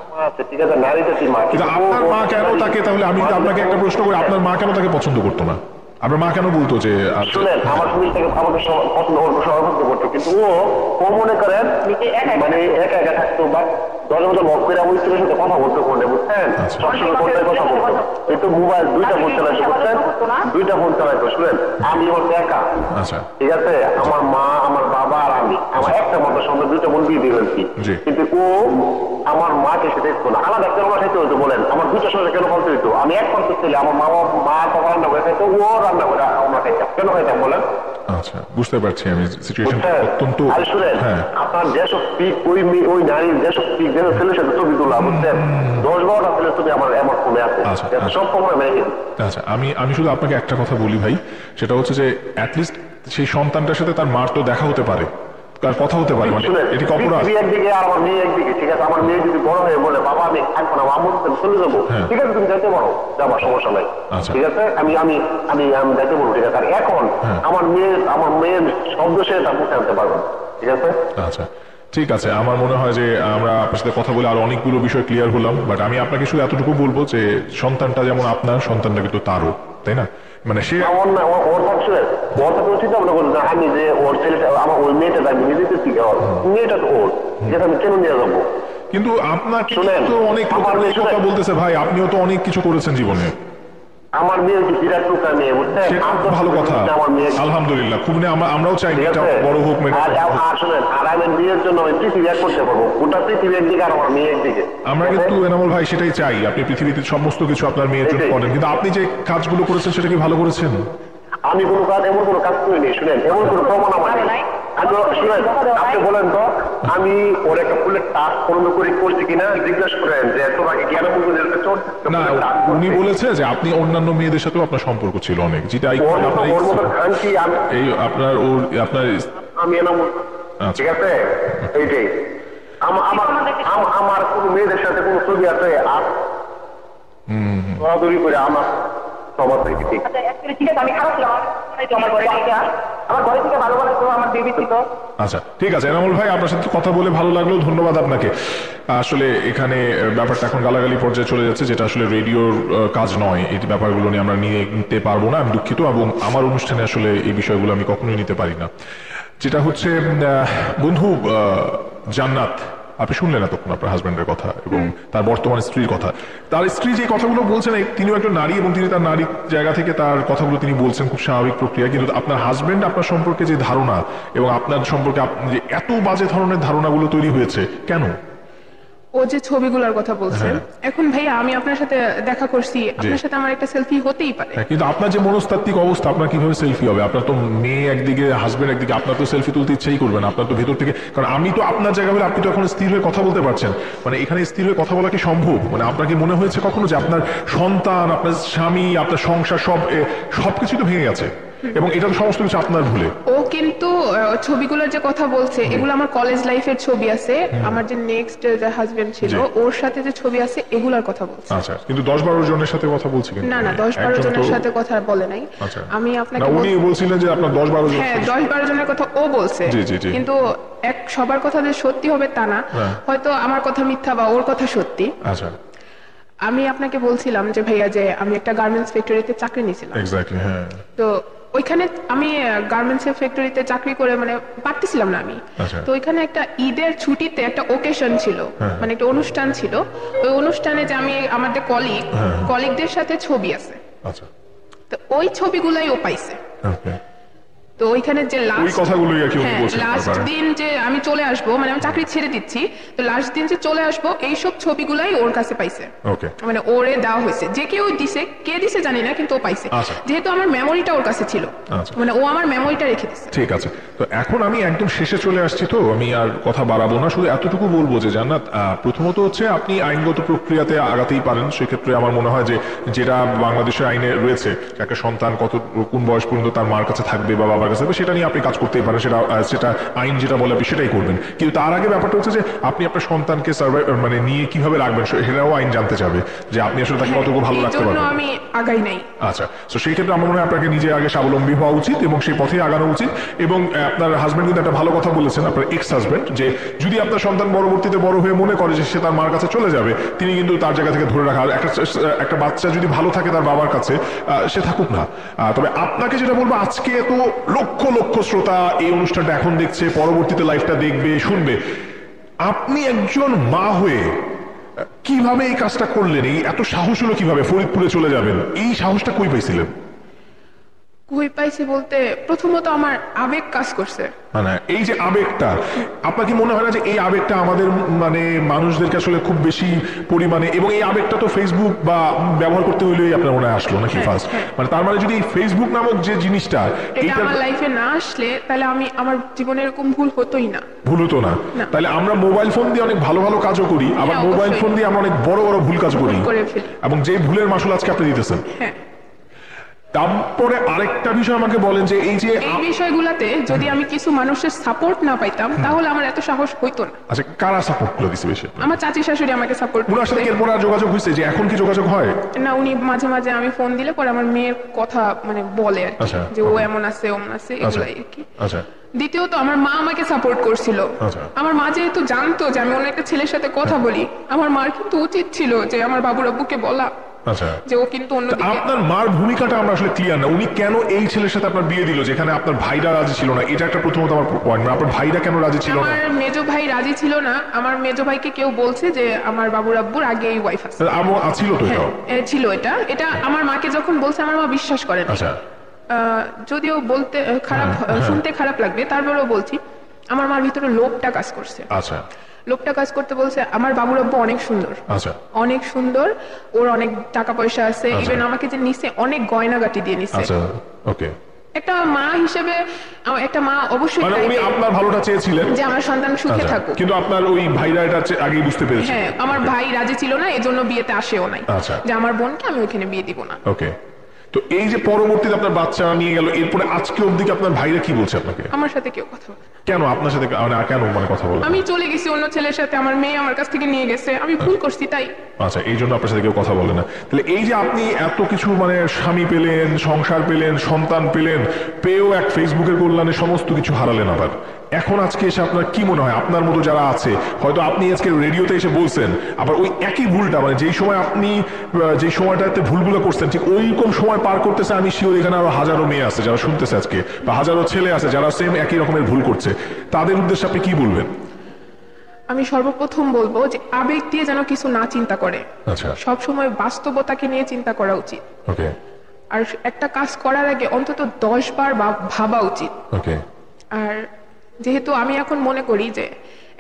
ঠিক আছে, নারীদের মা। কিন্তু আপনার মা কেন তাকে, তাহলে আমি আপনাকে একটা প্রশ্ন করি, আপনার মা কেন তাকে পছন্দ করতো না? আপনার মা কেন বলতো যে শুনেন, আমার শরীরটাকে আমাকে পছন্দ করতো, কিন্তু ও মনে করেন মানে একা একা থাকতো, বা 10 বছর লক করে ওই ছেলের সাথে কথা বলতে করলে, বুঝছেন, সবসময় কোনটাই কথা বলতো, কিন্তু মোবাইল 2টা ফোন চালাইতো, বুঝছেন, 2টা ফোন চালাইতো। শুনেন, আমি হচ্ছে একা, ঠিক আছে, আমার মা, আমার বাবা আর আমি, আমার একটা মতো সঙ্গে 2টা বোন বিয়ে দিয়ে ফেলছি, কিন্তু ও আমার মাকে সে দেখতো না। আলাদা কেন খাইতে হতো বলেন? আমার 2টার সঙ্গে কেন খাইতে হতো? আমি এক পার্সেন্ট ছেলে, আমার মা বাবা রান্না করে খাইতো, ও রান্না করে আমরা খাইতাম, কেন খাইতাম বলেন? আচ্ছা, বুঝতে পারছি আমি সিচুয়েশনটা অত্যন্ত। আপনার যেসব পিক, ওই নারীর যেসব পিক, যেন ছেলের সাথে ছবি তোলা, বুঝছেন, 10-12টা ছেলের ছবি আমার ফোনে আছে, সব সময় মেরে। আচ্ছা, আমি শুধু আপনাকে একটা কথা বলি ভাই, সেটা হচ্ছে যে অ্যাটলিস্ট সেই সন্তানটার সাথে তার মার তো দেখা হতে পারে, তার কথা হতে পারে, মানে এটি অপরাধ। একদিকে আর আমার মেয়ে একদিকে, ঠিক আছে, আমার মেয়ে যদি বড় হয়ে বলে বাবা আমি থাকবো না, আমার চলে যাবো, ঠিক আছে, তুমি যাইতে পারো, যাবার সমস্যা নাই, ঠিক আছে, আমি আমি আমি আমি যাইতে পারবো, ঠিক আছে। আর এখন আমার মেয়ের শব্দ সে তার মুখে আনতে পারবো, ঠিক আছে। আচ্ছা, ঠিক আছে, আমার মনে হয় যে আমরা আপনার সাথে কথা বলে আরো অনেকগুলো বিষয় ক্লিয়ার হলাম, বাট আমি আপনাকে শুধু এতটুকু বলবো যে সন্তানটা যেমন আপনার, সন্তানটা কিন্তু তারও, তাই না? মানে সে আমি যে ওর ছেলেটা, আমার ওই মেয়েটা আমি নিজে মেয়েটা তো ওর, যেটা আমি কেন নিয়ে যাবো? কিন্তু আপনার তো অনেক কথা বলতেছে ভাই, আপনিও তো অনেক কিছু করেছেন জীবনে। আমার মেয়ে হচ্ছে বিরাট টুকা মেয়ে, বুঝছেন, ভালো কথা, আলহামদুলিল্লাহ, খুব আমরাও চাই বড় হোক। আর আমি বিয়ের জন্য পৃথিবী এক করতে পারবো, গোটা পৃথিবী একদিকে আর আমার মেয়ে একদিকে। আমরা কিন্তু এনামুল ভাই সেটাই চাই, আপনি পৃথিবীতে সমস্ত কিছু আপনার মেয়ের জন্য করেন, কিন্তু আপনি যে কাজগুলো করেছেন সেটা কি ভালো করেছেন? আমি কোনো কাজ, এমন কোনো কাজ করিনি, শুনেন, এমন কোনো প্রমাণ আমার নাই। আপনি বলেন তো আমি ওর একটা ফুলের টাস্ক পূর্ণ করে করছি কিনা জিজ্ঞাসা করেন যে তোমাকে জ্ঞান না উনি বলেছে যে আপনি অন্যান্য মেয়েদের সাথেও আপনার সম্পর্ক ছিল অনেক যেটা এই আপনার আমি ঠিক আছে এইটাই আমার কোন মেয়েদের সাথে কোন ছবি আছে আর দৌড়াদৌড়ি করে আমার সবার থেকে ঠিক আছে আমি খারাপ আমার ঘরে থেকে ভালো ভালো আমার বেবি ছিল। আচ্ছা ঠিক আছে এনামুল ভাই আপনার সাথে কথা বলে ভালো লাগলো ধন্যবাদ আপনাকে আসলে এখানে ব্যাপারটা এখন গালাগালি পর্যায়ে চলে যাচ্ছে যেটা আসলে রেডিওর কাজ নয় এই ব্যাপারগুলো নিয়ে আমরা নিতে পারবো না আমি দুঃখিত এবং আমার অনুষ্ঠানে আসলে এই বিষয়গুলো আমি কখনোই নিতে পারি না যেটা হচ্ছে বন্ধু জান্নাত আপনি শুনলেন এতক্ষণ আপনার হাজব্যান্ডের কথা এবং তার বর্তমান স্ত্রীর কথা তার স্ত্রী যে কথাগুলো বলছেন তিনিও একটা নারী এবং তিনি তার নারী জায়গা থেকে তার কথাগুলো তিনি বলছেন খুব স্বাভাবিক প্রক্রিয়া কিন্তু আপনার হাজব্যান্ড আপনার সম্পর্কে যে ধারণা এবং আপনার সম্পর্কে যে এত বাজে ধরনের ধারণাগুলো তৈরি হয়েছে কেন ও যে ছবিগুলোর কথা বলছেন এখন ভাইয়া আমি আপনার সাথে দেখা করছি আপনার সাথে আমার একটা সেলফি হতেই পারে কিন্তু আপনার যে মনস্তাত্ত্বিক অবস্থা আপনার কিভাবে সেলফি হবে আপনার তো মেয়ে একদিকে হাজবেন্ড একদিকে আপনার তো সেলফি তুলতে ইচ্ছাই করবেন আপনার তো ভেতর থেকে কারণ আমি তো আপনার জায়গা হলে আপনি তো এখন স্থির হয়ে কথা বলতে পারছেন মানে এখানে স্থির হয়ে কথা বলা কি সম্ভব মানে আপনার কি মনে হয়েছে কখনো যে আপনার সন্তান আপনার স্বামী আপনার সংসার সবকিছু তো ভেঙে গেছে এবং এটা তো সমস্ত কিছু আপনার ভুলে ও কিন্তু ছবিগুলোর যে কথা বলছে এগুলো আমার কলেজ লাইফের ছবি আছে আমার যে নেক্সট যে হাজবেন্ড ছিল ওর সাথে যে ছবি আছে এগুলোর কথা বলছে আচ্ছা কিন্তু 10-12 জনের সাথে কথা বলছি কিন্তু না 10-12 জনের সাথে কথা বলে নাই আমি আপনাকে উনি বলছিলেন যে আপনার 10-12 জন হ্যাঁ 10-12 জনের কথা ও বলছে কিন্তু সবার কথা যে সত্যি হবে তা না হয়তো আমার কথা মিথ্যা বা ওর কথা সত্যি আচ্ছা আমি আপনাকে বলছিলাম যে ভাইয়া যে আমি একটা গার্মেন্টস ফ্যাক্টরিতে চাকরি নিয়েছিলাম এক্স্যাক্টলি হ্যাঁ তো ওইখানে আমি গার্মেন্টস ফ্যাক্টরিতে চাকরি করে মানে পারতেছিলাম না আমি তো ওইখানে একটা ঈদের ছুটিতে একটা ওকেশন ছিল মানে একটা অনুষ্ঠান ছিল ওই অনুষ্ঠানে যে আমি আমাদের কলিগদের সাথে ছবি আছে আচ্ছা তো ওই ছবিগুলাই ও পাইছে তো ওইখানে যে লাস্ট দিন যে আমি চলে আসবো মানে আমি চাকরি ছেড়ে দিচ্ছি তো লাস্ট দিন যে চলে আসবো এইসব ছবিগুলাই ওর কাছে পাইছে মানে ওরে দেওয়া হয়েছে যে কেউ দিছে কে দিছে জানি না কিন্তু ও পাইছে যেহেতু আমার মেমোরিটা ওর কাছে ছিল মানে ও আমার মেমোরিটা রেখে দিচ্ছে ঠিক আছে তো এখন আমি একদম শেষে চলে আসছি তো আমি আর কথা বাড়াবো না শুধু এতটুকু বলবো যে জান্নাত প্রথমত হচ্ছে আপনি আইনগত প্রক্রিয়াতে আগাতেই পারেন সেক্ষেত্রে আমার মনে হয় যে যেটা বাংলাদেশের আইনে রয়েছে একটা সন্তান কোন বয়স পর্যন্ত তার মার কাছে থাকবে বা বাবার কাছে সেটা নিয়ে আপনি কাজ করতেই পারেন সেটা আইন যেটা বলে আপনি সেটাই করবেন কিন্তু তার আগে ব্যাপারটা হচ্ছে যে আপনি আপনার সন্তানকে মানে নিয়ে কিভাবে রাখবেন সেটাও আইন জানতে চাবে যে আপনি আসলে তাকে কতটুকু ভালো রাখতে পারবেন আমি আগাই নাই আচ্ছা তো সেই ক্ষেত্রে আমার মনে হয় আপনাকে নিজে আগে স্বাবলম্বী হওয়া উচিত এবং সেই পথে আগানো উচিত এবং আপনার হাজবেন্ড কিন্তু একটা ভালো কথা বলেছেন আপনার এক্স হাজবেন্ড যে যদি আপনার সন্তান পরবর্তীতে বড় হয়ে মনে করে যে সে তার মার কাছে চলে যাবে তিনি কিন্তু তার জায়গা থেকে ধরে রাখা একটা বাচ্চা যদি ভালো থাকে তার বাবার কাছে সে থাকুক না তবে আপনাকে যেটা বলবো আজকে এত লক্ষ লক্ষ শ্রোতা এই অনুষ্ঠানটা এখন দেখছে পরবর্তীতে লাইভটা দেখবে শুনবে আপনি একজন মা হয়ে কিভাবে এই কাজটা করলেন এই এত সাহস হলো কিভাবে ফরিদপুরে চলে যাবেন এই সাহসটা কই পাইছিলেন কই পাইছি বলতে প্রথমত আমার আবেগ কাজ করছে মানে এই যে আবেগটা আপনার কি মনে হয় না যে এই আবেগটা আমাদের মানে মানুষদেরকে আসলে খুব বেশি পরিমাণে এবং এই আবেগটা তো ফেসবুক বা ব্যবহার করতে হইলেই আপনার মনে আসলো নাকি ফার্স্ট মানে তার মানে যদি ফেসবুক নামক যে জিনিসটা এটা আমার লাইফে না আসলে তাহলে আমি আমার জীবনে এরকম ভুল হতোই না ভুল হতো না তাহলে আমরা মোবাইল ফোন দিয়ে অনেক ভালো ভালো কাজও করি আবার মোবাইল ফোন দিয়ে আমরা অনেক বড় বড় ভুল কাজ করি এবং যে ভুলের মাসুল আজকে আপনি দিতেছেন হ্যাঁ তারপরে আরেকটা বিষয় আমাকে বলেন যে এই বিষয়গুলোতে যদি আমি কিছু মানুষের সাপোর্ট না পাইতাম তাহলে আমার এত সাহস হইতো না আচ্ছা কারা সাপোর্ট করে দিছে বেশি আমার চাচি শাশুড়ি আমাকে সাপোর্ট ওনার সাথে এরপর আর যোগাযোগ হয়েছে যে এখন কি যোগাযোগ হয় না উনি মাঝে মাঝে আমি ফোন দিলে পরে আমার মেয়ের কথা মানে বলে যে ও এমন আছে ওমন আছে এগুলাই আর কি আচ্ছা দ্বিতীয়ত আমার মা আমাকে সাপোর্ট করছিল আমার মা যেহেতু জানতো যে আমি অন্য একটা ছেলের সাথে কথা বলি আমার মার কিন্তু উচিত ছিল যে আমার বাবুর আব্বুকে বলা যে ও কিন্তু আপনার মার ভূমিকাটা আমরা আসলে ক্লিয়ার না উনি কেন এই ছেলের সাথে আপনার বিয়ে দিল যেখানে আপনার ভাইরা রাজি ছিল না এটা একটা প্রথমত আমার পয়েন্ট আপনার ভাইরা কেন রাজি ছিল না আমার মেজো ভাই রাজি ছিল না আমার মেজো ভাইকে কেউ বলছে যে আমার বাবুর আব্বুর আগে এই ওয়াইফ আছে ছিল তো ছিল এটা আমার মাকে যখন বলছে আমার মা বিশ্বাস করে না যদিও বলতে খারাপ শুনতে খারাপ লাগবে তারপরেও বলছি আমার মার ভিতরে লোভটা কাজ করছে আচ্ছা লোকটা কাজ করতে বলছে আমার বাবুর আব্বু অনেক সুন্দর অনেক সুন্দর ওর অনেক টাকা পয়সা আছে ইভেন আমাকে যে নিচে অনেক গয়নাগাটি দিয়ে নিছে একটা মা হিসেবে একটা মা অবশ্যই মানে উনি আপনার ভালোটা চেয়েছিলেন যে আমার সন্তান সুখে থাকুক, কিন্তু আপনার ওই ভাইরা এটা আগেই বুঝতে পেরেছে। হ্যাঁ, আমার ভাই রাজি ছিল না, এজন্য বিয়েতে আসেও নাই, আচ্ছা, যে আমার বোনকে আমি ওখানে বিয়ে দিব না। ওকে। তো এই যে পরবর্তীতে আপনার বাচ্চা নিয়ে গেল, এরপরে আজকে অবধি আপনার ভাইরা কি বলছে আপনাকে? আমার সাথে কেউ কথা বলে না। কেন আপনার সাথে কেন মানে কথা বলে? আমি চলে গেছি অন্য ছেলের সাথে, আমার মেয়ে আমার কাছ থেকে নিয়ে গেছে, আমি ভুল করছি তাই। আচ্ছা, এই জন্য আপনার সাথে কেউ কথা বলে না। তাহলে এই যে আপনি এত কিছু মানে স্বামী পেলেন, সংসার পেলেন, সন্তান পেলেন, পেয়েও এক ফেসবুকের কল্যাণে সমস্ত কিছু হারালেন। আবার এখন আজকে এসে আপনার কি মনে হয়, আপনার মতো যারা আছে, হয়তো আপনি আজকে রেডিওতে এসে বলছেন, আবার ওই একই ভুলটা মানে যেই সময় আপনি যেই সময়টাতে ভুলগুলো করছেন ঠিক ওইরকম সময় পার করতেছে, আমি শিওর এখানে আরো হাজারো মেয়ে আছে যারা শুনতেছে আজকে, বা হাজারো ছেলে আছে যারা সেম একই রকমের ভুল করছে, তাদের উদ্দেশ্যে আপনি কি বলবেন? আমি সর্বপ্রথম বলবো যে আবেগ দিয়ে যেন কিছু না চিন্তা করে, আচ্ছা, সব সময় বাস্তবতাকে নিয়ে চিন্তা করা উচিত। ওকে। আর একটা কাজ করার আগে অন্তত 10 বার ভাবা উচিত। ওকে। আর যেহেতু আমি এখন মনে করি যে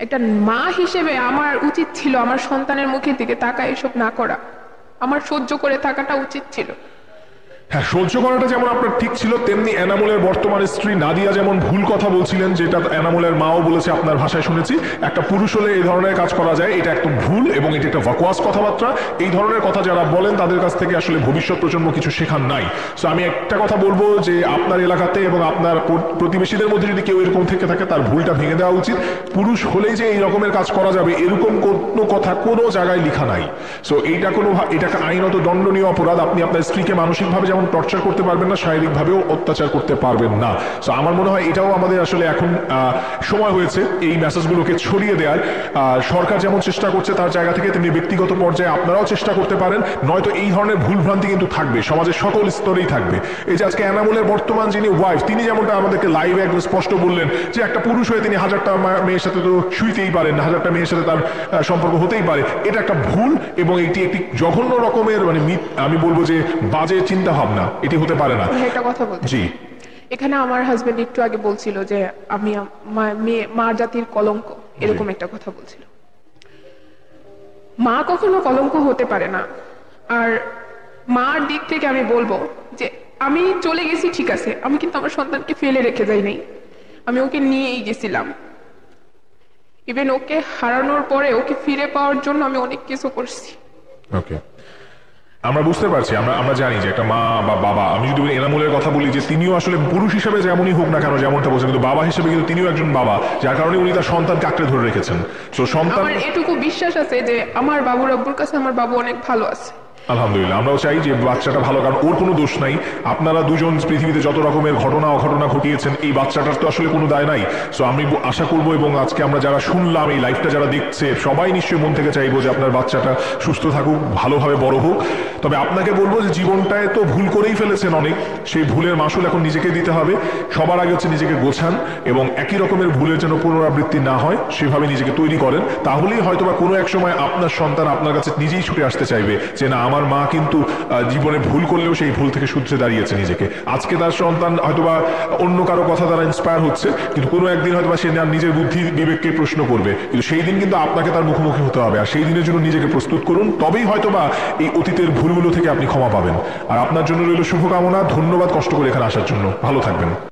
একটা মা হিসেবে আমার উচিত ছিল আমার সন্তানের মুখের দিকে তাকায় এসব না করা, আমার সহ্য করে থাকাটা উচিত ছিল। হ্যাঁ, সহ্য করাটা যেমন আপনার ঠিক ছিল, তেমনি এনামুলের বর্তমান স্ত্রী নাদিয়া যেমন ভুল কথা বলছিলেন, যেটা এনামুলের মাও বলেছে আপনার ভাষায় শুনেছি, একটা পুরুষ হলে এই ধরনের কাজ করা যায়, এটা একদম ভুল এবং এটা একটা ভাকুয়াস কথাবার্তা। এই ধরনের কথা যারা বলেন তাদের কাছ থেকে আসলে ভবিষ্যৎ প্রজন্ম কিছু শেখার নাই। সো আমি একটা কথা বলবো যে আপনার এলাকাতে এবং আপনার প্রতিবেশীদের মধ্যে যদি কেউ এরকম থেকে থাকে, তার ভুলটা ভেঙে দেওয়া উচিত। পুরুষ হলেই যে এই রকমের কাজ করা যাবে এরকম কোনো কথা কোনো জায়গায় লেখা নাই। সো এটাকে আইনত দণ্ডনীয় অপরাধ। আপনি আপনার স্ত্রীকে মানসিকভাবে যেমন টর্চার করতে পারবেন না, শারীরিকভাবেও অত্যাচার করতে পারবেন না। সো আমার মনে হয় এটাও আমাদের আসলে এখন সময় হয়েছে এই মেসেজগুলোকে ছড়িয়ে দেওয়ার। সরকার যেমন চেষ্টা করছে তার জায়গা থেকে, তেমনি ব্যক্তিগত পর্যায়ে আপনারাও চেষ্টা করতে পারেন, নয়তো এই ধরনের ভুলভ্রান্তি কিন্তু থাকবে, সমাজের সকল স্তরেই থাকবে। এই যে আজকে এনামুলের বর্তমান যিনি ওয়াইফ, তিনি যেমনটা আমাদেরকে লাইভে একদম স্পষ্ট বললেন যে একটা পুরুষ হয়ে তিনি 1000টা মেয়ের সাথে তো শুইতেই পারেন, 1000টা মেয়ের সাথে তার সম্পর্ক হতেই পারে, এটা একটা ভুল এবং এটি একটি জঘন্য রকমের মানে আমি বলবো যে বাজে চিন্তা ভাবনা, এটি হতে পারে না। একটা কথা বলছি, জি, এখানে আমার হাজবেন্ড একটু আগে বলছিল যে আমি মা জাতির কলঙ্ক, এরকম একটা কথা বলছিল। মা কখনো কলঙ্ক হতে পারে না। আর মার দিক থেকে আমি বলবো যে আমি চলে গেছি ঠিক আছে, আমি কিন্তু আমার সন্তানকে ফেলে রেখে যাই নাই, আমি ওকে নিয়েই গেছিলাম। ইভেন ওকে হারানোর পরে ওকে ফিরে পাওয়ার জন্য আমি অনেক কিছু করছি। ওকে, আমরা বুঝতে পারছি, আমরা জানি যে একটা মা বা বাবা, আমি যদি এনামুলের কথা বলি যে তিনিও আসলে পুরুষ হিসেবে যেমনই হোক না কেন, যেমনটা বলছেন, কিন্তু বাবা হিসেবে কিন্তু তিনিও একজন বাবা, যার কারণে উনি তার সন্তানকে আঁকড়ে ধরে রেখেছেন। তো সন্তান, আমার এটুকু বিশ্বাস আছে যে আমার বাবুর আব্বুর কাছে আমার বাবু অনেক ভালো আছে। আলহামদুলিল্লাহ, আমরাও চাই যে বাচ্চাটা ভালো, কারণ ওর কোনো দোষ নাই। আপনারা দুজন পৃথিবীতে যত রকমের ঘটনা অঘটনা ঘটিয়েছেন, এই বাচ্চাটার তো আসলে কোনো দায় নাই। সো আমি আশা করবো, এবং আজকে আমরা যারা শুনলাম, এই লাইফটা যারা দেখছে, সবাই নিশ্চয়ই মন থেকে চাইবো যে আপনার বাচ্চাটা সুস্থ থাকুক, ভালোভাবে বড় হোক। তবে আপনাকে বলবো যে জীবনটায় তো ভুল করেই ফেলেছেন অনেক, সেই ভুলের মাসুল এখন নিজেকে দিতে হবে। সবার আগে হচ্ছে নিজেকে গোছান এবং একই রকমের ভুলের যেন পুনরাবৃত্তি না হয় সেভাবে নিজেকে তৈরি করেন। তাহলেই হয়তোবা কোনো এক সময় আপনার সন্তান আপনার কাছে নিজেই ছুটে আসতে চাইবে যে না, আমার মা কিন্তু জীবনে ভুল করলেও সেই ভুল থেকে শুধরে দাঁড়িয়েছে নিজেকে। আজকে তার সন্তান হয়তোবা অন্য কারো কথা দ্বারা ইন্সপায়ার হচ্ছে, কিন্তু কোনো একদিন হয়তোবা সে নিজের বুদ্ধি বিবেককে প্রশ্ন করবে, কিন্তু সেই দিন কিন্তু আপনাকে তার মুখোমুখি হতে হবে। আর সেই দিনের জন্য নিজেকে প্রস্তুত করুন, তবেই হয়তোবা এই অতীতের ভুলগুলো থেকে আপনি ক্ষমা পাবেন। আর আপনার জন্য রইল শুভকামনা। ধন্যবাদ কষ্ট করে এখানে আসার জন্য। ভালো থাকবেন।